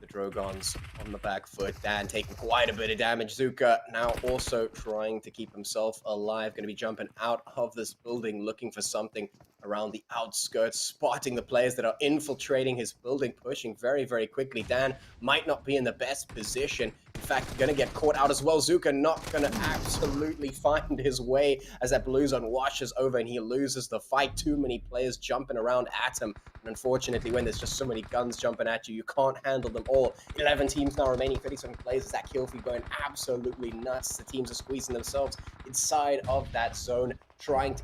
The Drogons on the back foot. Dan taking quite a bit of damage. Zuka now also trying to keep himself alive. Going to be jumping out of this building, looking for something around the outskirts, spotting the players that are infiltrating his building, pushing very, very quickly. Dan might not be in the best position. In fact, going to get caught out as well. Zuka not going to absolutely find his way as that blue zone washes over and he loses the fight. Too many players jumping around at him. And unfortunately, when there's just so many guns jumping at you, you can't handle them all. 11 teams now remaining, 37 players. Is that kill feed going absolutely nuts? The teams are squeezing themselves inside of that zone, trying to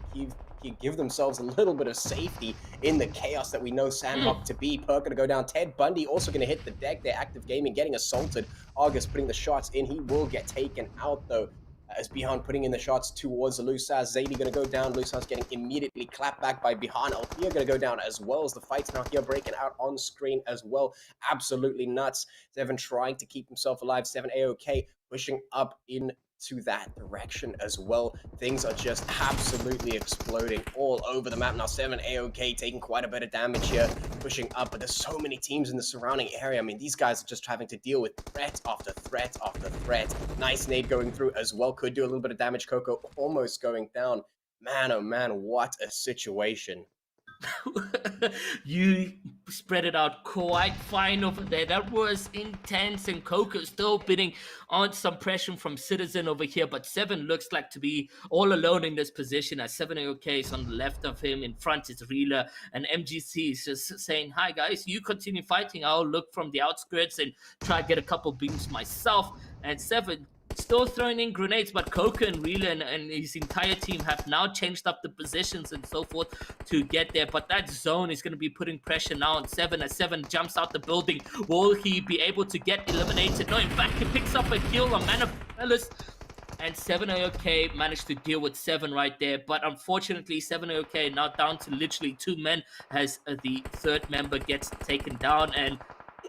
give themselves a little bit of safety in the chaos that we know Sanhok to be. Perk gonna go down. Ted Bundy also gonna hit the deck there. Active Gaming getting assaulted. August putting the shots in. He will get taken out though. as Bihan putting in the shots towards Lusaz. Zadie going to go down. Lusaz getting immediately clapped back by Bihan. Althea going to go down as well, as the fights now here breaking out on screen as well. Absolutely nuts. Seven trying to keep himself alive. 7 AOK pushing up into that direction as well. Things are just absolutely exploding all over the map. Now 7 AOK taking quite a bit of damage here, pushing up, but there's so many teams in the surrounding area. I mean, these guys are just having to deal with threat after threat after threat. Nice nade going through as well. Could do a little bit of damage. Coco almost going down. Man, oh man, what a situation. You spread it out quite fine over there. That was intense, and Coco still bidding on some pressure from Citizen over here, but Seven looks like to be all alone in this position, as 7 AOK is on the left of him. In front is Reeler, and MGC is just saying, hi guys, you continue fighting, I'll look from the outskirts and try to get a couple beams myself. And Seven still throwing in grenades, but Coco and Reeler and his entire team have now changed up the positions and so forth to get there. But that zone is going to be putting pressure now on Seven, as Seven jumps out the building. Will he be able to get eliminated? No, in fact, he picks up a kill on Man of Fellas, and 7 AOK managed to deal with 7 right there. But unfortunately, 7 AOK now down to literally 2 men, as the third member gets taken down. And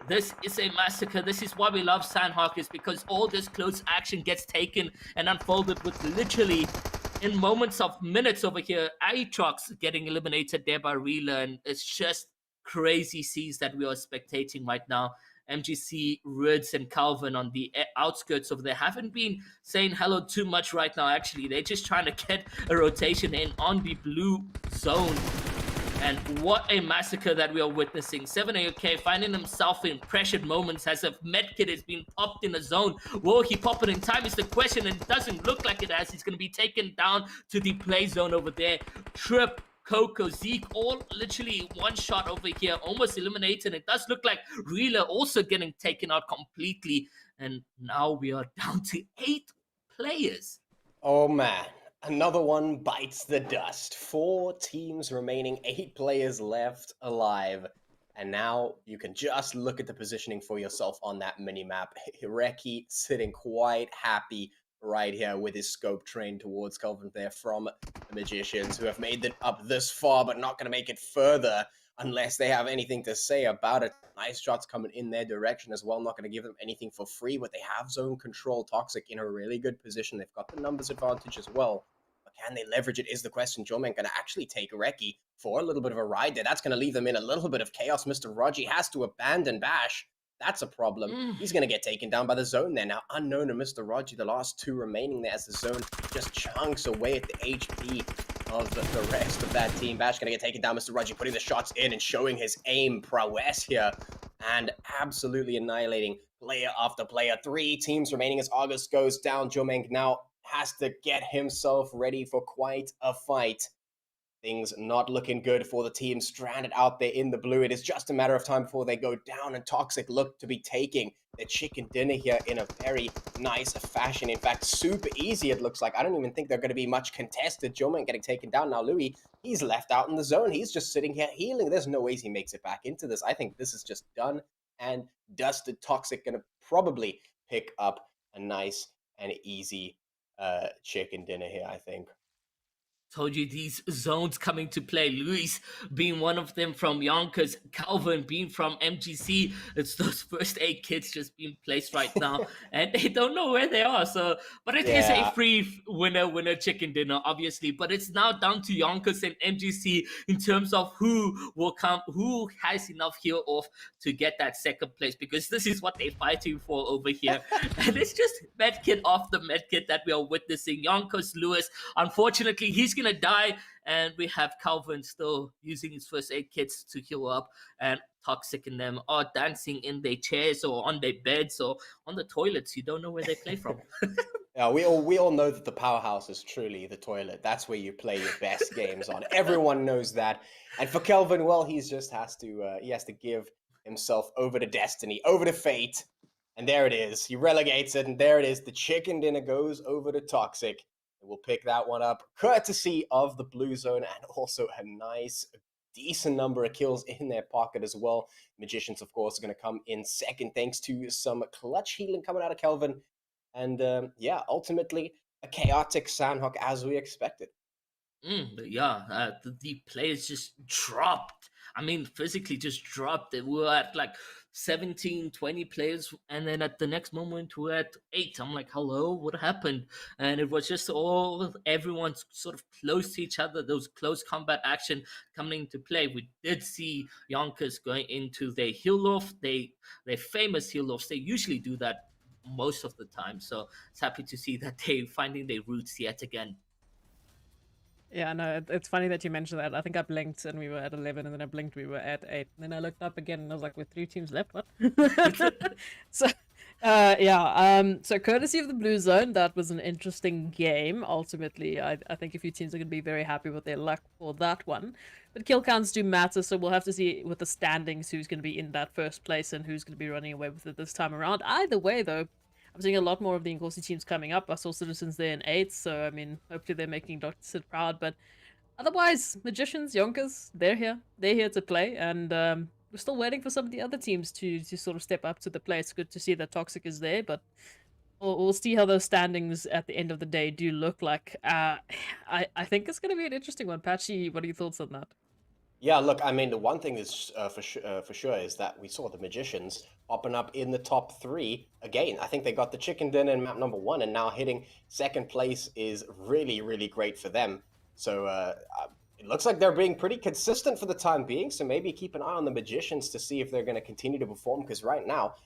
this is a massacre. This is why we love Sanhok, is because all this close action gets taken and unfolded with literally in moments of minutes over here. Atrox getting eliminated there by Reeler, and it's just crazy scenes that we are spectating right now. MGC, Rids, and Calvin on the outskirts over there haven't been saying hello too much right now, actually. They're just trying to get a rotation in on the blue zone. And what a massacre that we are witnessing. 7 AOK finding himself in pressured moments, as if MedKit is being popped in a zone. Will he pop it in time is the question, and it doesn't look like it has. He's going to be taken down to the play zone over there. Trip, Coco, Zeke, all literally one shot over here, almost eliminated. It does look like Reeler also getting taken out completely. And now we are down to 8 players. Oh man, another one bites the dust. 4 teams remaining, 8 players left alive. And now you can just look at the positioning for yourself on that mini-map. Hireki sitting quite happy right here with his scope trained towards Kelvin there from the Magicians, who have made it up this far but not going to make it further unless they have anything to say about it. Nice shots coming in their direction as well. Not going to give them anything for free, but they have zone control. Toxic in a really good position. They've got the numbers advantage as well. But can they leverage it is the question. Joman going to actually take Reki for a little bit of a ride there. That's going to leave them in a little bit of chaos. Mr. Raji has to abandon Bash. That's a problem. He's going to get taken down by the zone there. Now, Unknown and Mr. Raji, the last 2 remaining there, as the zone just chunks away at the HP of the rest of that team. Bash going to get taken down. Mr. Raji putting the shots in and showing his aim prowess here, and absolutely annihilating player after player. 3 teams remaining as August goes down. Jomeng now has to get himself ready for quite a fight. Things not looking good for the team stranded out there in the blue. It is just a matter of time before they go down, and Toxic look to be taking their chicken dinner here in a very nice fashion. In fact, super easy it looks like. I don't even think they're going to be much contested. Joman getting taken down. Now Louis, he's left out in the zone. He's just sitting here healing. There's no ways he makes it back into this. I think this is just done and dusted. Toxic going to probably pick up a nice and easy chicken dinner here, I think. Told you these zones coming to play. Luis being one of them from Yonkers, Calvin being from MGC. It's those first 8 kids just being placed right now, and they don't know where they are. So, but it is a free winner chicken dinner, obviously. But it's now down to Yonkers and MGC in terms of who will come, who has enough heal off to get that second place, because this is what they're fighting for over here. And it's just medkit off the medkit that we are witnessing. Yonkers Lewis, unfortunately, he's gonna die, and we have Calvin still using his first aid kits to heal up, and Toxic and them are dancing in their chairs or on their beds or on the toilets. You don't know where they play from. Yeah, we all know that the powerhouse is truly the toilet. That's where you play your best games on. Everyone knows that. And for Kelvin, well, he just has to give himself over to destiny, over to fate. And there it is. He relegates it, and there it is. The chicken dinner goes over to Toxic. We'll pick that one up, courtesy of the blue zone, and also a nice, decent number of kills in their pocket as well. Magicians, of course, are going to come in second, thanks to some clutch healing coming out of Kelvin. And yeah, ultimately, a chaotic Sanhok as we expected. But yeah, the players just dropped. I mean, physically just dropped. We were at like 17, 20 players, and then at the next moment we're at 8. I'm like, hello, what happened? And it was just everyone's sort of close to each other, those close combat action coming into play. We did see Yonkers going into their heel off, their famous heel offs. They usually do that most of the time. So it's happy to see that they finding their roots yet again. Yeah, no, it's funny that you mentioned that. I think I blinked and we were at 11, and then I blinked, we were at 8. And then I looked up again and I was like, with 3 teams left, what? So, so courtesy of the Blue Zone, that was an interesting game. Ultimately, I think a few teams are going to be very happy with their luck for that one. But kill counts do matter, so we'll have to see with the standings who's going to be in that first place and who's going to be running away with it this time around. Either way, though, I'm seeing a lot more of the Inkosi teams coming up. I saw Citizens there in 8, so I mean, hopefully they're making Dr. Sid proud. But otherwise, Magicians, Yonkers, they're here. They're here to play, and we're still waiting for some of the other teams to sort of step up to the plate. It's good to see that Toxic is there, but we'll see how those standings at the end of the day do look like. I think it's going to be an interesting one. Patchy, what are your thoughts on that? Yeah, look, I mean, the one thing is for sure is that we saw the Magicians popping up in the top 3 again. I think they got the chicken dinner in map number 1, and now hitting second place is really, really great for them. So it looks like they're being pretty consistent for the time being. So maybe keep an eye on the Magicians to see if they're going to continue to perform. Because right now,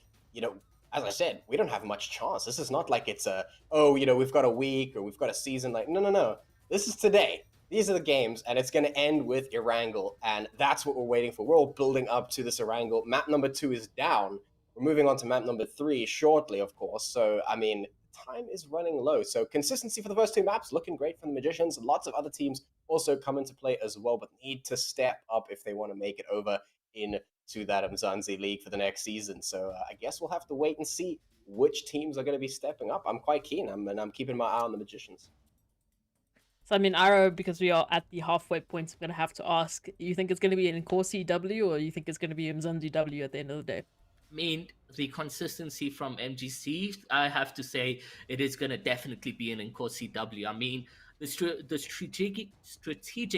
as I said, we don't have much chance. This is not like it's we've got a week or we've got a season. Like, no. This is today. These are the games, and it's going to end with Erangel, and that's what we're waiting for. We're all building up to this Erangel. Map number 2 is down. We're moving on to map number 3 shortly, of course. So, I mean, time is running low. So consistency for the first 2 maps, looking great from the Magicians. Lots of other teams also come into play as well, but need to step up if they want to make it over into that Umzansi League for the next season. So I guess we'll have to wait and see which teams are going to be stepping up. I'm quite keen, and I'm keeping my eye on the Magicians. So, I mean, Iro, because we are at the halfway point, I'm going to have to ask, you think it's going to be an Inkosi W, or you think it's going to be Umzansi W at the end of the day? I mean, the consistency from MGC, I have to say, it is going to definitely be an Inkosi W. I mean, the strategic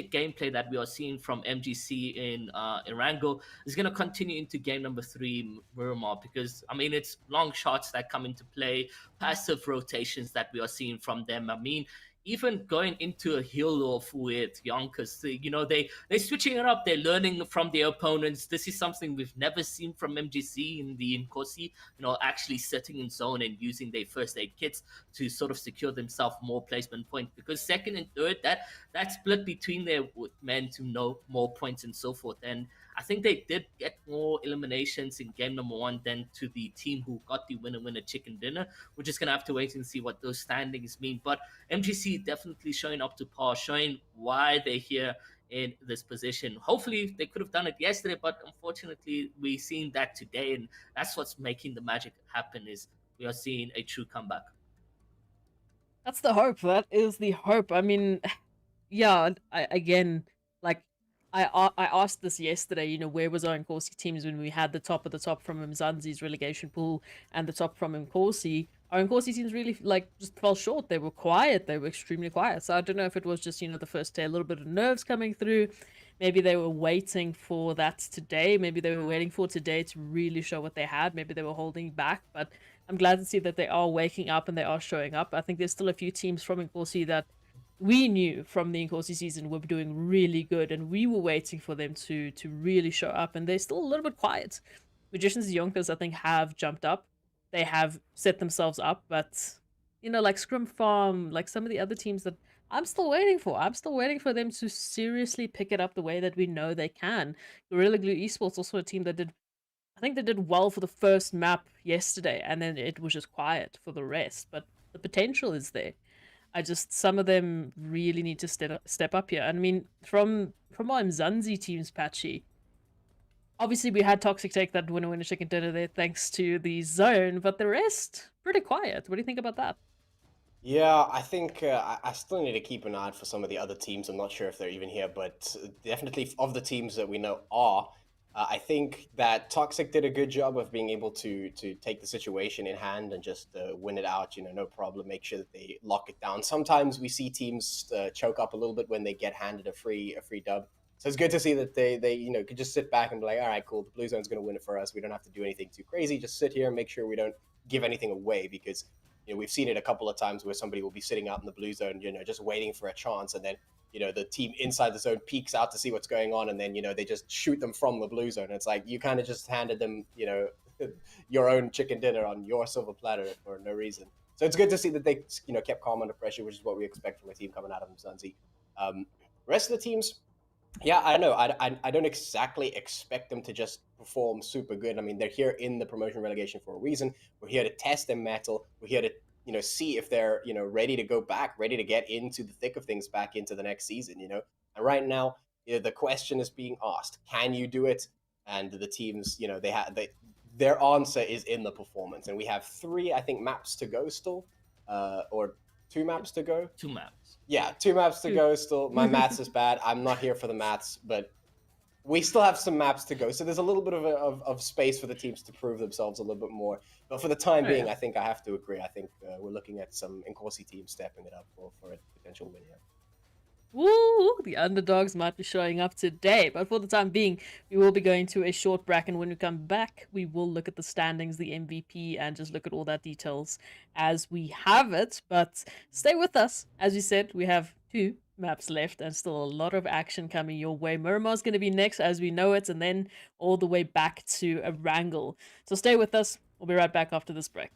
gameplay that we are seeing from MGC in Erangel is going to continue into game number 3, Miramar, because, I mean, it's long shots that come into play, passive rotations that we are seeing from them. I mean, even going into a heel off with Yonkers, they're switching it up. They're learning from their opponents. This is something we've never seen from MGC in the Inkosi, actually sitting in zone and using their first aid kits to sort of secure themselves more placement points. Because second and third, that split between their men to know more points and so forth. And I think they did get more eliminations in game number 1 than to the team who got the winner chicken dinner. We're just going to have to wait and see what those standings mean. But MGC definitely showing up to par, showing why they're here in this position. Hopefully they could have done it yesterday, but unfortunately we're seeing that today, and that's what's making the magic happen, is we are seeing a true comeback. That's the hope. That is the hope. I mean, yeah, I asked this yesterday, where was our Inkosi teams when we had the top of the top from Umzansi's relegation pool and the top from Inkosi? Our Inkosi teams really, just fell short. They were quiet. They were extremely quiet. So I don't know if it was just, the first day, a little bit of nerves coming through. Maybe they were waiting for that today. Maybe they were waiting for today to really show what they had. Maybe they were holding back. But I'm glad to see that they are waking up and they are showing up. I think there's still a few teams from Inkosi that we knew from the Inkosi season were doing really good, and we were waiting for them to really show up, and they're still a little bit quiet. Magicians and Yonkers, I think, have jumped up. They have set themselves up, but, like ScrimFarm, like some of the other teams that I'm still waiting for. I'm still waiting for them to seriously pick it up the way that we know they can. Gorilla Glue Esports, also a team that I think they did well for the first map yesterday, and then it was just quiet for the rest, but the potential is there. Some of them really need to step up here. I mean, from our Umzansi teams, Patchy, obviously we had Toxic take that winner chicken dinner there thanks to the zone, but the rest, pretty quiet. What do you think about that? Yeah, I think I still need to keep an eye out for some of the other teams. I'm not sure if they're even here, but definitely of the teams that we know are, I think that Toxic did a good job of being able to take the situation in hand and just win it out, no problem. Make sure that they lock it down. Sometimes we see teams choke up a little bit when they get handed a free dub. So it's good to see that they could just sit back and be like, all right, cool, the Blue Zone's going to win it for us. We don't have to do anything too crazy. Just sit here and make sure we don't give anything away, because we've seen it a couple of times where somebody will be sitting out in the Blue Zone, just waiting for a chance, and then the team inside the zone peeks out to see what's going on, and then they just shoot them from the Blue Zone. It's like you kind of just handed them your own chicken dinner on your silver platter for no reason. So it's good to see that they kept calm under pressure, which is what we expect from a team coming out of Umzansi. Rest of the teams, yeah, I know. I don't exactly expect them to just perform super good. I mean, they're here in the promotion relegation for a reason. We're here to test their mettle. We're here to see if they're ready to go back, ready to get into the thick of things back into the next season. And right now, the question is being asked: can you do it? And the teams, their answer is in the performance. And we have 3, I think, maps to go still, or 2 maps to go. 2 maps. Yeah, 2 maps to go still. My maths is bad. I'm not here for the maths, but we still have some maps to go. So there's a little bit of space for the teams to prove themselves a little bit more. But for the time being, I think I have to agree. I think we're looking at some Inkosi teams stepping it up for a potential win here. Woo! The underdogs might be showing up today, but for the time being, we will be going to a short break, and when we come back, we will look at the standings, the MVP, and just look at all that details as we have it. But stay with us. As you said, we have 2 maps left and still a lot of action coming your way. Miramar's going to be next as we know it, and then all the way back to Erangel. So stay with us. We'll be right back after this break.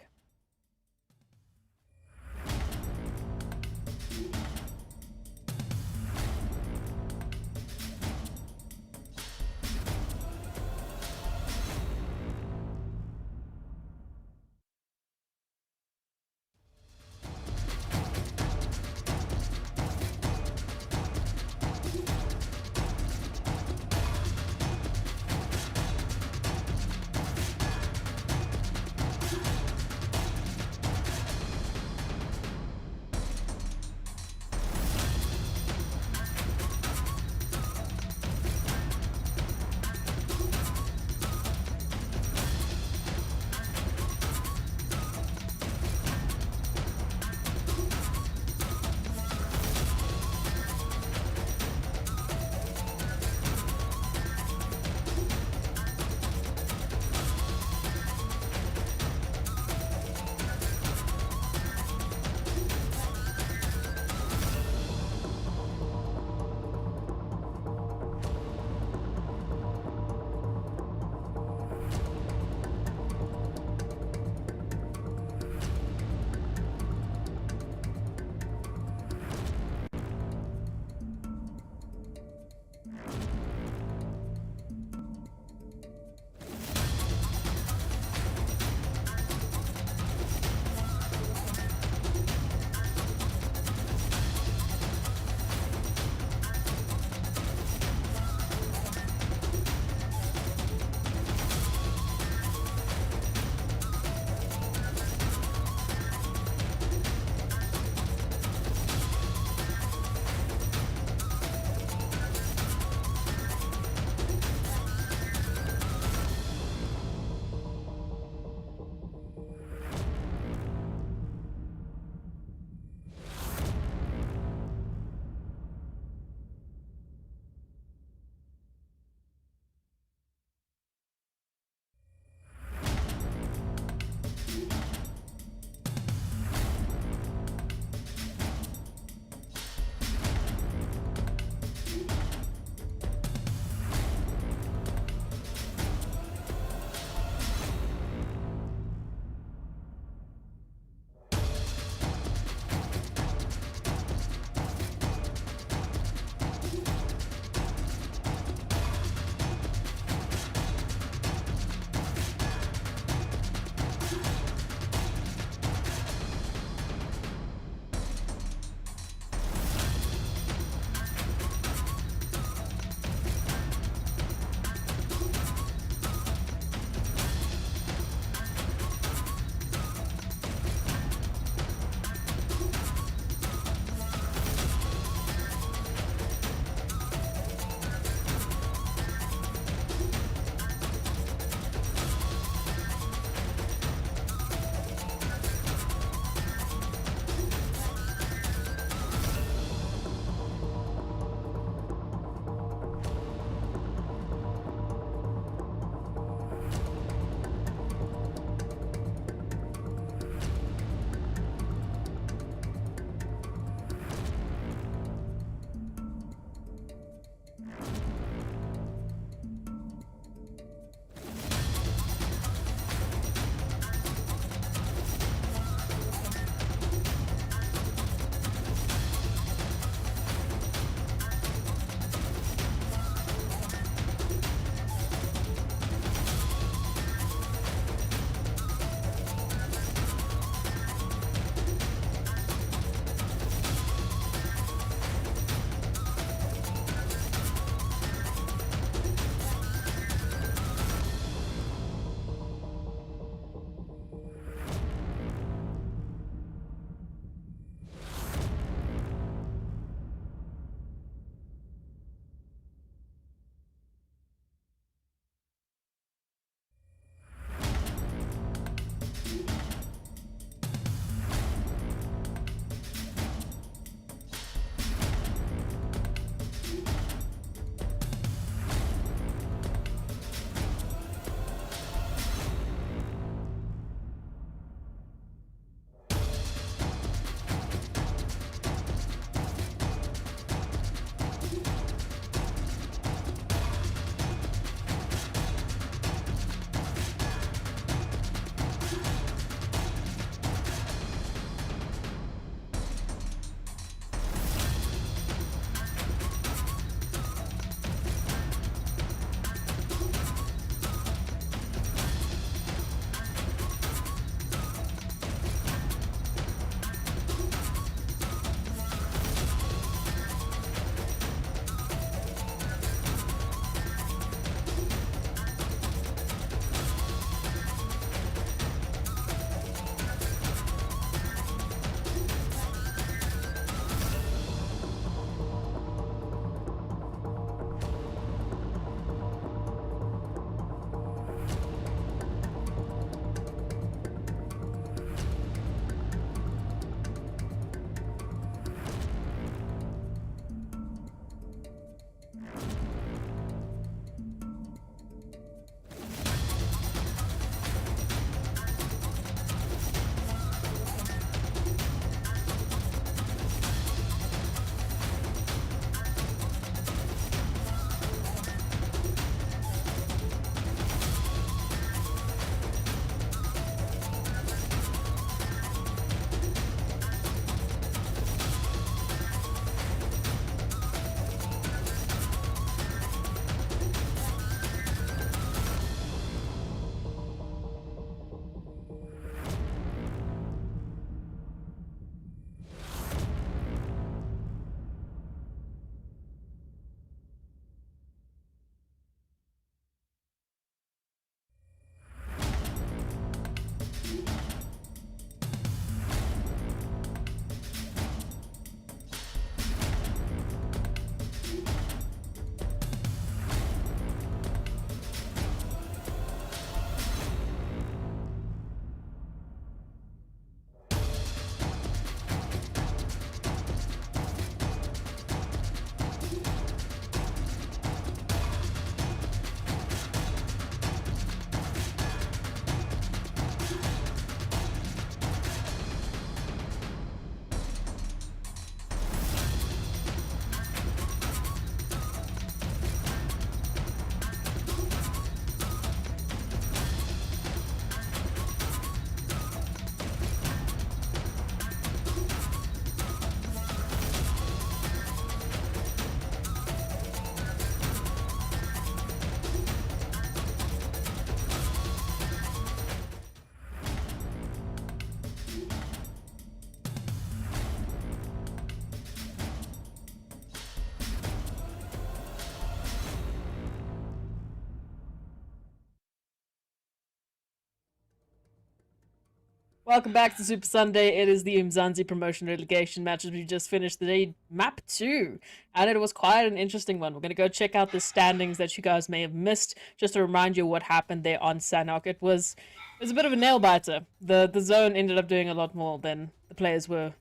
Welcome back to Super Sunday. It is the Umzansi promotion relegation matches. We just finished the day map 2, and it was quite an interesting one. We're going to go check out the standings that you guys may have missed, just to remind you what happened there on Sanhok. It was a bit of a nail biter. The zone ended up doing a lot more than the players were,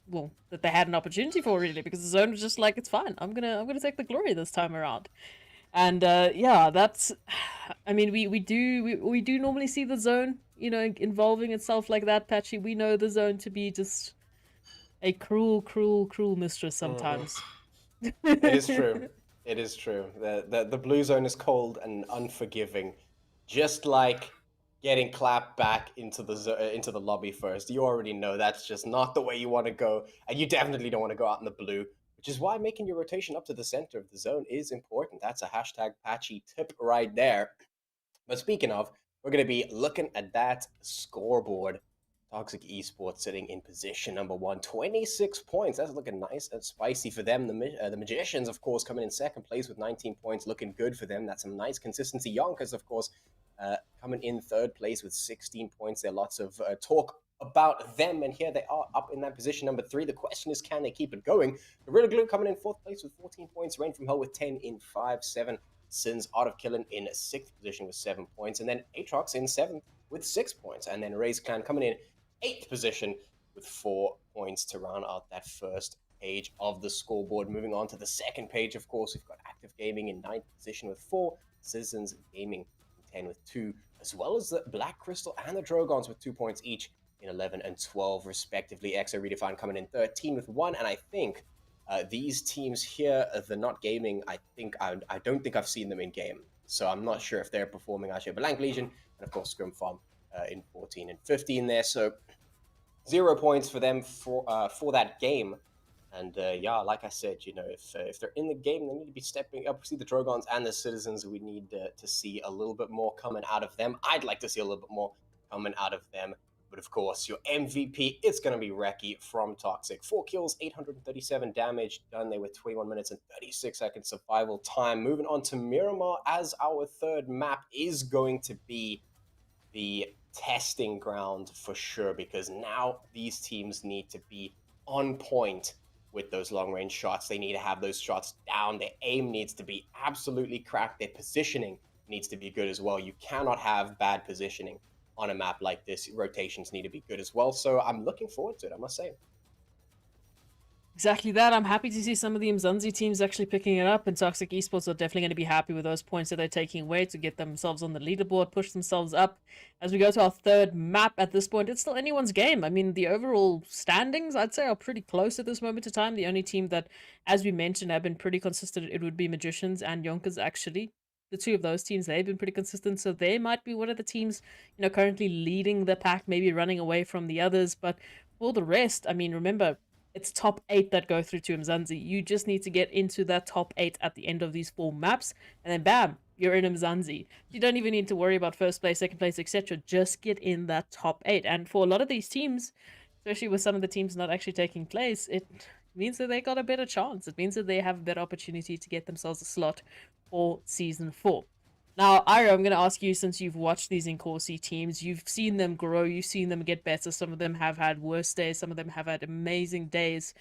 well, that they had an opportunity for, really, because the zone was just like, it's fine. I'm gonna take the glory this time around. And yeah, that's. I mean, we do normally see the zone, involving itself like that, Patchy. We know the zone to be just a cruel, cruel, cruel mistress sometimes. It is true. It is true. The blue zone is cold and unforgiving, just like getting clapped back into the lobby first. You already know that's just not the way you want to go, and you definitely don't want to go out in the blue. Which is why making your rotation up to the center of the zone is important. That's a hashtag patchy tip right there. But speaking of, we're going to be looking at that scoreboard. Toxic Esports sitting in position number 1, 26 points. That's looking nice and spicy for them. The Magicians, of course, coming in second place with 19 points, looking good for them. That's some nice consistency. YONKOUS, of course, coming in third place with 16 points. There are lots of talk about them, and here they are up in that position number 3. The question is, can they keep it going? The Gorilla Glue coming in fourth place with 14 points. Rain from Hell with 10 in 5, 7. Sins Art of Killing in 6th position with 7 points, and then Atrox in 7th with 6 points, and then RAZE Clan coming in 8th position with 4 points to round out that first page of the scoreboard. Moving on to the second page, of course, we've got Active Gaming in 9th position with 4, Citizens Gaming in 10 with 2, as well as the Black Crystal and the Drogons with 2 points each in 11 and 12 respectively. EXO Redefined coming in 13 with 1, and I think these teams here, the Not Gaming, I don't think I've seen them in game, so I'm not sure if they're performing out here. Blank Legion, and of course ScrimFarm in 14 and 15 there, so 0 points for them for that game. And yeah, like I said, if they're in the game, they need to be stepping up. See the Drogons and the Citizens, we need to see a little bit more coming out of them. I'd like to see a little bit more coming out of them. But of course, your MVP, it's going to be Reki from Toxic. 4 kills, 837 damage, done there with 21 minutes and 36 seconds survival time. Moving on to Miramar, as our third map is going to be the testing ground for sure, because now these teams need to be on point with those long-range shots. They need to have those shots down. Their aim needs to be absolutely cracked. Their positioning needs to be good as well. You cannot have bad positioning on a map like this. Rotations need to be good as well. So I'm looking forward to it, I must say. Exactly that. I'm happy to see some of the Umzansi teams actually picking it up, and Toxic Esports are definitely going to be happy with those points that they're taking away to get themselves on the leaderboard, push themselves up. As we go to our third map at this point, it's still anyone's game. I mean, the overall standings, I'd say, are pretty close at this moment in time. The only team that, as we mentioned, have been pretty consistent, it would be Magicians and YONKOUS, actually. The two of those teams, they've been pretty consistent, so they might be one of the teams, currently leading the pack, maybe running away from the others. But for the rest, I mean, remember, it's top 8 that go through to Umzansi. You just need to get into that top 8 at the end of these 4 maps, and then bam, you're in Umzansi. You don't even need to worry about first place, second place, etc. Just get in that top 8. And for a lot of these teams, especially with some of the teams not actually taking place, it means that they got a better chance. It means that they have a better opportunity to get themselves a slot for Season 4. Now, Ira, I'm going to ask you, since you've watched these Inkosi teams, you've seen them grow, you've seen them get better. Some of them have had worse days, some of them have had amazing days.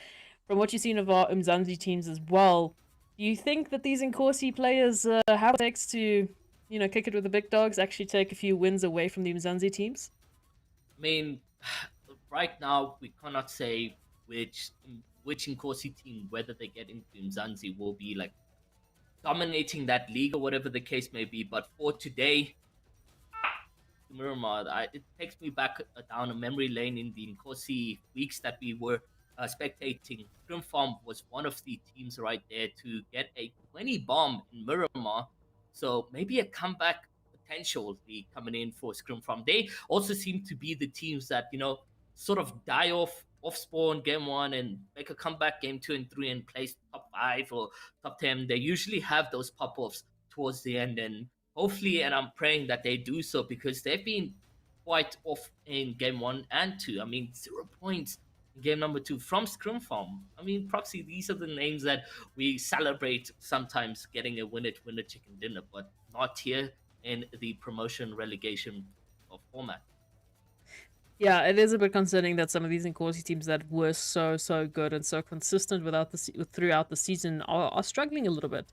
From what you've seen of our Umzansi teams as well, do you think that these Inkosi players have what it takes to, kick it with the big dogs, actually take a few wins away from the Umzansi teams? I mean, right now we cannot say which Inkosi team, whether they get into Umzansi, will be like dominating that league or whatever the case may be. But for today, Miramar, it takes me back down a memory lane in the Inkosi weeks that we were spectating. ScrimFarm was one of the teams right there to get a 20 bomb in Miramar. So maybe a comeback potential coming in for ScrimFarm. They also seem to be the teams that, sort of die off spawn game 1 and make a comeback game 2 and 3 and place top 5 or top 10. They usually have those pop-offs towards the end, and hopefully, and I'm praying that they do so, because they've been quite off in game 1 and 2. I mean, 0 points in game number 2 from ScrimFarm. I mean, Proxy, these are the names that we celebrate sometimes getting a winner chicken dinner, but not here in the promotion relegation of format. Yeah, it is a bit concerning that some of these Inkosi teams that were so good and so consistent throughout the season are struggling a little bit.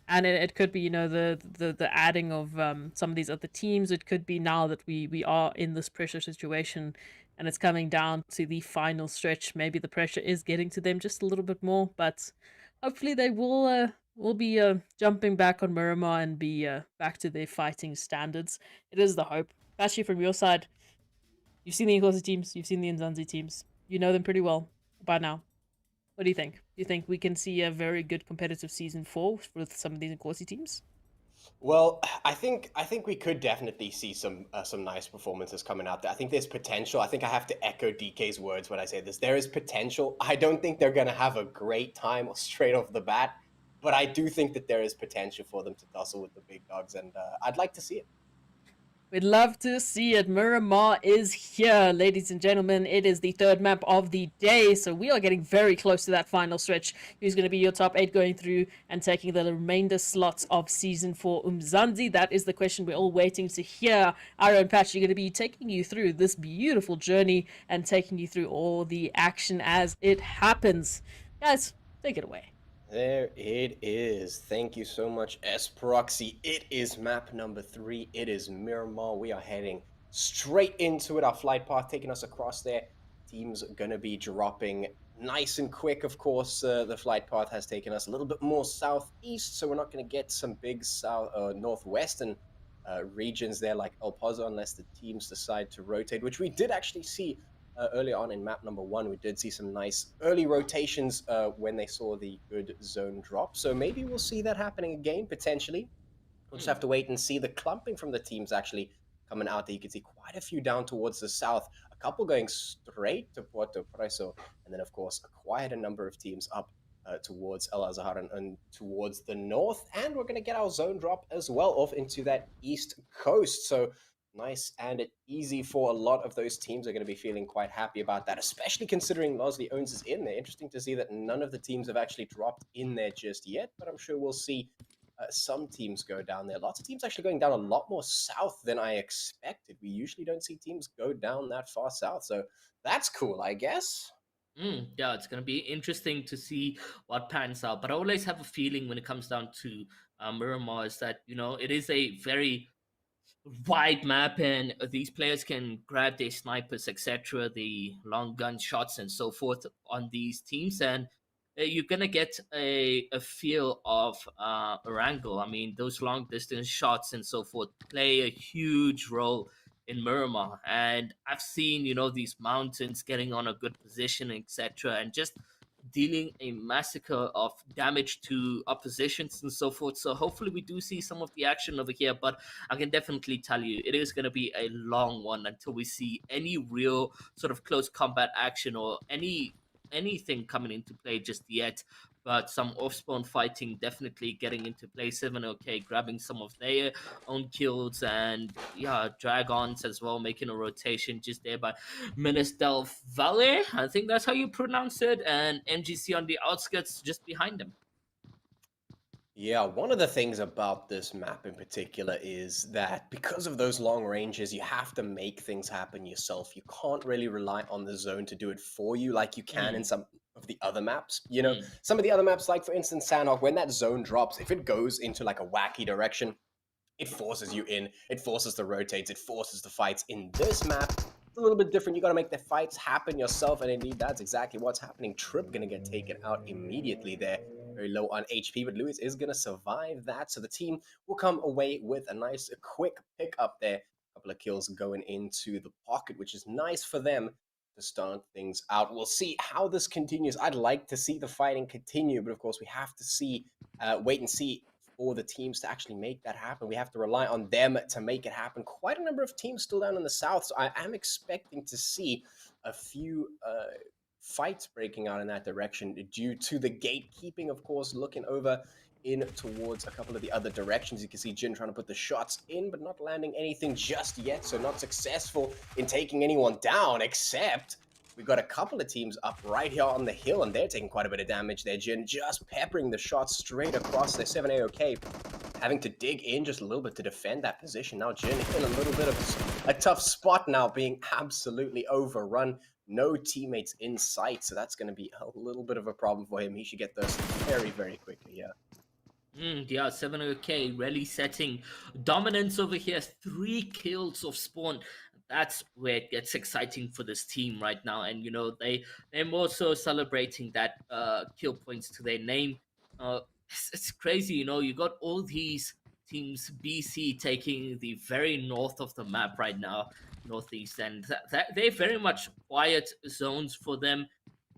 And it could be, the adding of some of these other teams. It could be now that we are in this pressure situation and it's coming down to the final stretch. Maybe the pressure is getting to them just a little bit more, but hopefully they will be jumping back on Miramar and be back to their fighting standards. It is the hope. Actually, from your side, you've seen the Inkosi teams, you've seen the Umzansi teams. You know them pretty well by now. What do you think? Do you think we can see a very good competitive season 4 with some of these Inkosi teams? Well, I think we could definitely see some nice performances coming out there. I think there's potential. I think I have to echo DK's words when I say this. There is potential. I don't think they're gonna have a great time straight off the bat, but I do think that there is potential for them to tussle with the big dogs, and I'd like to see it. We'd love to see it. Miramar is here, ladies and gentlemen. It is the third map of the day, so we are getting very close to that final stretch. Who's going to be your top 8 going through and taking the remainder slots of Season 4 Umzansi? That is the question we're all waiting to hear. Iron Patch, you're going to be taking you through this beautiful journey and taking you through all the action as it happens. Guys, take it away. There it is. Thank you so much, S-Proxy. It is map number 3. It is Miramar. We are heading straight into it. Our flight path taking us across there. Teams going to be dropping nice and quick, of course. The flight path has taken us a little bit more southeast, so we're not going to get some big northwestern regions there like El Pozo unless the teams decide to rotate, which we did actually see earlier on in map number 1. We did see some nice early rotations when they saw the good zone drop. So maybe we'll see that happening again, potentially. We'll just have to wait and see. The clumping from the teams actually coming out there. You can see quite a few down towards the south, a couple going straight to Puerto Preso, and then, of course, quite a number of teams up towards El Azhar and towards the north. And we're going to get our zone drop as well off into that east coast. So nice and easy for a lot of those teams. Are going to be feeling quite happy about that, especially considering Losley Owns is in there. Interesting to see that none of the teams have actually dropped in there just yet, but I'm sure we'll see some teams go down there. Lots of teams actually going down a lot more south than I expected. We usually don't see teams go down that far south, so that's cool, I guess. Yeah, it's going to be interesting to see what pans out. But I always have a feeling when it comes down to Miramar is that, it is a very wide map and these players can grab their snipers, etc., the long gun shots and so forth on these teams, and you're gonna get a feel of Erangel. I mean, those long distance shots and so forth play a huge role in Miramar, and I've seen these mountains getting on a good position, etc., and just dealing a massacre of damage to oppositions and so forth. So hopefully we do see some of the action over here, but I can definitely tell you it is going to be a long one until we see any real sort of close combat action or anything coming into play just yet. But some off-spawn fighting definitely getting into play. 7OK grabbing some of their own kills, and yeah, Dragons as well making a rotation just there by Minas del Valle. I think that's how you pronounce it, and MGC on the outskirts just behind them. Yeah, one of the things about this map in particular is that because of those long ranges, you have to make things happen yourself. You can't really rely on the zone to do it for you like you can in some of the other maps. Some of the other maps, like for instance Sanhok, when that zone drops, if it goes into like a wacky direction, it forces you in, it forces the rotates, it forces the fights. In this map, it's a little bit different. You got to make the fights happen yourself, and indeed that's exactly what's happening. Trip gonna get taken out immediately there, very low on HP, but Lewis is gonna survive that, so the team will come away with a nice quick pick up there. A couple of kills going into the pocket, which is nice for them to start things out. We'll see how this continues. I'd like to see the fighting continue, but of course we have to wait and see for the teams to actually make that happen. We have to rely on them to make it happen. Quite a number of teams still down in the south, so I am expecting to see a few fights breaking out in that direction due to the gatekeeping, of course, looking over in towards a couple of the other directions. You can see Jin trying to put the shots in, but not landing anything just yet, so not successful in taking anyone down, except we've got a couple of teams up right here on the hill, and they're taking quite a bit of damage there. Jin just peppering the shots straight across their 7 AOK. having to dig in just a little bit to defend that position. Now Jin in a little bit of a tough spot now, being absolutely overrun. No teammates in sight, so that's going to be a little bit of a problem for him. He should get this very, very quickly, yeah. Yeah, 700k really setting dominance over here. 3 kills of Spawn. That's where it gets exciting for this team right now. And you know, they're more so celebrating that kill points to their name. It's crazy, you know, you got all these teams, BC taking the very north of the map right now, northeast, and they're very much quiet zones for them.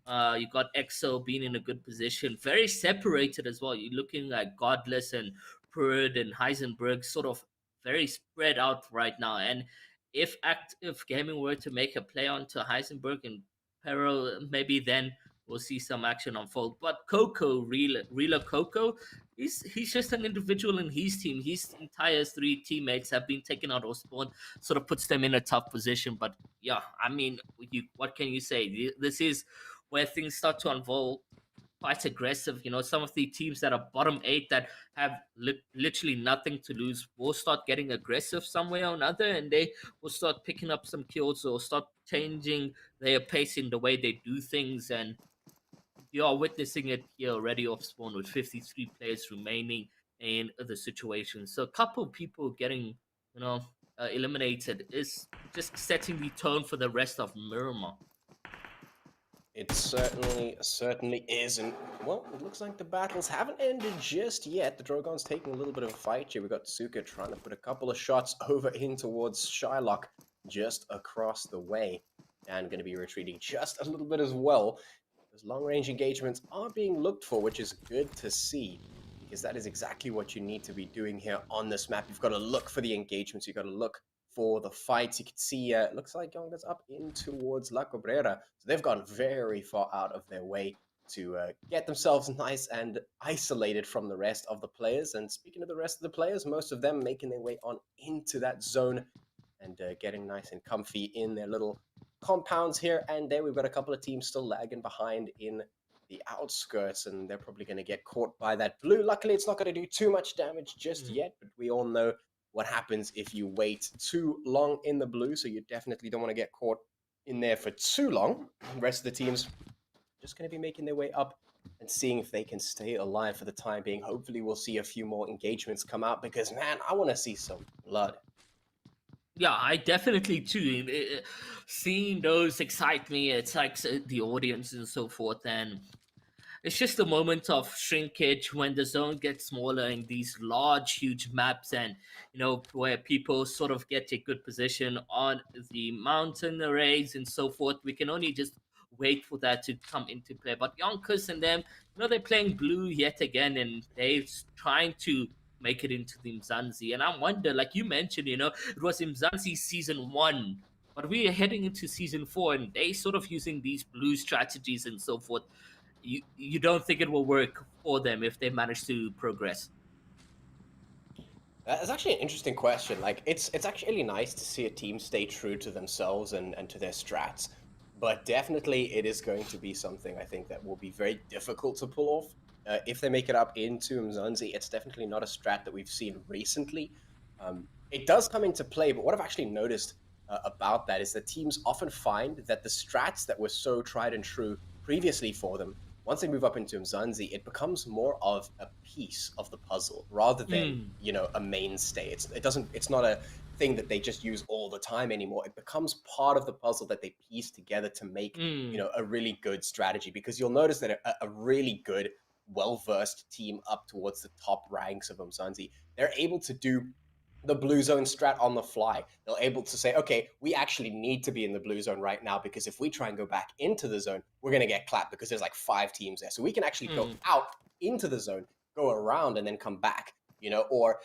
You got EXO being in a good position, very separated as well. You're looking at Godless and Pruitt and Heisenberg, sort of very spread out right now. And if Active Gaming were to make a play onto Heisenberg and Pero, maybe then we'll see some action unfold. But Coco, Reela Coco, he's just an individual in his team. His entire 3 teammates have been taken out of Spawn, sort of puts them in a tough position. But yeah, I mean, what can you say? This is where things start to unfold quite aggressive. You know, some of the teams that are bottom 8 that have literally nothing to lose will start getting aggressive some way or another, and they will start picking up some kills or start changing their pace in the way they do things. And you are witnessing it here already off Spawn with 53 players remaining in the situation. So a couple people getting, you know, eliminated is just setting the tone for the rest of Miramar. It certainly is, and well, it looks like the battles haven't ended just yet. The Drogons taking a little bit of a fight here. We got Suka trying to put a couple of shots over in towards Shylock, just across the way, and going to be retreating just a little bit as well. Those long-range engagements are being looked for, which is good to see, because that is exactly what you need to be doing here on this map. You've got to look for the engagements. You've got to look for the fights. You can see, it looks like YONKOUS up in towards La Cabrera. So they've gone very far out of their way to get themselves nice and isolated from the rest of the players. And speaking of the rest of the players, most of them making their way on into that zone and getting nice and comfy in their little compounds here and there. We've got a couple of teams still lagging behind in the outskirts, and they're probably going to get caught by that blue. Luckily, it's not going to do too much damage just yet, but we all know what happens if you wait too long in the blue, so you definitely don't want to get caught in there for too long. The rest of the teams just going to be making their way up and seeing if they can stay alive for the time being. Hopefully we'll see a few more engagements come out, because man, I want to see some blood. Yeah, I definitely too. Seeing those excite me. It's like the audience and so forth, and it's just a moment of shrinkage when the zone gets smaller in these large, huge maps, and you know, where people sort of get a good position on the mountain arrays and so forth. We can only just wait for that to come into play. But YONKOUS and them, you know, they're playing blue yet again, and they're trying to make it into the Umzansi. And I wonder, like you mentioned, you know, it was Umzansi season 1. But we are heading into season 4, and they sort of using these blue strategies and so forth. You don't think it will work for them if they manage to progress? That's actually an interesting question. Like, it's actually nice to see a team stay true to themselves and to their strats, but definitely it is going to be something I think that will be very difficult to pull off. If they make it up into Umzansi, it's definitely not a strat that we've seen recently. It does come into play, but what I've actually noticed about that is that teams often find that the strats that were so tried and true previously for them, once they move up into Umzansi, it becomes more of a piece of the puzzle rather than you know, a mainstay. It's not a thing that they just use all the time anymore. It becomes part of the puzzle that they piece together to make you know, a really good strategy. Because you'll notice that a really good, well-versed team up towards the top ranks of Umzansi, they're able to do the blue zone strat on the fly. They're able to say, okay, we actually need to be in the blue zone right now, because if we try and go back into the zone, we're going to get clapped because there's like 5 teams there. So we can actually go out into the zone, go around, and then come back, you know, or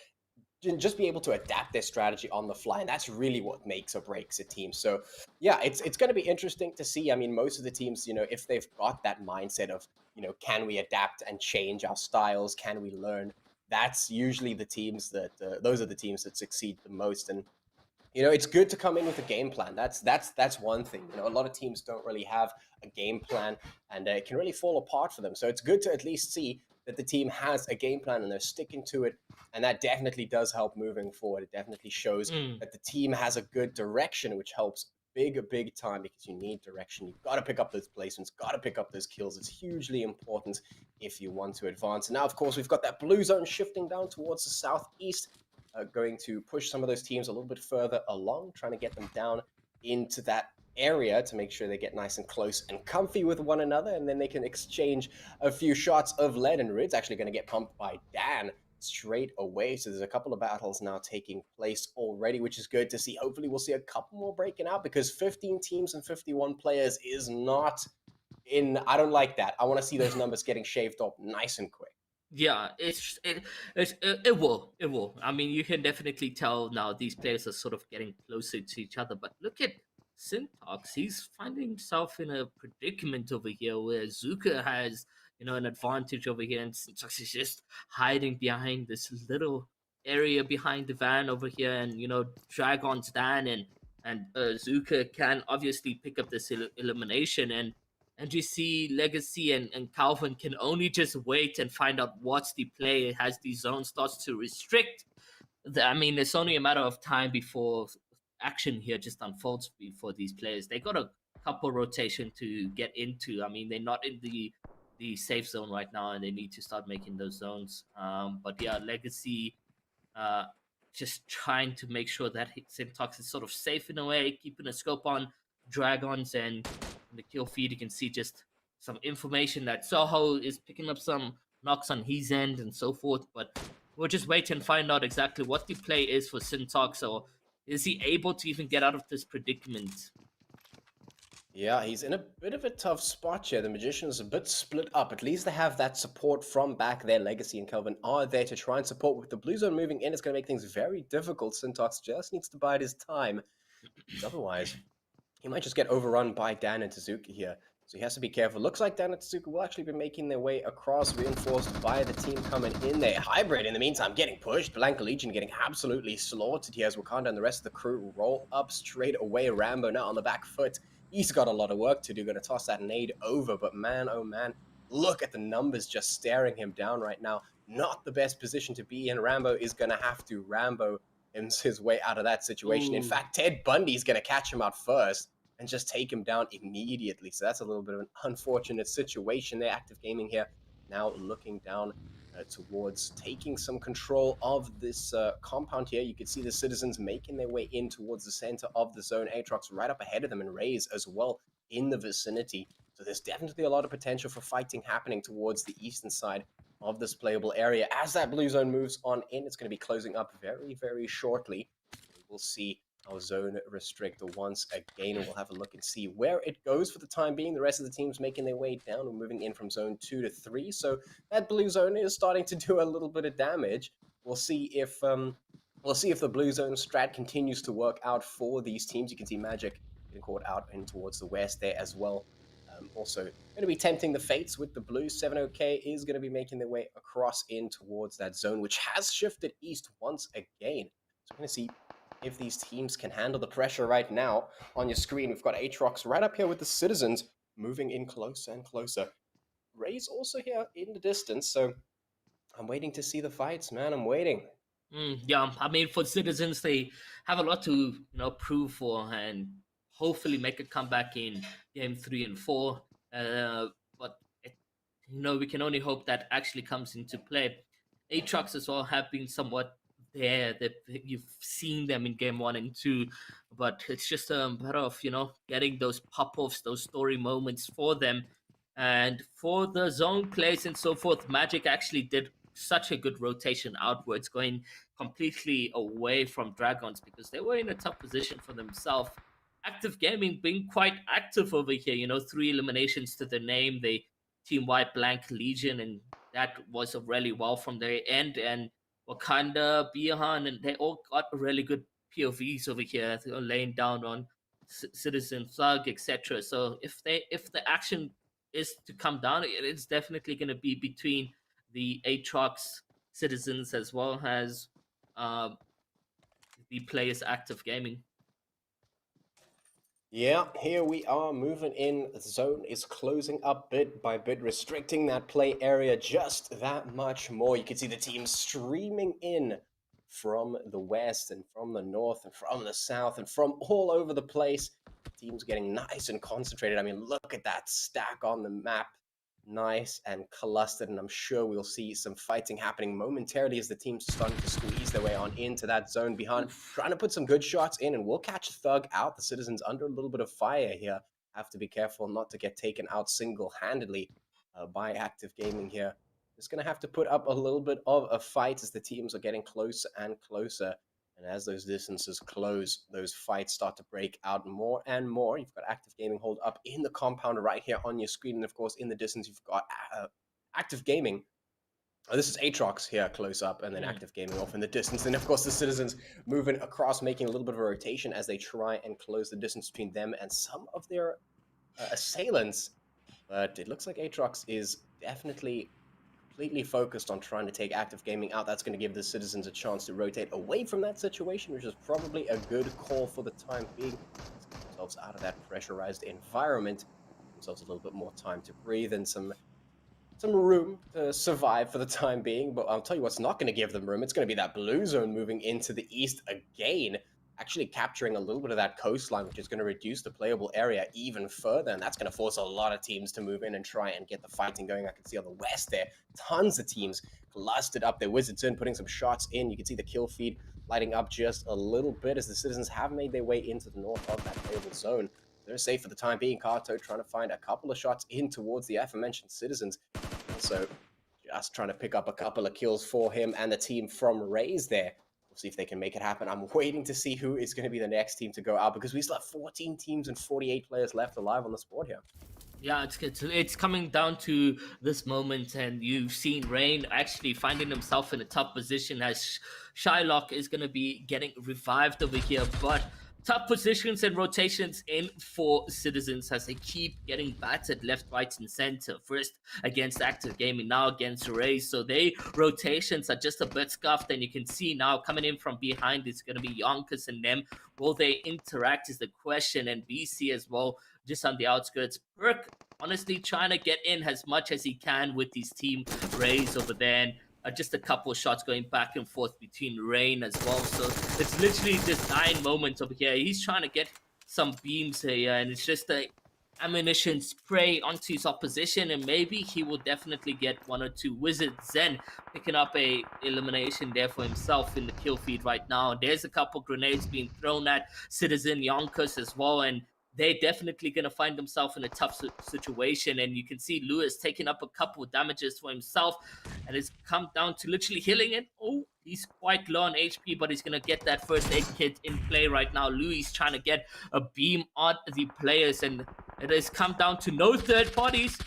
just be able to adapt their strategy on the fly. And that's really what makes or breaks a team. So yeah, it's going to be interesting to see. I mean, most of the teams, you know, if they've got that mindset of, you know, can we adapt and change our styles? Can we learn? That's usually the teams that those are the teams that succeed the most. And you know, it's good to come in with a game plan. That's one thing. You know, a lot of teams don't really have a game plan, and it can really fall apart for them. So it's good to at least see that the team has a game plan and they're sticking to it. And that definitely does help moving forward. It definitely shows that the team has a good direction, which helps big time, because you need direction. You've got to pick up those placements, got to pick up those kills. It's hugely important if you want to advance. And now, of course, we've got that blue zone shifting down towards the southeast, going to push some of those teams a little bit further along, trying to get them down into that area to make sure they get nice and close and comfy with one another, and then they can exchange a few shots of lead. And Rid's actually going to get pumped by Dan straight away. So there's a couple of battles now taking place already, which is good to see. Hopefully we'll see a couple more breaking out, because 15 teams and 51 players is not in. I don't like that. I want to see those numbers getting shaved off nice and quick. Yeah, it will. I mean, you can definitely tell now these players are sort of getting closer to each other. But look at Syntax. He's finding himself in a predicament over here where Zuka has, an advantage over here, and Syntax is just hiding behind this little area behind the van over here, and Dragons Dan and Zuka can obviously pick up this elimination, and you see Legacy and Calvin can only just wait and find out what's the play as the zone starts to restrict. I mean, it's only a matter of time before action here just unfolds for these players. They got a couple rotation to get into. I mean, they're not in the safe zone right now, and they need to start making those zones. But yeah, Legacy just trying to make sure that Syntax is sort of safe in a way, keeping a scope on Dragons, and in the kill feed you can see just some information that Soho is picking up some knocks on his end and so forth. But we'll just wait and find out exactly what the play is for Syntax, or is he able to even get out of this predicament? Yeah, he's in a bit of a tough spot here. The Magician is a bit split up. At least they have that support from back there. Legacy and Kelvin are there to try and support. With the blue zone moving in, it's going to make things very difficult. Syntax just needs to bide his time. Otherwise, he might just get overrun by Dan and Tezuka here. So he has to be careful. Looks like Dan and Tezuka will actually be making their way across, reinforced by the team coming in there. Hybrid, in the meantime, getting pushed. Blanca Legion getting absolutely slaughtered here as Wakanda and the rest of the crew roll up straight away. Rambo now on the back foot. He's got a lot of work to do. Going to toss that nade over, but man, oh man, look at the numbers just staring him down right now. Not the best position to be in. Rambo is going to have to Rambo his way out of that situation. Ooh. In fact, Ted Bundy's going to catch him out first and just take him down immediately. So that's a little bit of an unfortunate situation there. Active Gaming here now looking down towards taking some control of this compound here. You can see the citizens making their way in towards the center of the zone. Atrox right up ahead of them, and RAZE as well in the vicinity. So there's definitely a lot of potential for fighting happening towards the eastern side of this playable area. As that blue zone moves on in, it's going to be closing up very shortly. We'll see our zone restrictor once again, and we'll have a look and see where it goes for the time being. The rest of the teams making their way down. We're moving in from zone 2 to 3, so that blue zone is starting to do a little bit of damage. We'll see if the blue zone strat continues to work out for these teams. You can see Magic getting caught out in towards the west there as well. Also going to be tempting the fates with the blue. 70K is going to be making their way across in towards that zone, which has shifted east once again. So we're going to see if these teams can handle the pressure right now. On your screen, we've got Atrox right up here with the citizens moving in closer and closer. RAZE also here in the distance, so I'm waiting to see the fights, man. I'm waiting. Yeah, I mean, for citizens, they have a lot to prove for, and hopefully make a comeback in game 3 and 4. But we can only hope that actually comes into play. Atrox as well have been somewhat there. That you've seen them in game 1 and 2, but it's just a matter of getting those pop-offs, those story moments for them. And for the zone plays and so forth, Magic actually did such a good rotation outwards, going completely away from Dragons, because they were in a tough position for themselves. Active Gaming being quite active over here, 3 eliminations to the name. They team white blank Legion, and that was really well from their end. And Wakanda, Bihan, and they all got really good POVs over here, laying down on Citizen Thug, etc. So if the action is to come down, it's definitely going to be between the Atrox citizens as well as the players Active Gaming. Yeah, here we are moving in. The zone is closing up bit by bit, restricting that play area just that much more. You can see the teams streaming in from the west and from the north and from the south and from all over the place. Teams getting nice and concentrated. I mean, look at that stack on the map. Nice and clustered, and I'm sure we'll see some fighting happening momentarily as the teams are starting to squeeze their way on into that zone behind, trying to put some good shots in, and we'll catch Thug out. The Citizens under a little bit of fire here. Have to be careful not to get taken out single-handedly by Active Gaming here. Just going to have to put up a little bit of a fight as the teams are getting closer and closer. And as those distances close, those fights start to break out more and more. You've got Active Gaming hold up in the compound right here on your screen. And of course, in the distance, you've got Active Gaming. Oh, this is Atrox here close up, and then Active Gaming off in the distance. And of course, the Citizens moving across, making a little bit of a rotation as they try and close the distance between them and some of their assailants. But it looks like Atrox is definitely completely focused on trying to take Active Gaming out. That's going to give the Citizens a chance to rotate away from that situation, which is probably a good call for the time being. Let's get themselves out of that pressurized environment, give themselves a little bit more time to breathe and some room to survive for the time being. But I'll tell you what's not going to give them room. It's going to be that blue zone moving into the east again, actually capturing a little bit of that coastline, which is going to reduce the playable area even further, and that's going to force a lot of teams to move in and try and get the fighting going. I can see on the west there, tons of teams clustered up their wizards in, putting some shots in. You can see the kill feed lighting up just a little bit as the Citizens have made their way into the north of that playable zone. They're safe for the time being. Kato trying to find a couple of shots in towards the aforementioned Citizens. Also, just trying to pick up a couple of kills for him and the team from RAZE there. We'll see if they can make it happen. I'm waiting to see who is going to be the next team to go out because we still have 14 teams and 48 players left alive on the sport here. Yeah, it's coming down to this moment, and you've seen Rain actually finding himself in a tough position as Shylock is going to be getting revived over here, but tough positions and rotations in for Citizens as they keep getting battered left, right, and center. First against Active Gaming, now against RAZE. So they rotations are just a bit scuffed, and you can see now coming in from behind, it's going to be YONKOUS and them. Will they interact is the question, and BC as well, just on the outskirts. Perk honestly trying to get in as much as he can with his team RAZE over there, and just a couple of shots going back and forth between Rain as well. So it's literally this dying moment over here. He's trying to get some beams here, and it's just a ammunition spray onto his opposition, and maybe he will definitely get one or two wizards. Zen picking up a elimination there for himself in the kill feed right now. There's a couple grenades being thrown at Citizen YONKOUS as well, and they're definitely going to find themselves in a tough situation. And you can see Lewis taking up a couple of damages for himself, and it's come down to literally healing it. Oh, he's quite low on HP, but he's going to get that first aid kit in play right now. Louis trying to get a beam on the players, and it has come down to no third parties.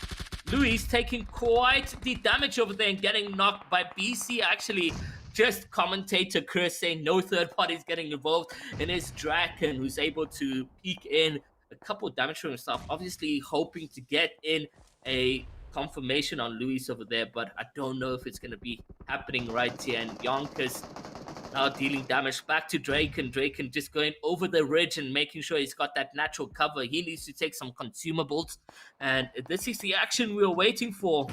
Louis taking quite the damage over there and getting knocked by BC. Actually, just commentator Chris saying no third parties getting involved, and it's Draken who's able to peek in a couple of damage for himself, obviously hoping to get in a confirmation on Louis over there, but I don't know if it's going to be happening right here. And YONKOUS now dealing damage back to Draken. Draken just going over the ridge and making sure he's got that natural cover. He needs to take some consumables, and this is the action we were waiting for.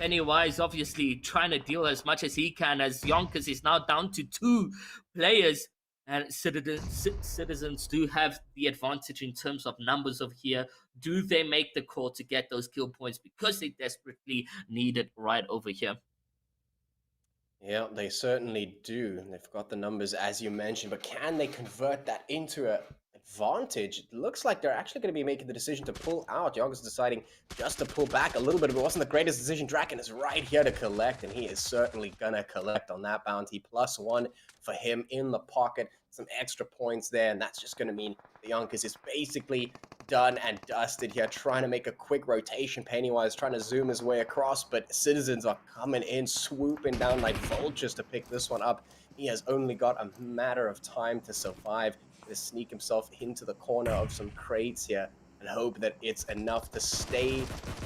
Pennywise obviously trying to deal as much as he can, as YONKOUS is now down to 2 players, and Citizens do have the advantage in terms of numbers over here. Do they make the call to get those kill points because they desperately need it right over here? Yeah, they certainly do. They've got the numbers, as you mentioned, but can they convert that into an advantage? It looks like they're actually going to be making the decision to pull out. YONKOUS deciding just to pull back a little bit, but it wasn't the greatest decision. Draken is right here to collect, and he is certainly going to collect on that bounty. +1 for him in the pocket. Some extra points there, and that's just going to mean the YONKOUS is basically done and dusted here, trying to make a quick rotation. Pennywise trying to zoom his way across, but Citizens are coming in, swooping down like vultures to pick this one up. He has only got a matter of time to survive, to sneak himself into the corner of some crates here. And and hope that it's enough to stay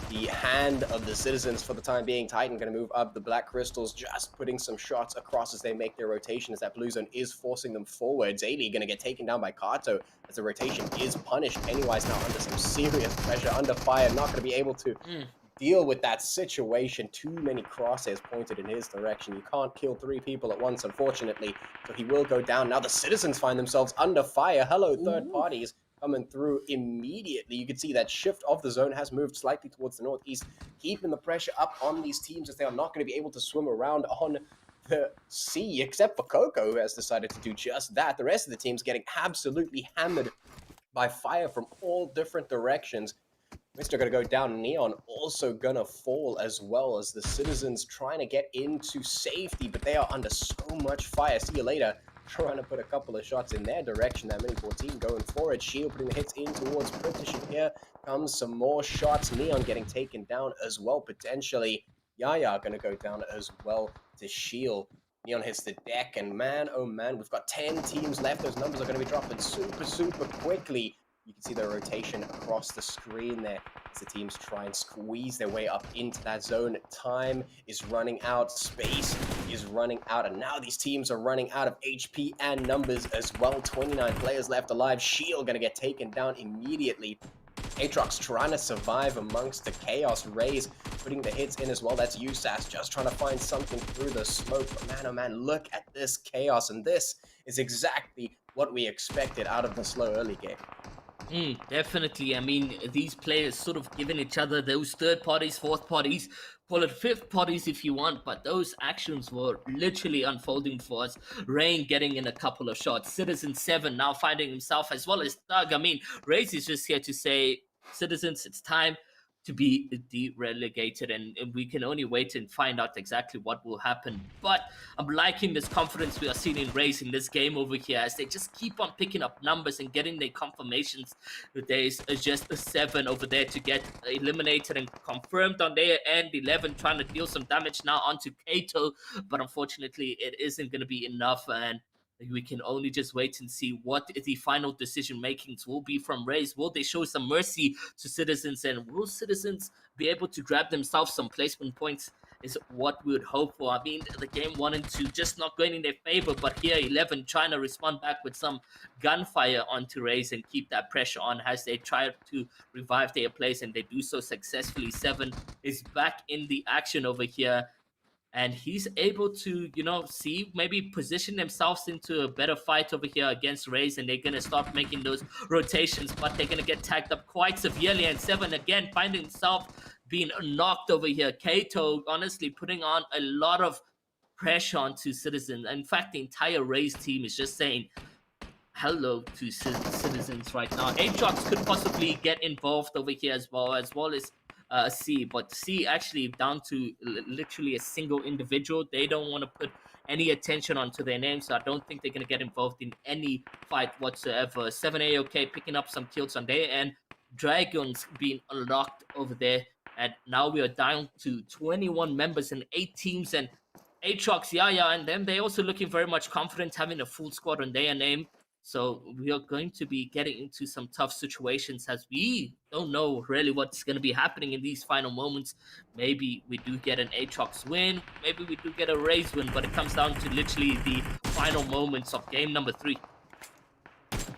the hand of the Citizens for the time being. Titan going to move up the Black Crystals, just putting some shots across as they make their rotation, as that blue zone is forcing them forward. Zaylee going to get taken down by Kato as the rotation is punished. Pennywise now under some serious pressure, under fire, not going to be able to deal with that situation. Too many crosshairs pointed in his direction. You can't kill 3 people at once, unfortunately, so he will go down. Now the Citizens find themselves under fire. Hello, third parties coming through immediately. You can see that shift of the zone has moved slightly towards the northeast, keeping the pressure up on these teams as they are not going to be able to swim around on the sea, except for Coco, who has decided to do just that. The rest of the team's getting absolutely hammered by fire from all different directions. Mr. gonna go down. Neon also gonna fall, as well as the Citizens trying to get into safety, but they are under so much fire. See you later. Trying to put a couple of shots in their direction. That Mini 14 going for it. Shield putting the hits in towards British, and here comes some more shots. Neon getting taken down as well, potentially. Yaya gonna go down as well to Shield. Neon hits the deck, and man, oh man, we've got 10 teams left. Those numbers are going to be dropping super quickly. You can see the rotation across the screen there as the teams try and squeeze their way up into that zone. Time is running out, space is running out, and now these teams are running out of HP and numbers as well. 29 players left alive. Shield going to get taken down immediately. Atrox trying to survive amongst the chaos. RAZE putting the hits in as well. That's USAS just trying to find something through the smoke. But man, oh man, look at this chaos. And this is exactly what we expected out of the slow early game. Definitely. I mean, these players sort of giving each other those third parties, fourth parties, call it fifth parties if you want, but those actions were literally unfolding for us. Rain getting in a couple of shots. Citizen 7 now finding himself, as well as Thug. I mean, RAZE is just here to say, Citizens, it's time to be de-relegated, and we can only wait and find out exactly what will happen. But I'm liking this confidence we are seeing in RAZE in this game over here, as they just keep on picking up numbers and getting their confirmations. There's just a 7 over there to get eliminated and confirmed on their end. 11 trying to deal some damage now onto Kato, but unfortunately it isn't going to be enough, and we can only just wait and see what the final decision makings will be from RAZE. Will they show some mercy to Citizens, and will Citizens be able to grab themselves some placement points is what we would hope for. I mean, the game 1 and 2 just not going in their favor, but here 11 trying to respond back with some gunfire onto RAZE and keep that pressure on as they try to revive their place, and they do so successfully. 7 is back in the action over here, and he's able to, see, maybe position themselves into a better fight over here against RAZE, and they're going to start making those rotations, but they're going to get tagged up quite severely, and 7 again finding himself being knocked over here. Kato honestly putting on a lot of pressure onto Citizens. In fact, the entire RAZE team is just saying hello to Citizens right now. Atrox could possibly get involved over here as well as C, but C actually down to literally a single individual. They don't want to put any attention onto their name, so I don't think they're going to get involved in any fight whatsoever. 7 AOK picking up some kills on their end. Dragons being unlocked over there, and now we are down to 21 members and 8 teams, and Atrox, Yaya, and them, they're also looking very much confident, having a full squad on their name. So we are going to be getting into some tough situations, as we don't know really what's going to be happening in these final moments. Maybe we do get an Atrox win, maybe we do get a RAZE win, but it comes down to literally the final moments of game number 3.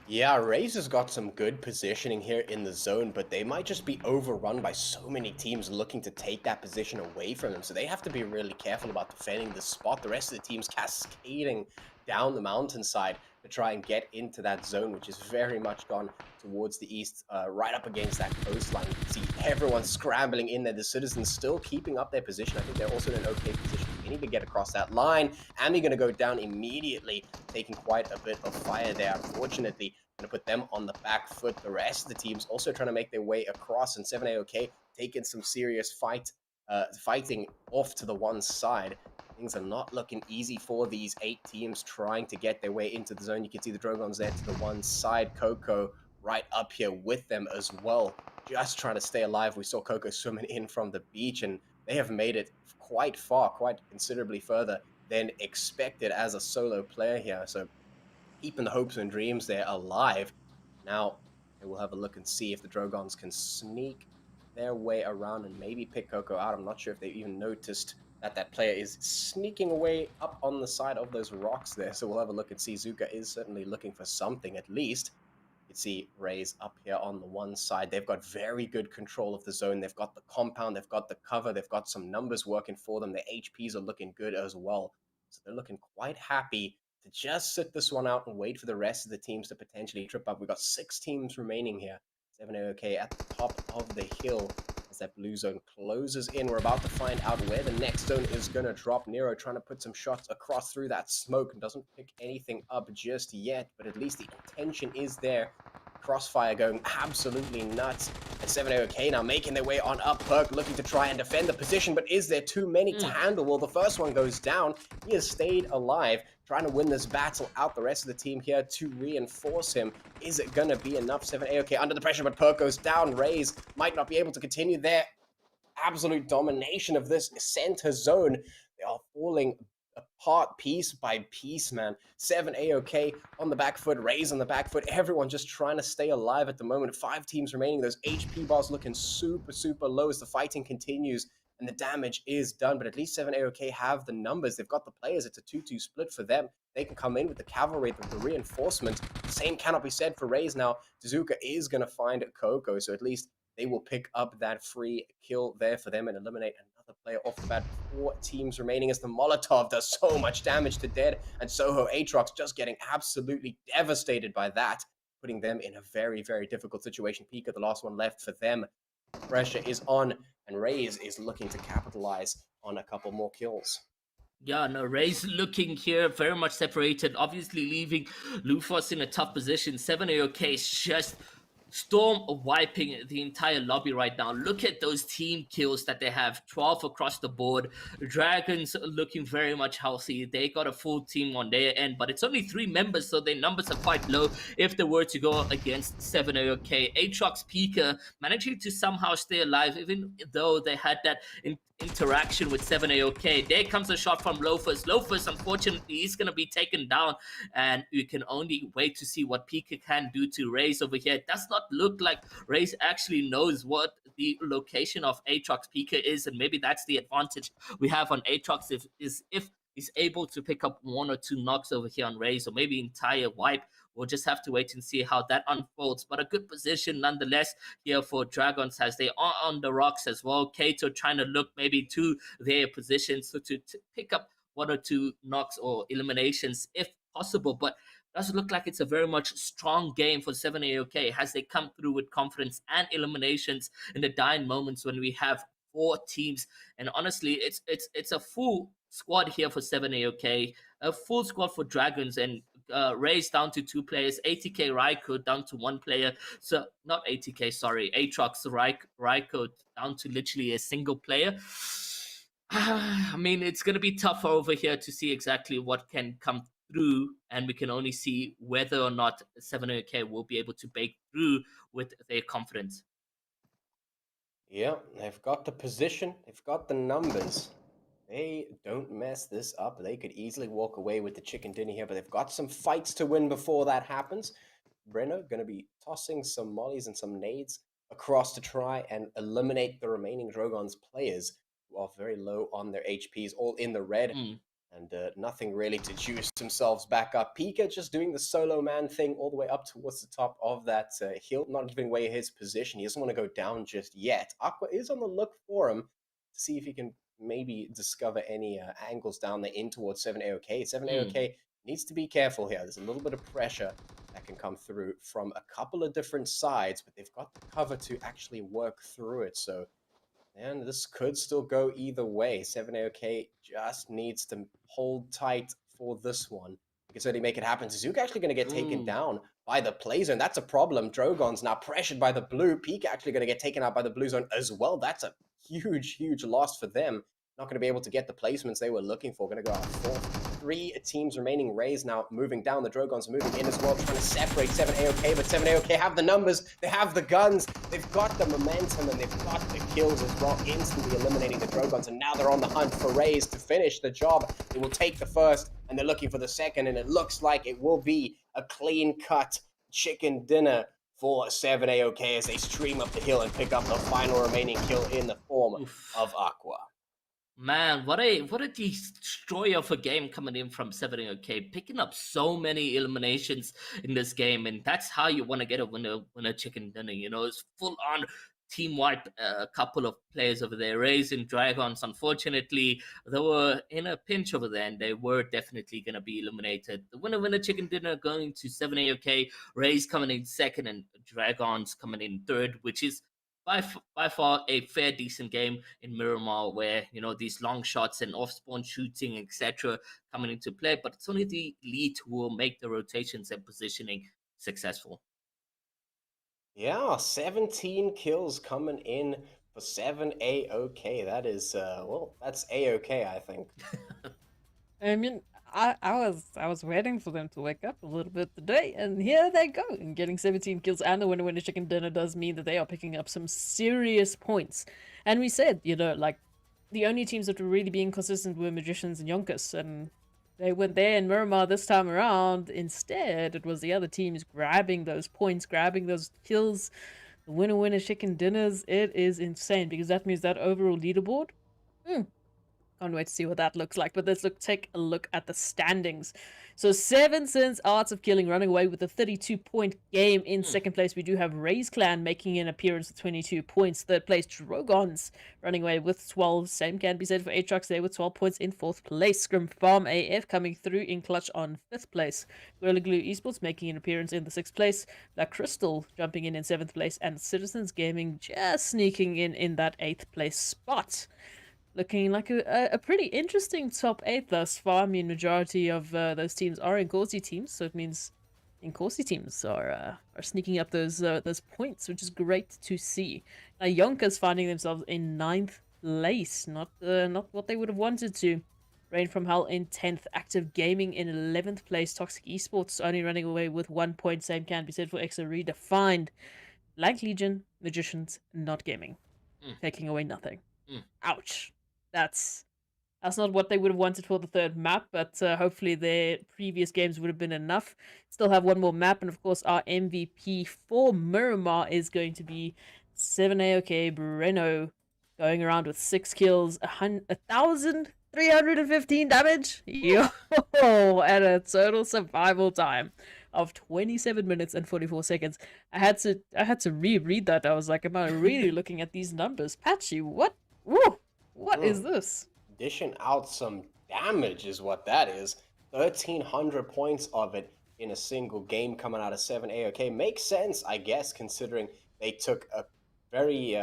Yeah, RAZE has got some good positioning here in the zone, but they might just be overrun by so many teams looking to take that position away from them. So they have to be really careful about defending the spot. The rest of the team's cascading down the mountainside to try and get into that zone, which is very much gone towards the east, right up against that coastline. You can see everyone scrambling in there. The Citizens still keeping up their position. I think they're also in an okay position. They need to get across that line. Ami going to go down immediately, taking quite a bit of fire there. Unfortunately, going to put them on the back foot. The rest of the teams also trying to make their way across, and 7AOK taking some serious fighting off to the one side. Things are not looking easy for these 8 teams trying to get their way into the zone. You can see the Drogons there to the one side. Coco right up here with them as well, just trying to stay alive. We saw Coco swimming in from the beach, and they have made it quite far, quite considerably further than expected as a solo player here. So keeping the hopes and dreams there alive. Now, And we'll have a look and see if the Drogons can sneak their way around and maybe pick Coco out. I'm not sure if they even noticed that that player is sneaking away up on the side of those rocks there. So we'll have a look and see. Zuka is certainly looking for something at least. You can see RAZE up here on the one side. They've got very good control of the zone. They've got the compound, they've got the cover, they've got some numbers working for them. The HPs are looking good as well. So they're looking quite happy to just sit this one out and wait for the rest of the teams to potentially trip up. We've got 6 teams remaining here. 7AOK at the top of the hill as that blue zone closes in. We're about to find out where the next zone is going to drop. Nero trying to put some shots across through that smoke and doesn't pick anything up just yet, but at least the intention is there. Crossfire going absolutely nuts. And 7AOK now making their way on up. Perk looking to try and defend the position, but is there too many to handle? Well, the first one goes down. He has stayed alive, trying to win this battle out. The rest of the team here to reinforce him. Is it going to be enough? 7AOK under the pressure, but Perk goes down. RAZE might not be able to continue their absolute domination of this center zone. They are falling apart piece by piece, man. 7AOK on the back foot, RAZE on the back foot, everyone just trying to stay alive at the moment. 5 teams remaining, those HP bars looking super, super low as the fighting continues and the damage is done, but at least 7AOK have the numbers. They've got the players. It's a 2-2 split for them. They can come in with the cavalry, the reinforcement. The same cannot be said for RAZE now. Zuka is going to find Coco, so at least they will pick up that free kill there for them and eliminate another player off the bat. 4 teams remaining as the Molotov does so much damage to Dead, and Soho Atrox just getting absolutely devastated by that, putting them in a very, very difficult situation. Pika, the last one left for them. Pressure is on, and RAZE is looking to capitalize on a couple more kills. Yeah, no, RAZE looking here very much separated, obviously leaving Lufos in a tough position. 7AOK is just storm wiping the entire lobby right now. Look at those team kills that they have, 12 across the board. Dragons looking very much healthy. They got a full team on their end, but it's only 3 members, so their numbers are quite low if they were to go against 7AOK. Atrox Pika managing to somehow stay alive, even though they had that interaction with 7AOK. There comes a shot from Loafers. Loafers, unfortunately, is going to be taken down, and you can only wait to see what Pika can do to RAZE over here. It does not look like RAZE actually knows what the location of Atrox Pika is, and maybe that's the advantage we have on Atrox if he's able to pick up 1 or 2 knocks over here on RAZE, or maybe entire wipe. We'll just have to wait and see how that unfolds. But a good position nonetheless here for Dragons as they are on the rocks as well. Kato trying to look maybe to their positions so to pick up 1 or 2 knocks or eliminations if possible. But it does look like it's a very much strong game for 7AOK as they come through with confidence and eliminations in the dying moments when we have 4 teams. And honestly, it's a full squad here for 7AOK, a full squad for Dragons, and RAZE down to 2 players, ATK Raiko down to 1 player. So not ATK, sorry, Atrox Raiko down to literally a single player. I mean, it's going to be tough over here to see exactly what can come through, and we can only see whether or not 7AOK will be able to break through with their confidence. Yeah, they've got the position, they've got the numbers. They don't mess this up. They could easily walk away with the chicken dinner here, but they've got some fights to win before that happens. Brenner going to be tossing some mollies and some nades across to try and eliminate the remaining Drogons players who are very low on their HPs, all in the red, and nothing really to juice themselves back up. Pika just doing the solo man thing all the way up towards the top of that hill, not giving away his position. He doesn't want to go down just yet. Aqua is on the look for him to see if he can maybe discover any angles down there in towards 7AOK. 7AOK needs to be careful here. There's a little bit of pressure that can come through from a couple of different sides, but they've got the cover to actually work through it. So, and this could still go either way. 7AOK just needs to hold tight for this one. You can certainly make it happen. Suzuki actually going to get taken down by the play zone. That's a problem. Drogons now pressured by the blue. Peak actually going to get taken out by the blue zone as well. That's a huge, huge loss for them. Not going to be able to get the placements they were looking for. Going to go out 4. 3 teams remaining. RAZE now moving down. The Drogons moving in as well, trying to separate 7AOK, but 7AOK have the numbers, they have the guns, they've got the momentum, and they've got the kills as well, instantly eliminating the Drogons, and now they're on the hunt for RAZE to finish the job. They will take the first, and they're looking for the second, and it looks like it will be a clean-cut chicken dinner for 7 AOK as they stream up the hill and pick up the final remaining kill in the form Oof. of Aqua. Man, what a destroyer of a game coming in from 7 OK, picking up so many eliminations in this game, and that's how you want to get a winner chicken dinner. You know, it's full on team wipe. A couple of players over there, RAZE and Dragons. Unfortunately, they were in a pinch over there, and they were definitely going to be eliminated. The winner chicken dinner going to 7 AOK. RAZE coming in second, and Dragons coming in third, which is by far a fair decent game in Miramar, where you know these long shots and off spawn shooting etc. coming into play, but it's only the elite who will make the rotations and positioning successful. Yeah, 17 kills coming in for 7 AOK. That is well, that's AOK, I think. I mean, I was waiting for them to wake up a little bit today, and here they go. And getting 17 kills and the winner chicken dinner does mean that they are picking up some serious points. And we said, you know, like, the only teams that were really being consistent were Magicians and YONKOUS, and they went there in Miramar this time around. Instead, it was the other teams grabbing those points, grabbing those kills. The winner chicken dinners, it is insane, because that means that overall leaderboard, can't wait to see what that looks like. But let's take a look at the standings. So sidizens Arts of Killing running away with a 32-point game. In second place, we do have RAZE Clan making an appearance with 22 points. Third place, Drogons running away with 12. Same can be said for Atrox there with 12 points in fourth place. ScrimFarmAF coming through in clutch on fifth place. Esports making an appearance in the sixth place. La Crystal jumping in seventh place. And Citizens Gaming just sneaking in that eighth place spot. Looking like a pretty interesting top 8 thus far. I mean, majority of those teams are Inkosi teams, so it means Inkosi teams are sneaking up those points, which is great to see. Now, YONKOUS finding themselves in 9th place, not what they would have wanted to. Rain from Hell in 10th, Active Gaming in 11th place, Toxic Esports only running away with 1 point. Same can be said for EXA Redefined. Like Legion, Magicians, not gaming, taking away nothing. Ouch. That's not what they would have wanted for the third map, but hopefully their previous games would have been enough. Still have one more map, and of course our MVP for Miramar is going to be 7AOK Breno, going around with 6 kills, 1,315 damage, yo, and a total survival time of 27 minutes and 44 seconds. I had to reread that. I was like, am I really looking at these numbers? Patchy, what? Woo! What is this? Dishing out some damage is what that is. 1,300 points of it in a single game coming out of 7 AOK. Makes sense, I guess, considering they took a very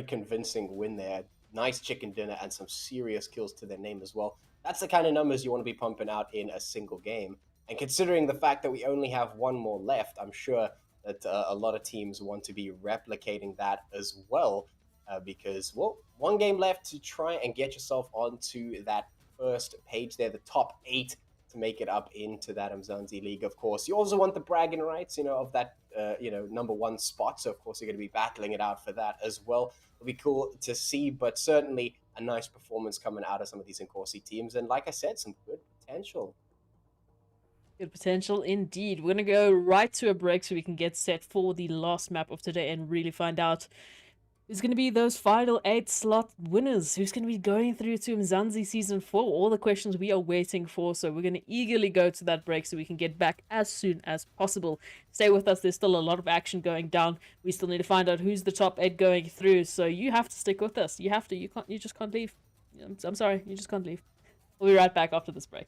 convincing win there. Nice chicken dinner and some serious kills to their name as well. That's the kind of numbers you want to be pumping out in a single game. And considering the fact that we only have one more left, I'm sure that a lot of teams want to be replicating that as well. Because, well, one game left to try and get yourself onto that first page there, the top 8, to make it up into that Umzansi League, of course. You also want the bragging rights, of that, number 1 spot. So, of course, you're going to be battling it out for that as well. It'll be cool to see, but certainly a nice performance coming out of some of these Inkosi teams. And like I said, some good potential. Good potential indeed. We're going to go right to a break so we can get set for the last map of today and really find out who's going to be those final 8 slot winners? Who's going to be going through to Umzansi Season 4? All the questions we are waiting for. So we're going to eagerly go to that break so we can get back as soon as possible. Stay with us. There's still a lot of action going down. We still need to find out who's the top 8 going through. So you have to stick with us. You have to. You just can't leave. I'm sorry. You just can't leave. We'll be right back after this break.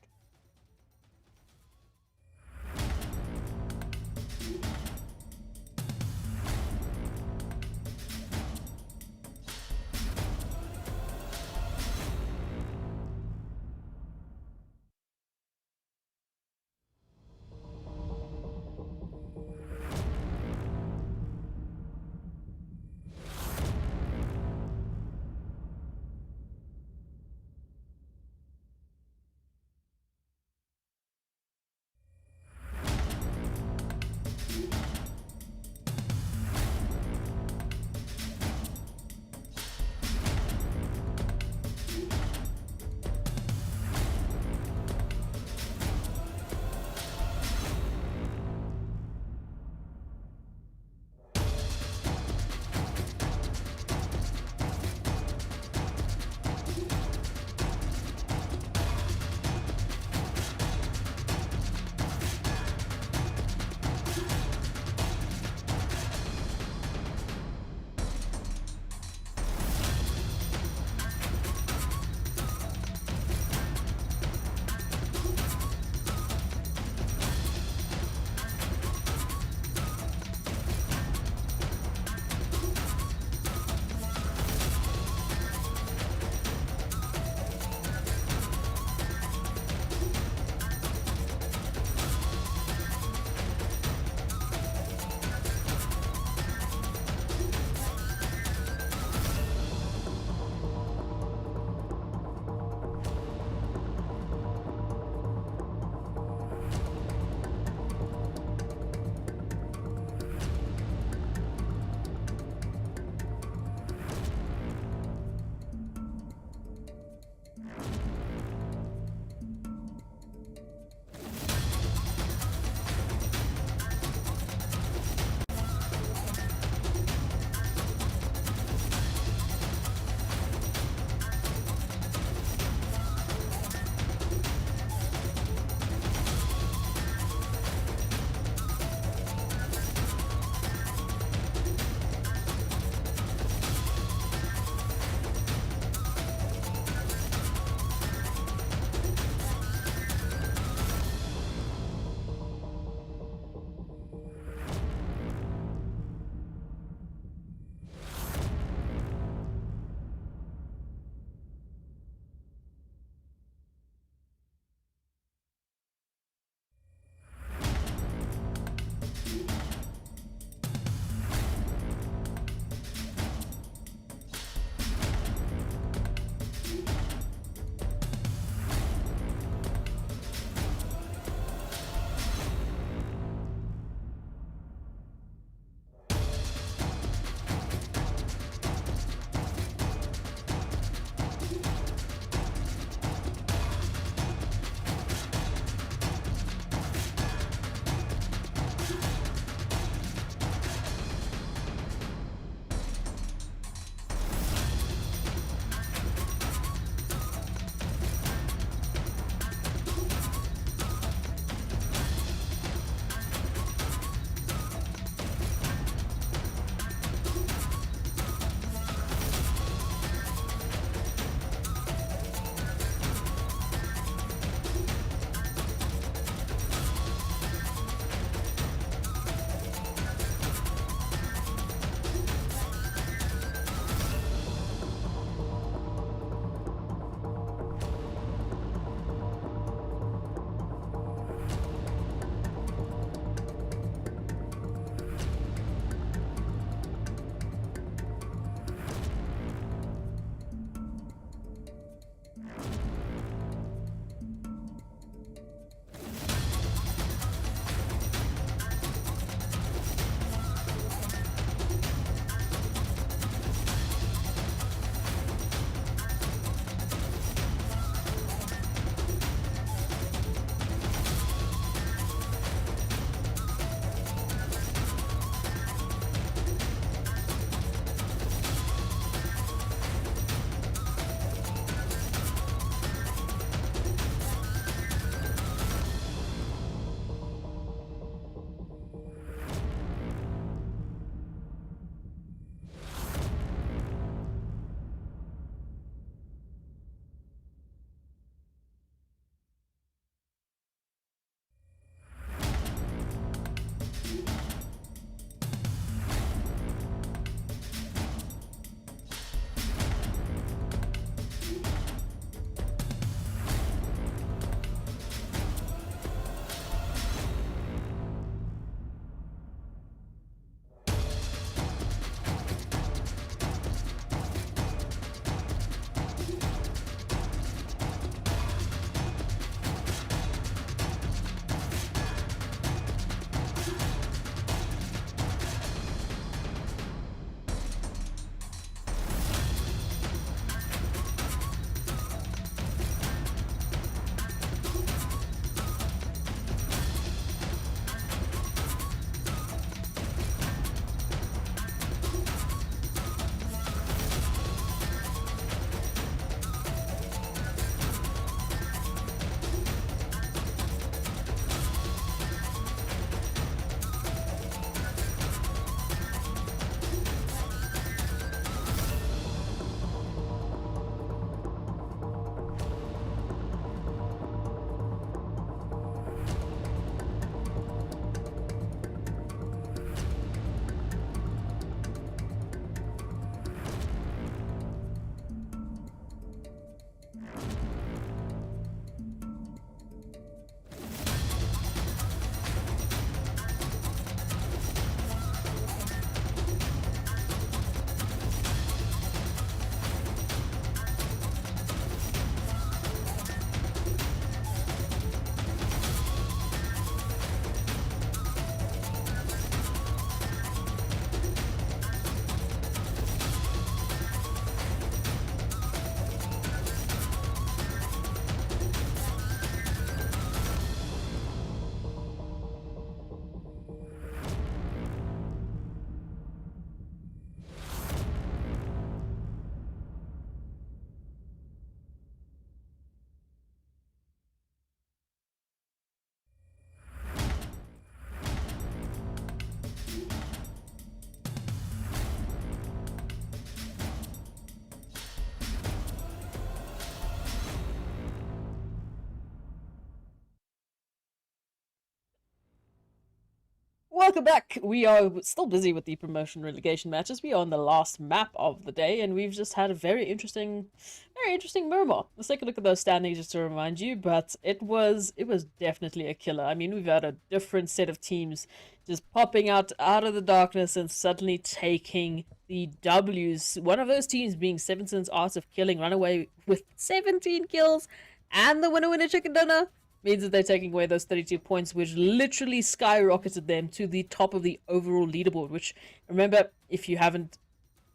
welcome back. We are still busy with the promotion relegation matches. We are on the last map of the day, and we've just had a very interesting Miramar. Let's take a look at those standings just to remind you. But it was definitely a killer. I mean, we've had a different set of teams just popping out of the darkness and suddenly taking the W's. One of those teams being Sevenson's Art of Killing, run away with 17 kills, and the winner chicken dinner. Means that they're taking away those 32 points, which literally skyrocketed them to the top of the overall leaderboard. Which, remember, if you haven't,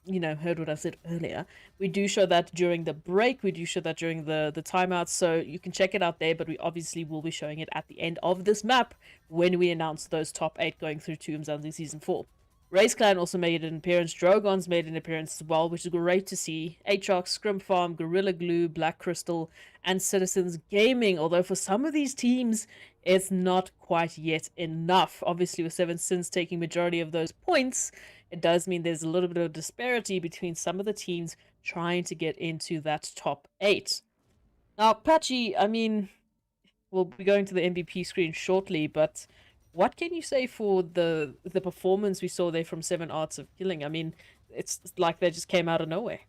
heard what I said earlier, we do show that during the break, we do show that during the timeouts, so you can check it out there, but we obviously will be showing it at the end of this map when we announce those top 8 going through to Umzansi Season 4. RAZE Clan also made an appearance. Drogons made an appearance as well, which is great to see. Atrox, ScrimFarm, Gorilla Glue, Black Crystal, and Citizens Gaming. Although for some of these teams, it's not quite yet enough. Obviously, with Sevensons taking majority of those points, it does mean there's a little bit of disparity between some of the teams trying to get into that top 8. Now, Patchy, I mean, we'll be going to the MVP screen shortly, but what can you say for the performance we saw there from Seven Arts of Killing? I mean, it's like they just came out of nowhere.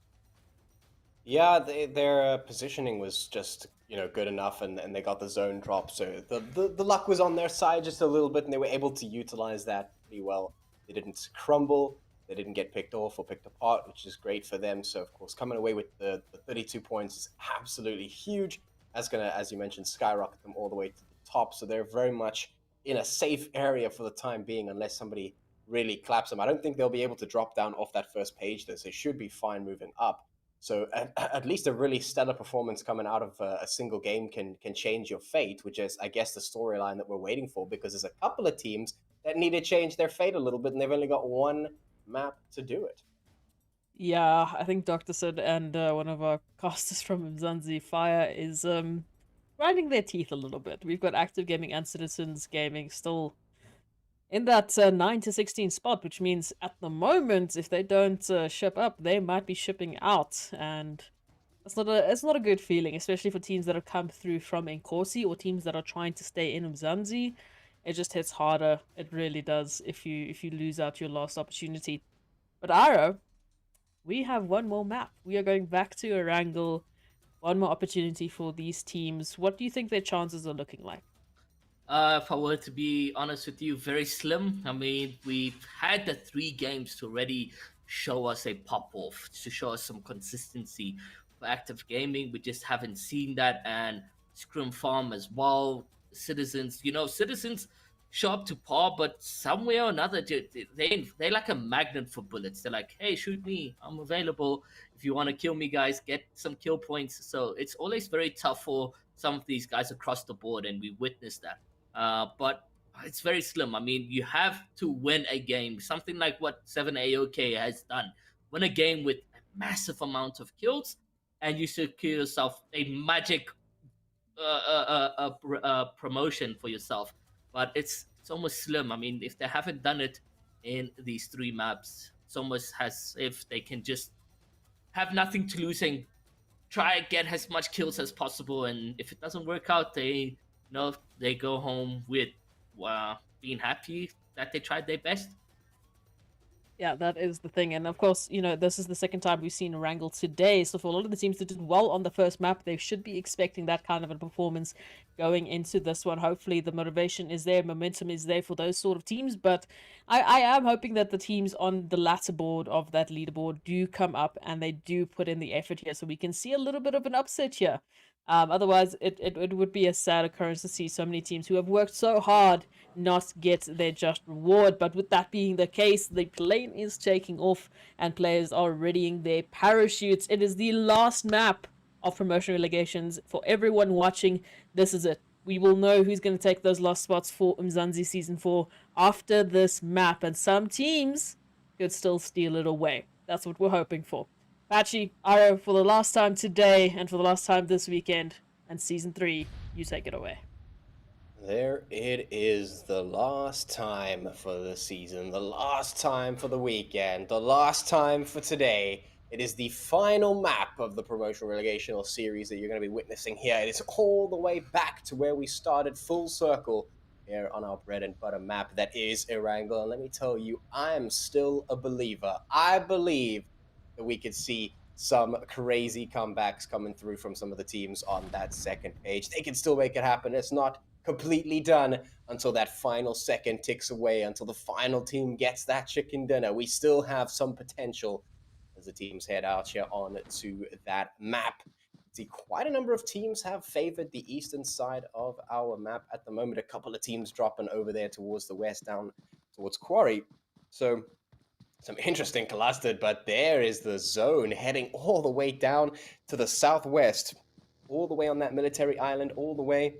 Yeah, their positioning was just good enough, and they got the zone drop, so the luck was on their side just a little bit, and they were able to utilize that pretty well. They didn't crumble, they didn't get picked off or picked apart, which is great for them. So of course, coming away with the 32 points is absolutely huge. That's gonna, as you mentioned, skyrocket them all the way to the top. So they're very much in a safe area for the time being, unless somebody really claps them. I don't think they'll be able to drop down off that first page, though, so they should be fine moving up. So at least a really stellar performance coming out of a single game can change your fate, which is, I guess, the storyline that we're waiting for, because there's a couple of teams that need to change their fate a little bit, and they've only got one map to do it. Yeah, I think Dr. Sid and one of our casters from Umzansi Fire is grinding their teeth a little bit. We've got Active Gaming and Citizens Gaming still in that 9 to 16 spot, which means at the moment, if they don't ship up, they might be shipping out, and it's not a good feeling, especially for teams that have come through from Inkosi or teams that are trying to stay in Umzansi. It just hits harder. It really does if you lose out your last opportunity. But Aro, we have one more map. We are going back to Erangel. One more opportunity for these teams. What do you think their chances are looking like? If I were to be honest with you, very slim. I mean, we've had the 3 games to already show us a pop-off, to show us some consistency. For Active Gaming, we just haven't seen that, and ScrimFarm as well. Citizens, Citizens show up to par, but somewhere or another, they're like a magnet for bullets. They're like, hey, shoot me, I'm available. If you want to kill me, guys, get some kill points. So it's always very tough for some of these guys across the board, and we witnessed that. But it's very slim. I mean, you have to win a game, something like what 7AOK has done. Win a game with a massive amount of kills, and you secure yourself a magic promotion for yourself. But it's almost slim. I mean, if they haven't done it in these 3 maps, it's almost as if they can just have nothing to lose and try to get as much kills as possible. And if it doesn't work out, they go home with being happy that they tried their best. Yeah, that is the thing. And of course, this is the second time we've seen Erangel today. So for a lot of the teams that did well on the first map, they should be expecting that kind of a performance going into this one. Hopefully the motivation is there, momentum is there for those sort of teams. But I am hoping that the teams on the latter board of that leaderboard do come up and they do put in the effort here, so we can see a little bit of an upset here. Otherwise, it would be a sad occurrence to see so many teams who have worked so hard not get their just reward. But with that being the case, the plane is taking off and players are readying their parachutes. It is the last map of promotion relegations. For everyone watching, this is it. We will know who's going to take those last spots for Umzansi Season 4 after this map. And some teams could still steal it away. That's what we're hoping for. Patchy, Aro, for the last time today and for the last time this weekend, and Season 3, you take it away. There it is, the last time for the season, the last time for the weekend, the last time for today. It is the final map of the promotional relegational series that you're going to be witnessing here. It is all the way back to where we started, full circle, here on our bread and butter map that is Erangel. And let me tell you, I'm still a believer. I believe that we could see some crazy comebacks coming through from some of the teams on that second page. They can still make it happen. It's not completely done until that final second ticks away, until the final team gets that chicken dinner. We still have some potential as the teams head out here on to that map. See, quite a number of teams have favored the eastern side of our map at the moment. A couple of teams dropping over there towards the west, down towards Quarry. So some interesting clustered, but there is the zone heading all the way down to the southwest, all the way on that military island, all the way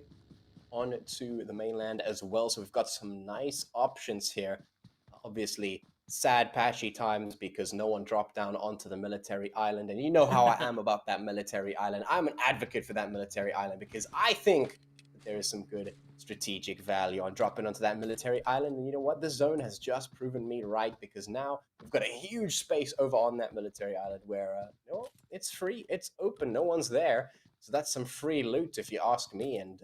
on to the mainland as well. So we've got some nice options here. Obviously, sad patchy times because no one dropped down onto the military island. And you know how I am about that military island. I'm an advocate for that military island because I think that there is some good strategic value on dropping onto that military island. And you know what? The zone has just proven me right because now we've got a huge space over on that military island where, it's free, it's open, no one's there. So that's some free loot if you ask me. And,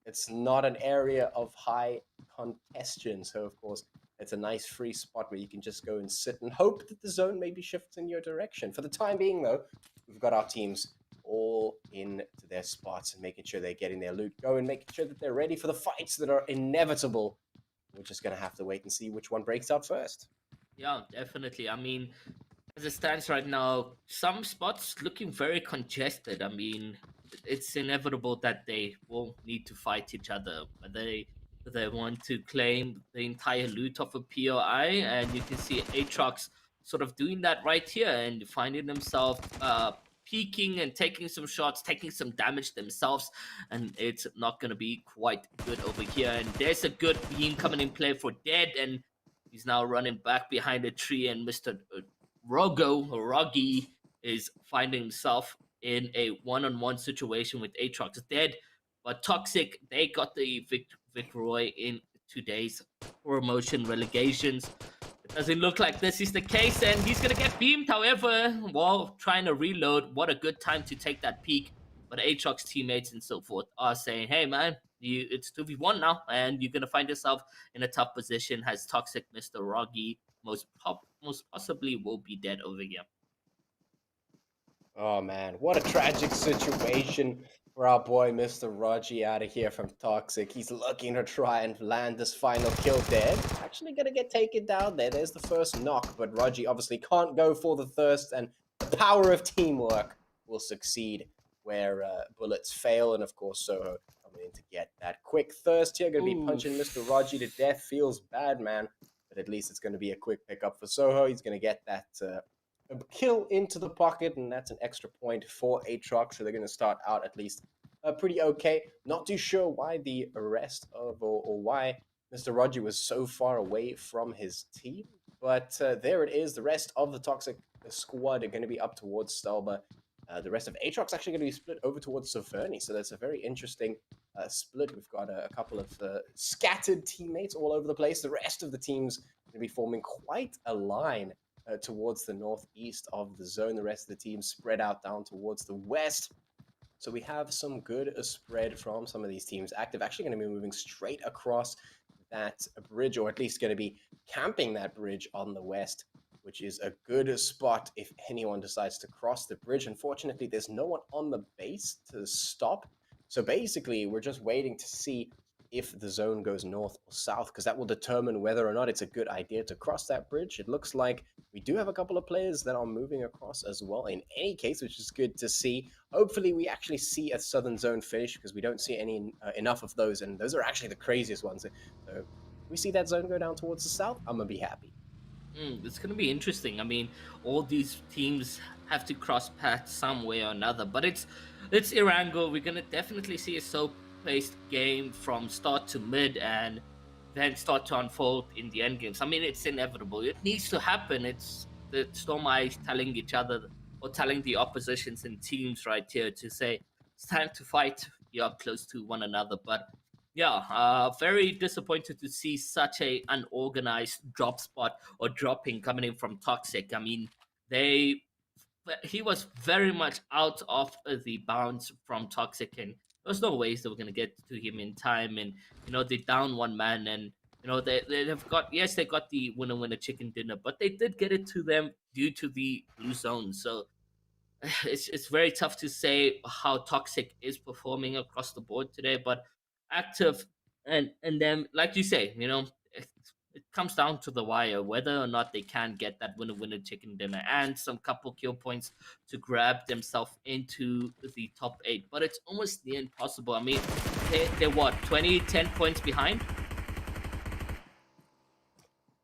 it's not an area of high congestion. So, of course, it's a nice free spot where you can just go and sit and hope that the zone maybe shifts in your direction. For the time being, though, we've got our teams all into their spots and making sure they're getting their loot going, making sure that they're ready for the fights that are inevitable. We're just going to have to wait and see which one breaks out first. Yeah, definitely. I mean, as it stands right now, some spots looking very congested. I mean, it's inevitable that they will need to fight each other. They want to claim the entire loot of a POI, and you can see Atrox sort of doing that right here and finding themselves peeking and taking some shots, taking some damage themselves, and it's not going to be quite good over here. And there's a good beam coming in play for Dead, and he's now running back behind a tree, and Mr. Roggy is finding himself in a one-on-one situation with Atrox. Dead, but Toxic, they got the Vicroy in today's promotion relegations. It doesn't look like this is the case, and he's gonna get beamed. However, while trying to reload, what a good time to take that peek. But Atrox teammates and so forth are saying, hey man, it's 2v1 now, and you're gonna find yourself in a tough position. Has Toxic, Mr. Roggy, most possibly will be dead over here. Oh man, what a tragic situation for our boy Mr. Raji out of here from Toxic. He's looking to try and land this final kill. Dead. Actually gonna get taken down there. There's the first knock, but Raji obviously can't go for the thirst, and the power of teamwork will succeed where bullets fail. And of course, Soho coming in to get that quick thirst here. Gonna be punching Mr. Raji to death. Feels bad, man. But at least it's gonna be a quick pickup for Soho. He's gonna get that a kill into the pocket, and that's an extra point for Atrox. So they're going to start out at least pretty okay. Not too sure why the rest of, or why Mr. Raji was so far away from his team, but there it is. The rest of the Toxic squad are going to be up towards Stalba. The rest of Atrox actually going to be split over towards Soferni, so that's a very interesting split. We've got a couple of scattered teammates all over the place. The rest of the teams going to be forming quite a line towards the northeast of the zone. The rest of the team spread out down towards the west. So we have some good spread from some of these teams. Active actually going to be moving straight across that bridge, or at least going to be camping that bridge on the west, which is a good spot if anyone decides to cross the bridge. Unfortunately, there's no one on the base to stop. So basically, we're just waiting to see if the zone goes north or south, because that will determine whether or not it's a good idea to cross that bridge. It looks like we do have a couple of players that are moving across as well in any case, which is good to see. Hopefully we actually see a southern zone finish, because we don't see any enough of those, and those are actually the craziest ones. So if we see that zone go down towards the south, I'm gonna be happy. It's going to be interesting. I mean, all these teams have to cross paths some way or another, but it's Erangel. We're going to definitely see a slow-paced game from start to mid, and then start to unfold in the end games. I mean, it's inevitable. It needs to happen. It's the Storm Eyes telling each other, or telling the oppositions and teams right here to say, it's time to fight. You're close to one another, but yeah, very disappointed to see such a unorganized drop spot or dropping coming in from Toxic. I mean, he was very much out of the bounds from Toxic, and There's no ways they were gonna get to him in time, and they down one man, and they've got, yes, they got the winner chicken dinner, but they did get it to them due to the blue zone. So it's very tough to say how Toxic is performing across the board today, but Active and them, like you say, it comes down to the wire whether or not they can get that winner chicken dinner and some couple kill points to grab themselves into the top 8. But it's almost near impossible. I mean, they're what, 10 points behind?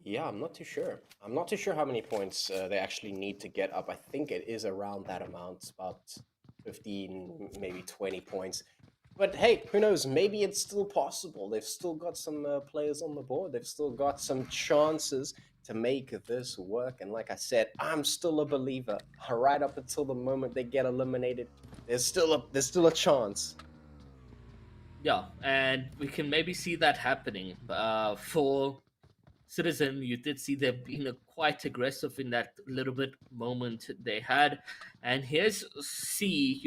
Yeah, I'm not too sure. I'm not too sure how many points they actually need to get up. I think it is around that amount, about 15, maybe 20 points. But hey, who knows? Maybe it's still possible. They've still got some players on the board. They've still got some chances to make this work. And like I said, I'm still a believer. Right up until the moment they get eliminated, there's still a chance. Yeah, and we can maybe see that happening. For Citizen, you did see them being quite aggressive in that little bit moment they had. And here's C,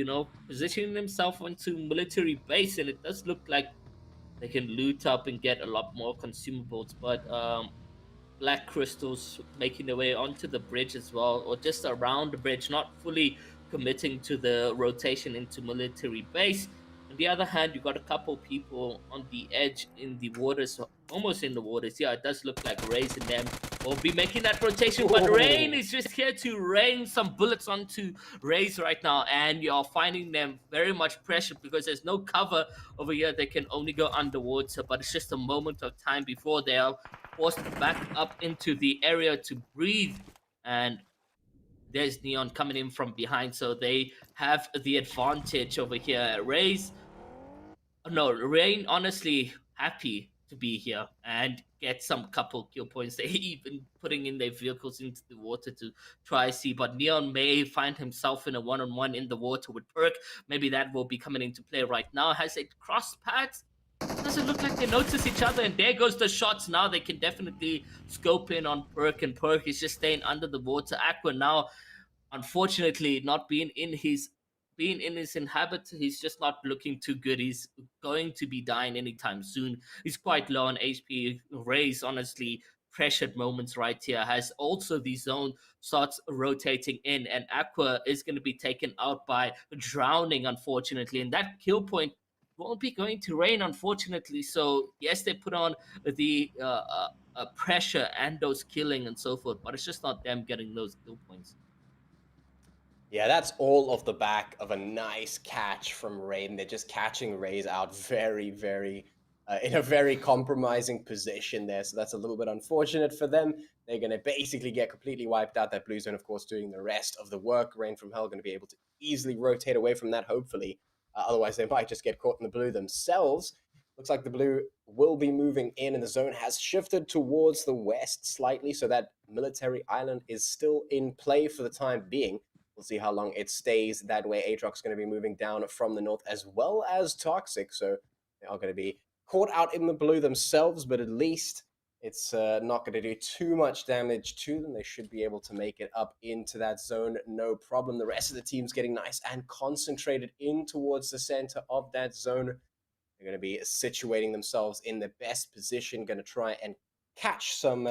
positioning himself into military base, and it does look like they can loot up and get a lot more consumables. But Black Crystals making their way onto the bridge as well, or just around the bridge, not fully committing to the rotation into military base. On the other hand, you got a couple people on the edge in the waters, almost in the waters. Yeah, it does look like RAZE and them will be making that rotation, but Rain is just here to rain some bullets onto RAZE right now, and you're finding them very much pressured because there's no cover over here. They can only go underwater, but it's just a moment of time before they are forced back up into the area to breathe. And there's Neon coming in from behind, so they have the advantage over here. Rain honestly happy to be here and get some couple kill points. They even putting in their vehicles into the water to try see, but Neon may find himself in a one-on-one in the water with Perk. Maybe that will be coming into play right now. Has it crossed paths? Doesn't look like they notice each other, and there goes the shots. Now they can definitely scope in on Perk, and Perk is just staying under the water. Aqua now, unfortunately, not being in his inhabit, he's just not looking too good. He's going to be dying anytime soon. He's quite low on HP. RAZE, honestly, pressured moments right here. Has also the zone starts rotating in, and Aqua is going to be taken out by drowning, unfortunately. And that kill point won't be going to Rain, unfortunately. So yes, they put on the pressure and those killing and so forth, but it's just not them getting those kill points. Yeah, that's all off the back of a nice catch from Raiden. They're just catching RAZE out very, very in a very compromising position there. So that's a little bit unfortunate for them. They're going to basically get completely wiped out. That blue zone, of course, doing the rest of the work. Rain from Hell going to be able to easily rotate away from that, hopefully. Otherwise, they might just get caught in the blue themselves. Looks like the blue will be moving in, and the zone has shifted towards the west slightly, so that military island is still in play for the time being. We'll see how long it stays that way. Atrox is going to be moving down from the north as well as Toxic, so they are going to be caught out in the blue themselves, but at least it's not going to do too much damage to them. They should be able to make it up into that zone, no problem. The rest of the team's getting nice and concentrated in towards the center of that zone. They're going to be situating themselves in the best position, going to try and catch some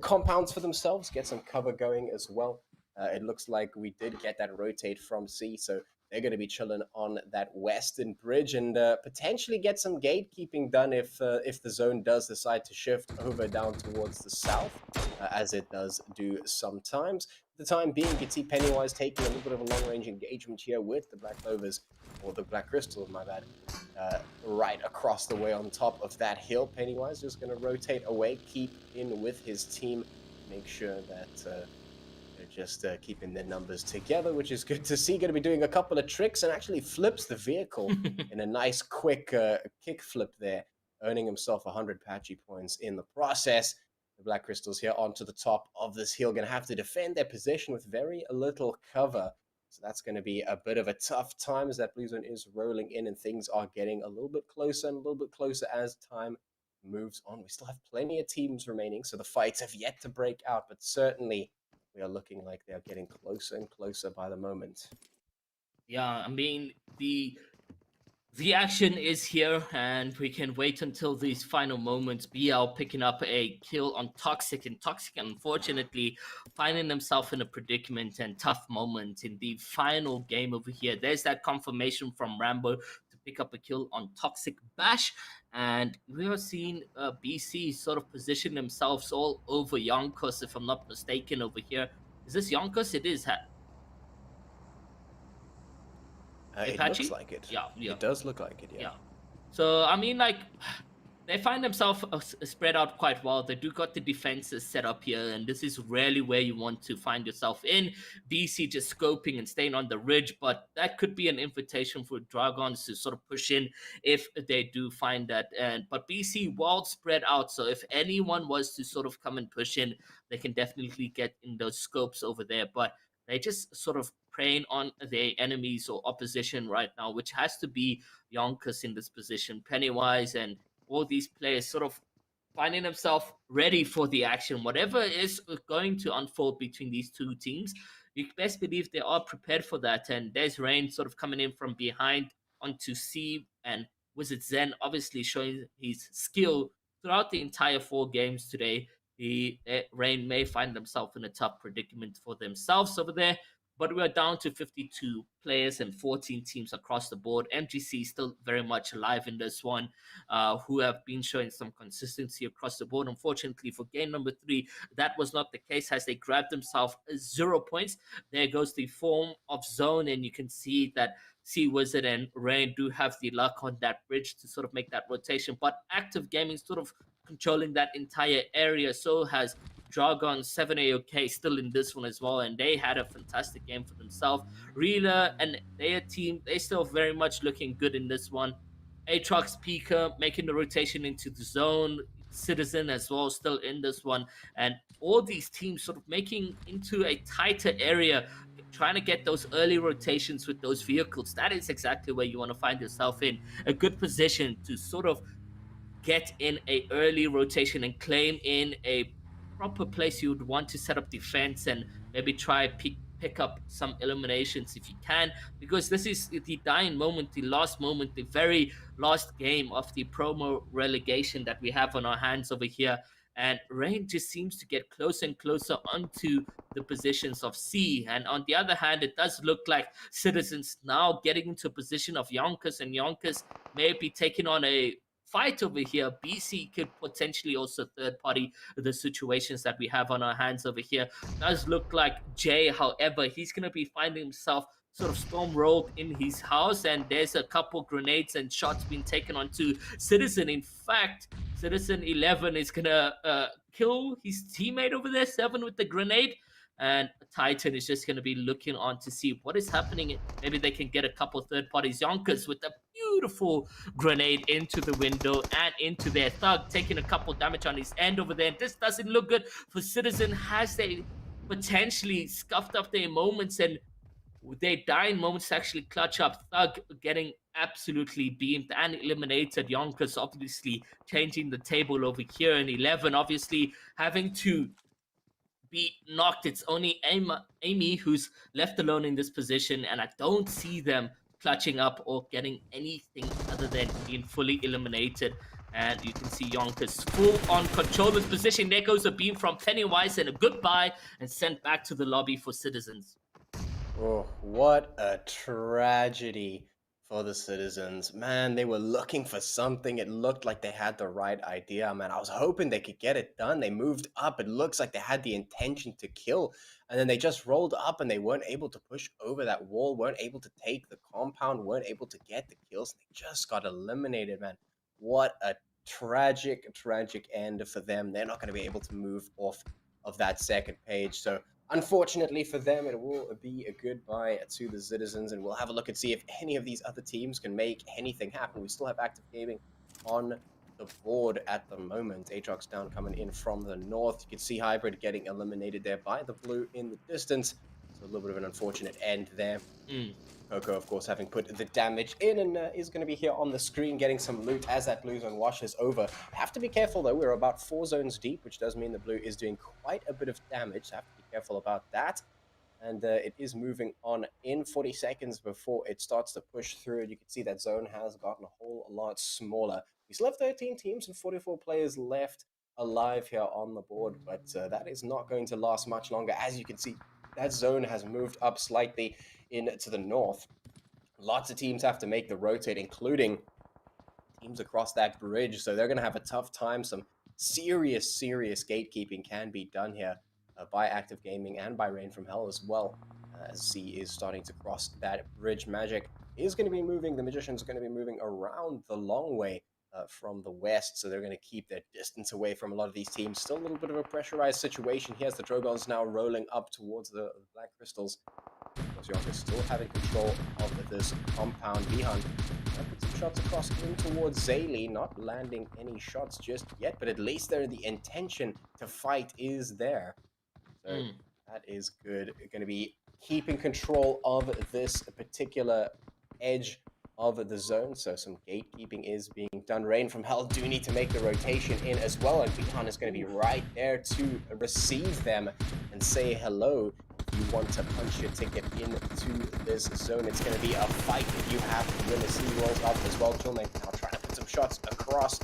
compounds for themselves, get some cover going as well. It looks like we did get that rotate from C, so they're going to be chilling on that western bridge and potentially get some gatekeeping done if the zone does decide to shift over down towards the south, as it does do sometimes. For the time being, you can see Pennywise taking a little bit of a long-range engagement here with the Black Clovers, or the Black Crystals, my bad, right across the way on top of that hill. Pennywise just going to rotate away, keep in with his team, make sure that just keeping their numbers together, which is good to see. Going to be doing a couple of tricks and actually flips the vehicle in a nice quick kick flip there, earning himself 100 patchy points in the process. The Black Crystals here onto the top of this hill, going to have to defend their position with very little cover. So that's going to be a bit of a tough time as that blue zone is rolling in and things are getting a little bit closer and a little bit closer as time moves on. We still have plenty of teams remaining, so the fights have yet to break out, but certainly we are looking like they are getting closer and closer by the moment. Yeah, I mean, the The action is here, and we can wait until these final moments. BL picking up a kill on Toxic, and Toxic, unfortunately, finding himself in a predicament and tough moment in the final game over here. There's that confirmation from Rambo to pick up a kill on Toxic Bash, and we are seeing BC sort of position themselves all over Yonkous, if I'm not mistaken, over here. Is this Yonkous? It is. It Apache? looks like it. Yeah, yeah. It does look like it, yeah. Yeah. So I mean, like, they find themselves spread out quite well. They do got the defenses set up here, and this is rarely where you want to find yourself in. BC just scoping and staying on the ridge, but that could be an invitation for Dragons to sort of push in if they do find that. And but BC well spread out, so if anyone was to sort of come and push in, they can definitely get in those scopes over there. But they just sort of preying on their enemies or opposition right now, which has to be Yonkous in this position, Pennywise, and all these players sort of finding themselves ready for the action. Whatever is going to unfold between these two teams, you best believe they are prepared for that. And there's Rain sort of coming in from behind onto C, and Wizard Zen obviously showing his skill throughout the entire 4 games today. The Rain may find themselves in a tough predicament for themselves over there, but we're down to 52 players and 14 teams across the board. MGC still very much alive in this one, who have been showing some consistency across the board. Unfortunately, for game number 3, that was not the case as they grabbed themselves 0 points. There goes the form of zone, and you can see that Sea Wizard and Rain do have the luck on that bridge to sort of make that rotation. But Active Gaming sort of controlling that entire area. So has Drogons, 7AOK still in this one as well, and they had a fantastic game for themselves. Reela and their team, they still very much looking good in this one. Atrox, Pika making the rotation into the zone, Citizen as well still in this one, and all these teams sort of making into a tighter area, trying to get those early rotations with those vehicles. That is exactly where you want to find yourself in a good position to sort of get in a early rotation and claim in a proper place you would want to set up defense and maybe try pick up some eliminations if you can, because this is the dying moment, the last moment, the very last game of the promo relegation that we have on our hands over here. And Rain just seems to get closer and closer onto the positions of C. And on the other hand, it does look like Citizens now getting into a position of Yonkous, and Yonkous may be taking on a fight over here. BC could potentially also third party the situations that we have on our hands over here. Does look like Jay, however, he's going to be finding himself sort of storm rolled in his house, and there's a couple grenades and shots being taken onto Citizen. In fact, Citizen 11 is going to kill his teammate over there, 7 with the grenade. And Titan is just going to be looking on to see what is happening. Maybe they can get a couple third parties. Yonkous with a beautiful grenade into the window and into their Thug, taking a couple damage on his end over there. And this doesn't look good for Citizen, has they potentially scuffed up their moments, and their dying moments to actually clutch up. Thug getting absolutely beamed and eliminated. Yonkous obviously changing the table over here in 11, obviously having to be knocked. It's only Amy who's left alone in this position, and I don't see them clutching up or getting anything other than being fully eliminated. And you can see Yonkous full on control this position. There goes a beam from Pennywise and a goodbye, and sent back to the lobby for Citizens. Oh, what a tragedy for the Citizens. Man, they were looking for something. It looked like they had the right idea, man. I was hoping they could get it done. They moved up. It looks like they had the intention to kill, and then they just rolled up and they weren't able to push over that wall, weren't able to take the compound, weren't able to get the kills. They just got eliminated, man. What a tragic end for them. They're not going to be able to move off of that second page. So unfortunately for them, it will be a goodbye to the Citizens, and we'll have a look and see if any of these other teams can make anything happen. We still have Active Gaming on the board at the moment. Atrox down coming in from the north. You can see Hybrid getting eliminated there by the blue in the distance. So a little bit of an unfortunate end there. Coco, of course, having put the damage in, and is going to be here on the screen getting some loot as that blue zone washes over. Have to be careful, though. We're about 4 zones deep, which does mean the blue is doing quite a bit of damage. So have to be careful about that. and it is moving on in 40 seconds before it starts to push through. You can see that zone has gotten a whole lot smaller. We still have 13 teams and 44 players left alive here on the board, but that is not going to last much longer. As you can see, that zone has moved up slightly into the north. Lots of teams have to make the rotate, including teams across that bridge, so they're going to have a tough time. Some serious gatekeeping can be done here by Active Gaming and by Rain from Hell as well, as C is starting to cross that bridge. Magic is going to be moving, the Magicians are going to be moving around the long way from the west, so they're going to keep their distance away from a lot of these teams. Still a little bit of a pressurized situation. Here's the Drogons now rolling up towards the Black Crystals. YONKOUS still having control of this compound. Bihan put some shots across in towards Zaylee, not landing any shots just yet, but at least there the intention to fight is there. So that is good. Going to be keeping control of this particular edge of the zone, so some gatekeeping is being done. Rain from Hell do need to make the rotation in as well, and Bihan is going to be right there to receive them and say hello. You want to punch your ticket into this zone. It's going to be a fight if you have to win. The C rolls up as well. Killmate now trying to put some shots across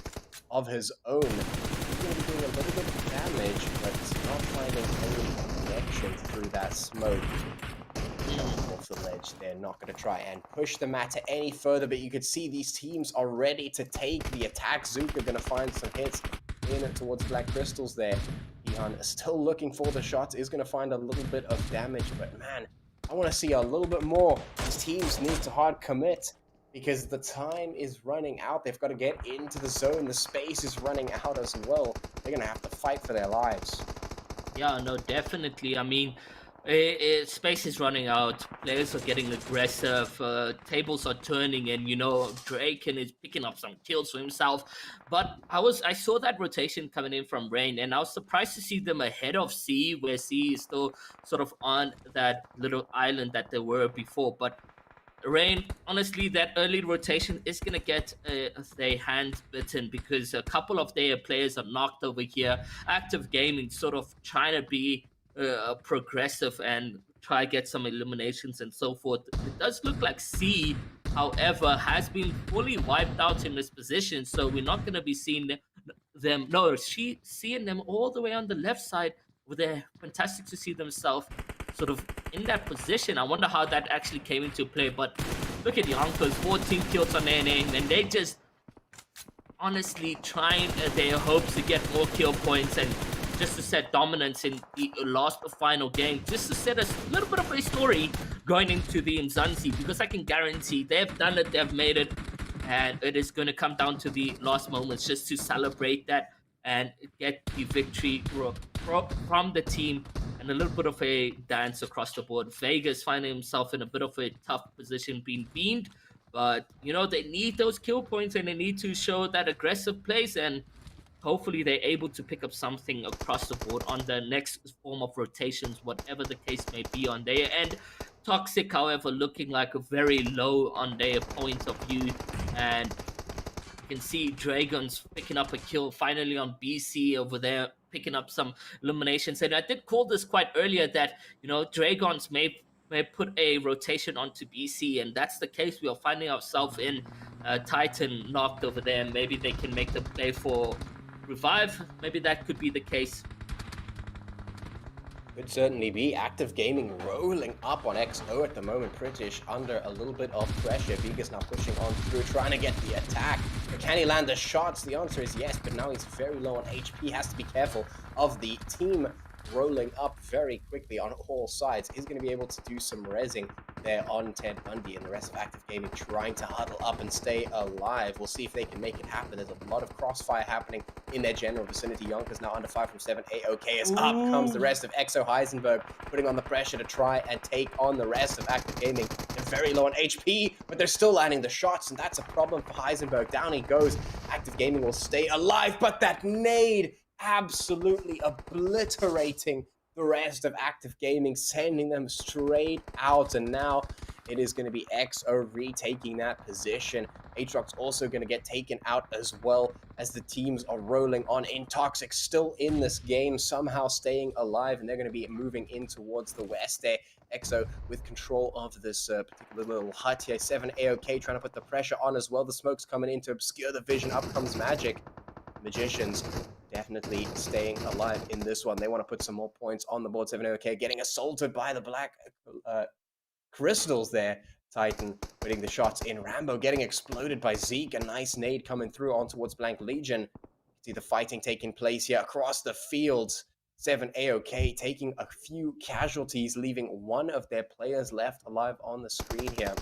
of his own. He's going to be doing a little bit of damage, but not finding any connection through that smoke. Off the ledge, they're not going to try and push the matter any further, but you could see these teams are ready to take the attack. Zook are going to find some hits in towards Black Crystals there. Bihan is still looking for the shots, is going to find a little bit of damage, but man, I want to see a little bit more. These teams need to hard commit because the time is running out. They've got to get into the zone. The space is running out as well. They're going to have to fight for their lives. Yeah, no, definitely. I mean, space is running out. Players are getting aggressive. Tables are turning, and Draken is picking up some kills for himself. But I saw that rotation coming in from Rain, and I was surprised to see them ahead of C, where C is still sort of on that little island that they were before. But Rain, honestly, that early rotation is going to get their hands bitten because a couple of their players are knocked over here. Active Gaming sort of trying to be progressive and try get some eliminations and so forth. It does look like C, however, has been fully wiped out in this position, so we're not going to be seeing them. No, seeing them all the way on the left side, where they're fantastic to see themselves sort of in that position. I wonder how that actually came into play, but look at YONKOUS, 14 kills on their name, and they just honestly trying their hopes to get more kill points and just to set dominance in the last final game, just to set us a little bit of a story going into the Umzansi, because I can guarantee they've done it, they've made it, and it is going to come down to the last moments just to celebrate that and get the victory from the team, and a little bit of a dance across the board. Vegas finding himself in a bit of a tough position being beamed, but they need those kill points and they need to show that aggressive plays, and hopefully they're able to pick up something across the board on the next form of rotations, whatever the case may be on their end. Toxic, however, looking like a very low on their point of view, and you can see Dragons picking up a kill finally on BC over there, picking up some eliminations. And I did call this quite earlier that, Dragons may put a rotation onto BC, and that's the case. We are finding ourselves in Titan knocked over there. Maybe they can make the play for revive. Maybe that could be the case. Could certainly be. Active Gaming rolling up on XO at the moment. British under a little bit of pressure. Vegas now pushing on through, trying to get the attack. But can he land the shots? The answer is yes, but now he's very low on HP. Has to be careful of the team rolling up very quickly on all sides. Is going to be able to do some rezzing there on Ted Bundy, and the rest of Active Gaming trying to huddle up and stay alive. We'll see if they can make it happen. There's a lot of crossfire happening in their general vicinity. YONKOUS now under 5 from 7. AOK is up. Comes the rest of EXO Heisenberg, putting on the pressure to try and take on the rest of Active Gaming. They're very low on HP, but they're still landing the shots, and that's a problem for Heisenberg. Down he goes. Active Gaming will stay alive, but that nade absolutely obliterating the rest of Active Gaming, sending them straight out, and now it is going to be XO retaking that position. Atrox also going to get taken out as well as the teams are rolling on. Intoxic still in this game, somehow staying alive, and they're going to be moving in towards the west there. EXO with control of this particular little hut here. 7 AOK trying to put the pressure on as well. The smoke's coming in to obscure the vision. Up comes Magic. Magicians definitely staying alive in this one. They want to put some more points on the board. 7 AOK getting assaulted by the black crystals there. Titan putting the shots in. Rambo getting exploded by Zeke. A nice nade coming through on towards Blank Legion. See the fighting taking place here across the field. 7 AOK taking a few casualties, leaving one of their players left alive on the screen here.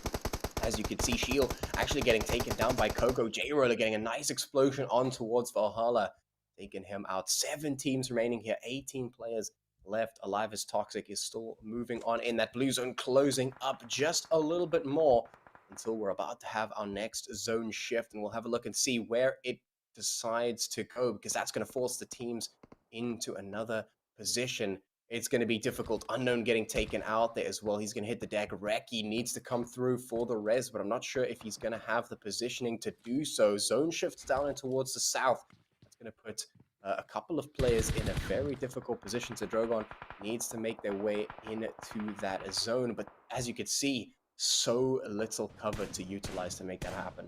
As you can see, Shield actually getting taken down by Coco. J-Roller getting a nice explosion on towards Valhalla, taking him out. 7 teams remaining here, 18 players left alive as Toxic is still moving on in that blue zone, closing up just a little bit more until we're about to have our next zone shift, and we'll have a look and see where it decides to go, because that's going to force the teams into another position. It's going to be difficult. Unknown getting taken out there as well. He's going to hit the deck. Reki needs to come through for the res, but I'm not sure if he's going to have the positioning to do so. Zone shifts down and towards the south. That's going to put a couple of players in a very difficult position. So Drogon needs to make their way into that zone. But as you can see, so little cover to utilize to make that happen.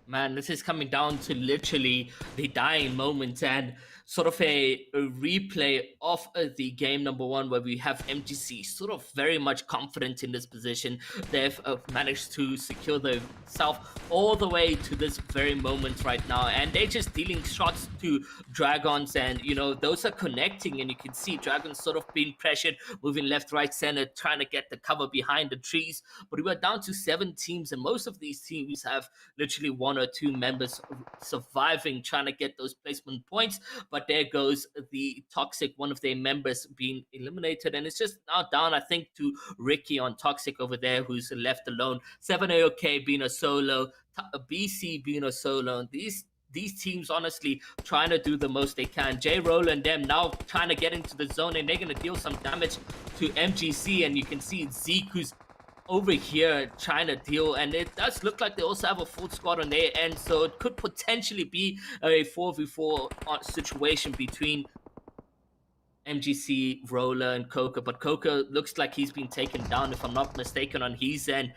Man, this is coming down to literally the dying moments and sort of a replay of the game number 1, where we have MGC sort of very much confident in this position. They've managed to secure themselves all the way to this very moment right now, and they're just dealing shots to Dragons, and you know, those are connecting, and you can see Dragons sort of being pressured, moving left, right, center, trying to get the cover behind the trees. But we are down to 7 teams, and most of these teams have literally 1 or 2 members surviving, trying to get those placement points. But there goes the Toxic, one of their members being eliminated, and it's just now down, I think, to Ricky on Toxic over there, who's left alone. 7 AOK being a solo, BC being a solo, and these teams honestly trying to do the most they can. J-Roll and them now trying to get into the zone, and they're going to deal some damage to MGC, and you can see Zeke, who's over here trying to deal, and it does look like they also have a full squad on their end, so it could potentially be a 4v4 situation between MGC, Roller, and Coco. But Coco looks like he's been taken down, if I'm not mistaken, on his end.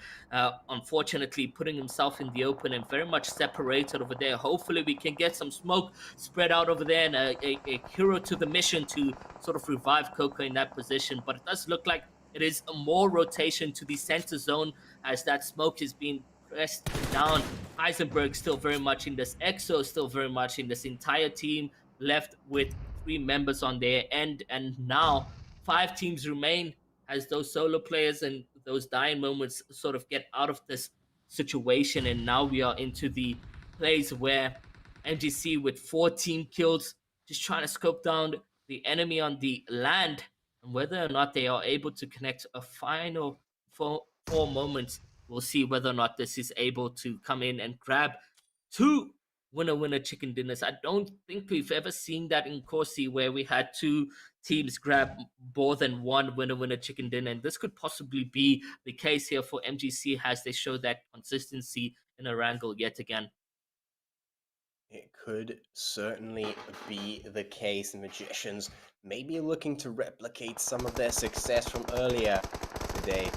Unfortunately, putting himself in the open and very much separated over there. Hopefully, we can get some smoke spread out over there, and a hero to the mission to sort of revive Coco in that position. But it does look like it is a more rotation to the center zone, as that smoke is being pressed down. Heisenberg still very much in this. EXO still very much in this. Entire team left with 3 members on their end, and now 5 teams remain as those solo players and those dying moments sort of get out of this situation. And now we are into the place where MGC with 4 team kills, just trying to scope down the enemy on the land, and whether or not they are able to connect a final 4 moments, we'll see whether or not this is able to come in and grab 2 winner chicken dinners. I don't think we've ever seen that in Inkosi, where we had 2 teams grab more than 1 winner chicken dinner, and this could possibly be the case here for MGC, as they show that consistency in Erangel yet again. It could certainly be the case. The Magicians maybe looking to replicate some of their success from earlier today.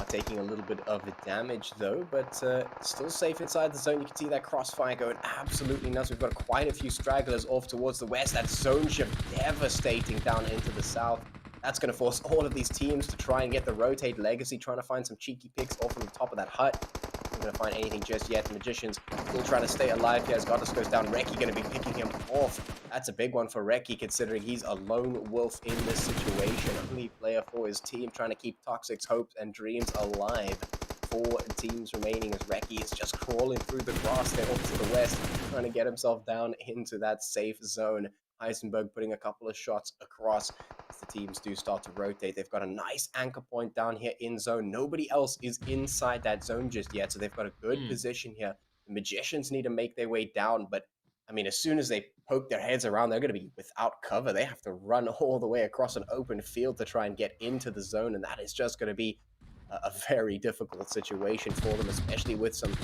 Taking a little bit of damage though, but still safe inside the zone. You can see that crossfire going absolutely nuts. We've got quite a few stragglers off towards the west. That zone shift devastating down into the south. That's going to force all of these teams to try and get the rotate. Legacy trying to find some cheeky picks off of the top of that hut. Not going to find anything just yet. The Magicians still trying to stay alive here as Goddess goes down. Reki going to be picking him off. That's a big one for Reki, considering he's a lone wolf in this situation. Only player for his team, trying to keep Toxic's hopes and dreams alive. 4 teams remaining as Reki is just crawling through the grass there off to the west, trying to get himself down into that safe zone. Heisenberg putting a couple of shots across as the teams do start to rotate. They've got a nice anchor point down here in zone. Nobody else is inside that zone just yet, so they've got a good position here. The Magicians need to make their way down, but I mean, as soon as they poke their heads around, they're going to be without cover. They have to run all the way across an open field to try and get into the zone, and that is just going to be a very difficult situation for them, especially with some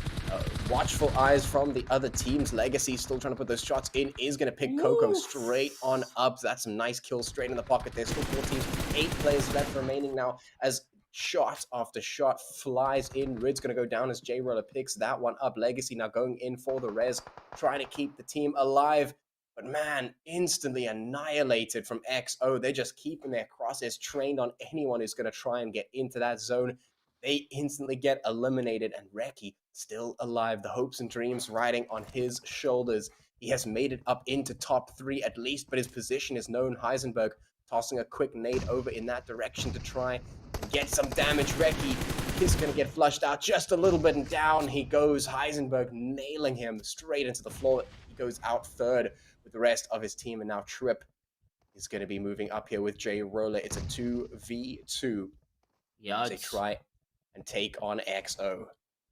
watchful eyes from the other teams. Legacy still trying to put those shots in, is going to pick Coco straight on up. That's some nice kills straight in the pocket. There's still 4 teams, 8 players left remaining now as Shot after shot flies in. Rid's going to go down as J-Roller picks that one up. Legacy now going in for the res, trying to keep the team alive. But man, instantly annihilated from XO. They're just keeping their crosshairs trained on anyone who's going to try and get into that zone. They instantly get eliminated, and Reki still alive. The hopes and dreams riding on his shoulders. He has made it up into top 3 at least, but his position is known. Heisenberg tossing a quick nade over in that direction to try and get some damage. Reki is going to get flushed out just a little bit, and down he goes. Heisenberg nailing him straight into the floor. He goes out third with the rest of his team, and now Trip is going to be moving up here with J Roller. It's a 2v2. Yeah, They try and take on XO.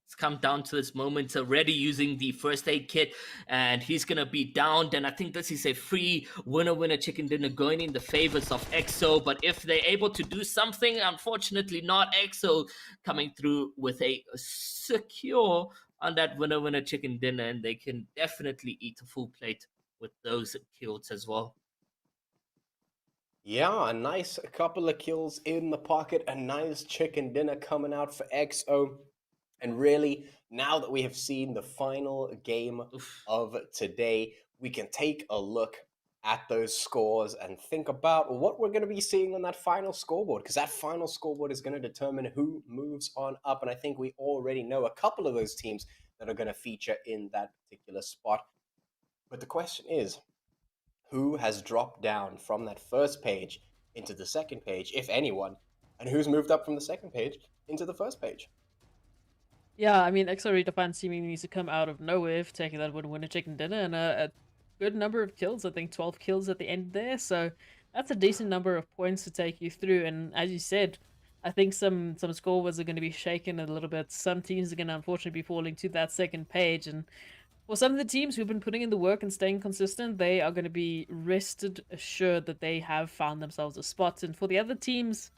It's come down to this moment already using the first aid kit, and he's gonna be downed. And I think this is a free winner chicken dinner going in the favors of EXO. But if they're able to do something, unfortunately not. EXO coming through with a secure on that winner chicken dinner, and they can definitely eat a full plate with those kills as well. Yeah, a nice couple of kills in the pocket, a nice chicken dinner coming out for XO. And really, now that we have seen the final game of today, we can take a look at those scores and think about what we're going to be seeing on that final scoreboard, because that final scoreboard is going to determine who moves on up. And I think we already know a couple of those teams that are going to feature in that particular spot. But the question is, who has dropped down from that first page into the second page, if anyone, and who's moved up from the second page into the first page? Yeah, I mean, XO Redefined seemingly needs to come out of nowhere for taking that winner chicken dinner, and a good number of kills. I think 12 kills at the end there, so that's a decent number of points to take you through. And as you said, I think some scorers are going to be shaken a little bit. Some teams are going to unfortunately be falling to that second page, and for some of the teams who've been putting in the work and staying consistent, they are going to be rested assured that they have found themselves a spot. And for the other teams,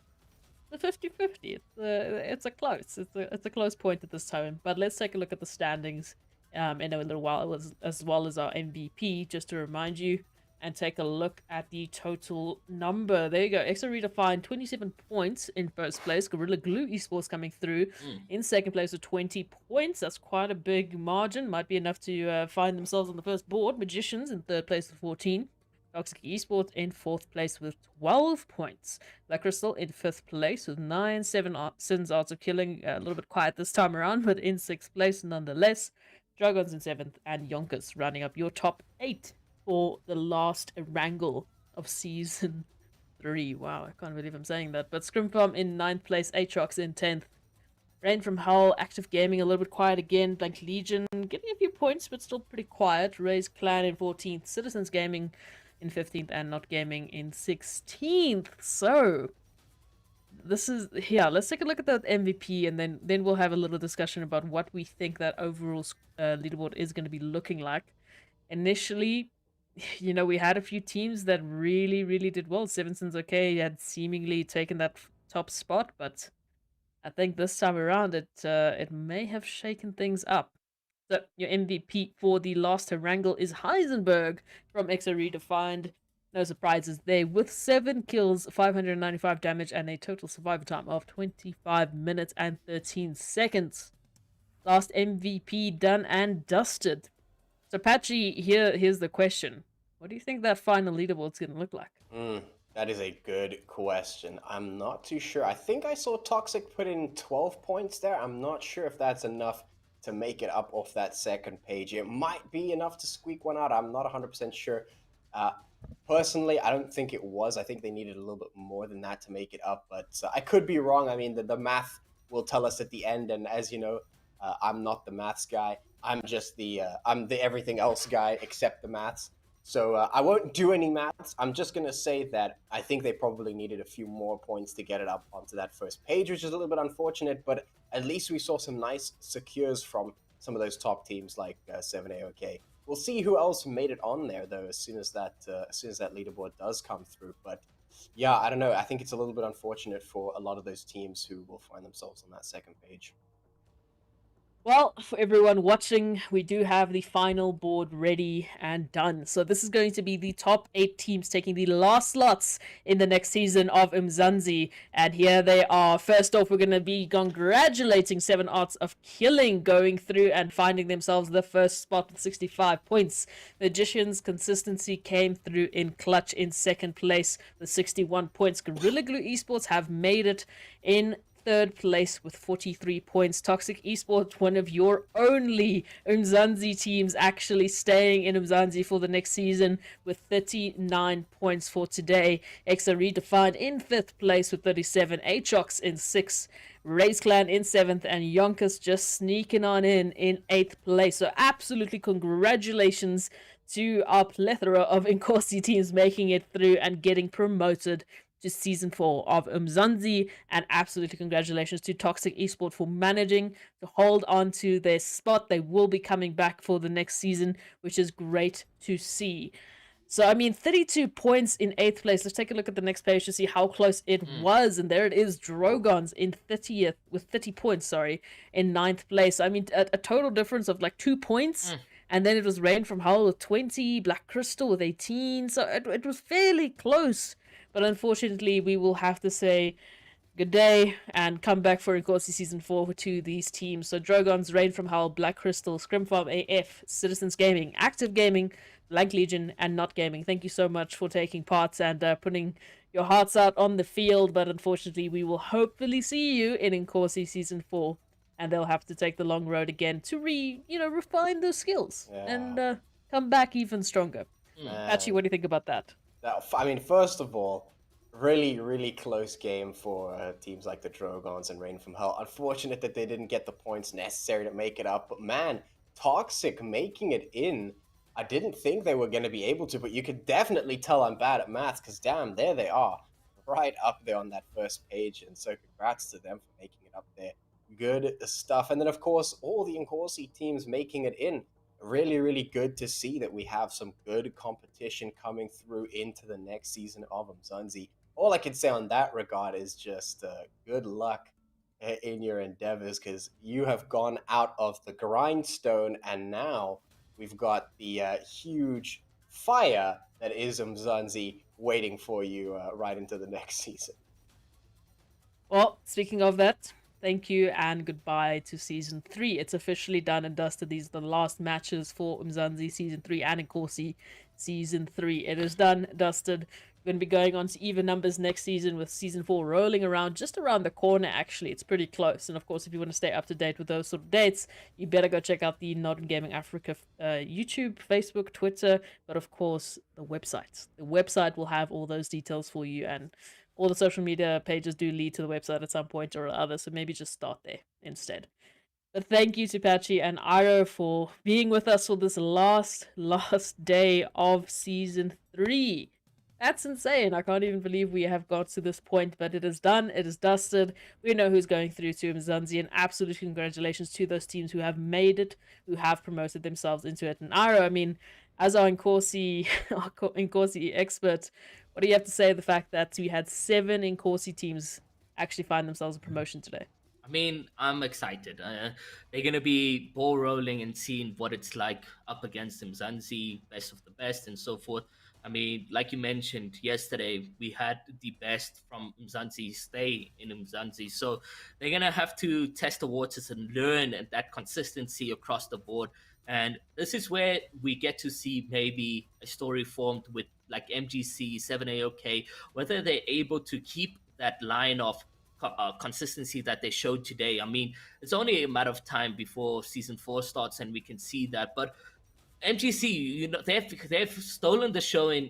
the 50-50. It's a close point at this time. But let's take a look at the standings in a little while, as well as our MVP, just to remind you, and take a look at the total number. There you go. Exo Redefined 27 points in first place. Gorilla Glue Esports coming through in second place with 20 points. That's quite a big margin. Might be enough to find themselves on the first board. Magicians in third place with 14. Toxic Esports in fourth place with 12 points. La Crystal in fifth place with 9. Sins Arts of Killing, a little bit quiet this time around, but in sixth place nonetheless. Drogons in seventh, and YONKOUS rounding up your top 8 for the last Erangel of season 3. Wow, I can't believe I'm saying that. But ScrimFarm in 9th place, Atrox in 10th. Rain from Hell, Active Gaming a little bit quiet again. Blank Legion getting a few points, but still pretty quiet. RAZE CLAIN in 14th. Citizens Gaming in 15th, and Not Gaming in 16th. So this is, yeah, let's take a look at that MVP, and then we'll have a little discussion about what we think that overall leaderboard is going to be looking like. Initially, you know, we had a few teams that really did well. Sevenson's okay had seemingly taken that top spot, but I think this time around it may have shaken things up. So your MVP for the last Erangel is Heisenberg from XO Redefined. No surprises there, with 7 kills, 595 damage, and a total survivor time of 25 minutes and 13 seconds. Last MVP done and dusted. So Patchy, here's the question. What do you think that final leaderboard's going to look like? That is a good question. I'm not too sure. I think I saw Toxic put in 12 points there. I'm not sure if that's enough to make it up off that second page. It might be enough to squeak one out. I'm not 100% sure. Personally, I don't think it was. I think they needed a little bit more than that to make it up, but I could be wrong. I mean, the math will tell us at the end, and as you know, I'm not the maths guy. I'm just I'm the everything else guy except the maths. So I won't do any maths. I'm just going to say that I think they probably needed a few more points to get it up onto that first page, which is a little bit unfortunate, but at least we saw some nice secures from some of those top teams like 7AOK. We'll see who else made it on there, though, as soon as that leaderboard does come through. But yeah, I don't know. I think it's a little bit unfortunate for a lot of those teams who will find themselves on that second page. Well, for everyone watching, we do have the final board ready and done. So this is going to be the top 8 teams taking the last slots in the next season of Umzansi. And here they are. First off, we're going to be congratulating 7 Arts of Killing going through and finding themselves the first spot with 65 points. Magician's Consistency came through in clutch in second place with 61 points. Gorilla Glue Esports have made it in third place with 43 points. Toxic Esports, one of your only Umzansi teams actually staying in Umzansi for the next season with 39 points for today. Exa Redefined in fifth place with 37. Atrox in sixth. RAZE Clan in 7th, and YONKOUS just sneaking on in 8th place. So absolutely congratulations to our plethora of Inkosi teams making it through and getting promoted to season 4 of Umzansi, and absolutely congratulations to Toxic Esport for managing to hold on to their spot. They will be coming back for the next season, which is great to see. So, I mean, 32 points in 8th place. Let's take a look at the next page to see how close it was. And there it is, Drogons in 30th, with 30 points, sorry, in 9th place. I mean, a total difference of like 2 points. And then it was Rain from Hull with 20, Black Crystal with 18. So it was fairly close. But unfortunately, we will have to say good day and come back for Inkosi Season 4 to these teams. So Drogons, Rain from Hell, Black Crystal, ScrimFarmAF, Citizens Gaming, Active Gaming, Blank Legion, and Not Gaming. Thank you so much for taking part and putting your hearts out on the field. But unfortunately, we will hopefully see you in Inkosi Season 4. And they'll have to take the long road again to refine those skills and come back even stronger. Patchy, what do you think about that? I mean, first of all, really, really close game for teams like the Drogons and Rain from Hell. Unfortunate that they didn't get the points necessary to make it up, but man, Toxic making it in. I didn't think they were going to be able to, but you could definitely tell I'm bad at maths, because damn, there they are, right up there on that first page, and so congrats to them for making it up there. Good stuff. And then, of course, all the Inkosi teams making it in. Really, really good to see that we have some good competition coming through into the next season of Umzansi. All I can say on that regard is just good luck in your endeavors, because you have gone out of the grindstone, and now we've got the huge fire that is Umzansi waiting for you right into the next season. Well, speaking of that, thank you and goodbye to Season 3. It's officially done and dusted. These are the last matches for Umzansi Season 3 and Inkosi Season 3. It is done, dusted. We're going to be going on to even numbers next season with Season 4 rolling around, just around the corner, actually. It's pretty close. And, of course, if you want to stay up to date with those sort of dates, you better go check out the Not Gaming Africa YouTube, Facebook, Twitter, but, of course, the website. The website will have all those details for you, and all the social media pages do lead to the website at some point or other, so maybe just start there instead. But thank you to Patchy and Iro for being with us for this last day of Season 3. That's insane. I can't even believe we have got to this point, but it is done. It is dusted. We know who's going through to Umzansi, and absolute congratulations to those teams who have made it, who have promoted themselves into it. And Iro, I mean, as our Inkosi expert, what do you have to say of the fact that we had 7 Inkosi teams actually find themselves a promotion today? I mean, I'm excited. They're going to be ball rolling and seeing what it's like up against Umzansi, best of the best, and so forth. I mean, like you mentioned yesterday, we had the best from Umzansi stay in Umzansi. So they're going to have to test the waters and learn that consistency across the board. And this is where we get to see maybe a story formed with like MGC, 7AOK, whether they're able to keep that line of consistency that they showed today. I mean, it's only a matter of time before Season 4 starts and we can see that. But MGC, you know, they've stolen the show in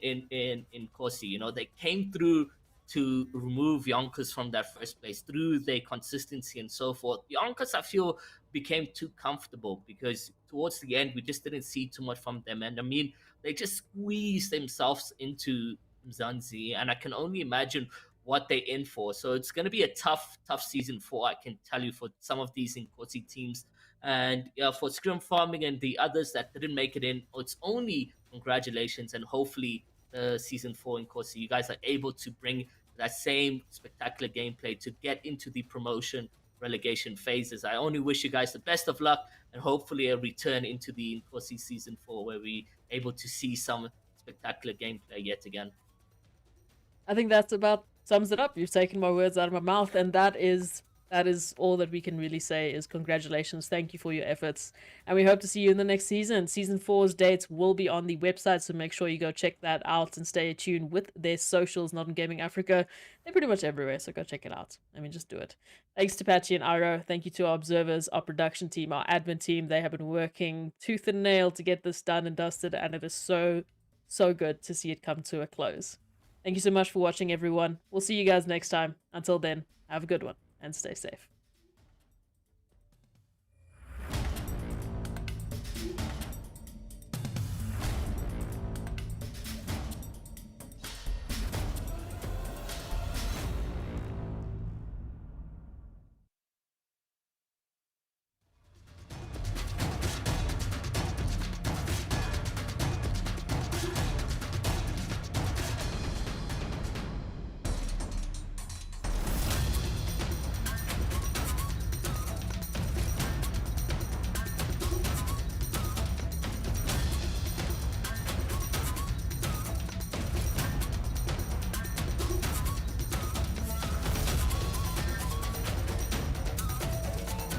Kosi. You know, they came through to remove YONKOUS from that first place through their consistency and so forth. YONKOUS, I feel, became too comfortable because towards the end we just didn't see too much from them. And I mean, they just squeezed themselves into Umzansi, and I can only imagine what they're in for. So it's going to be a tough Season 4, I can tell you, for some of these Inkosi teams. And for Scrim Farming and the others that didn't make it in, it's only congratulations, and hopefully Season 4 Inkosi, you guys are able to bring that same spectacular gameplay to get into the promotion relegation phases. I only wish you guys the best of luck and hopefully a return into the Inkosi Season 4 where we able to see some spectacular gameplay yet again. I think that's about sums it up. You've taken my words out of my mouth, and that is all that we can really say is congratulations. Thank you for your efforts, and we hope to see you in the next season. Season 4's dates will be on the website, so make sure you go check that out and stay tuned with their socials. Not in Gaming Africa, they're pretty much everywhere, so go check it out. I mean, just do it. Thanks to Patchy and Iro. Thank you to our observers, our production team, our admin team. They have been working tooth and nail to get this done and dusted, and it is so good to see it come to a close. Thank you so much for watching, everyone. We'll see you guys next time. Until then, have a good one and stay safe.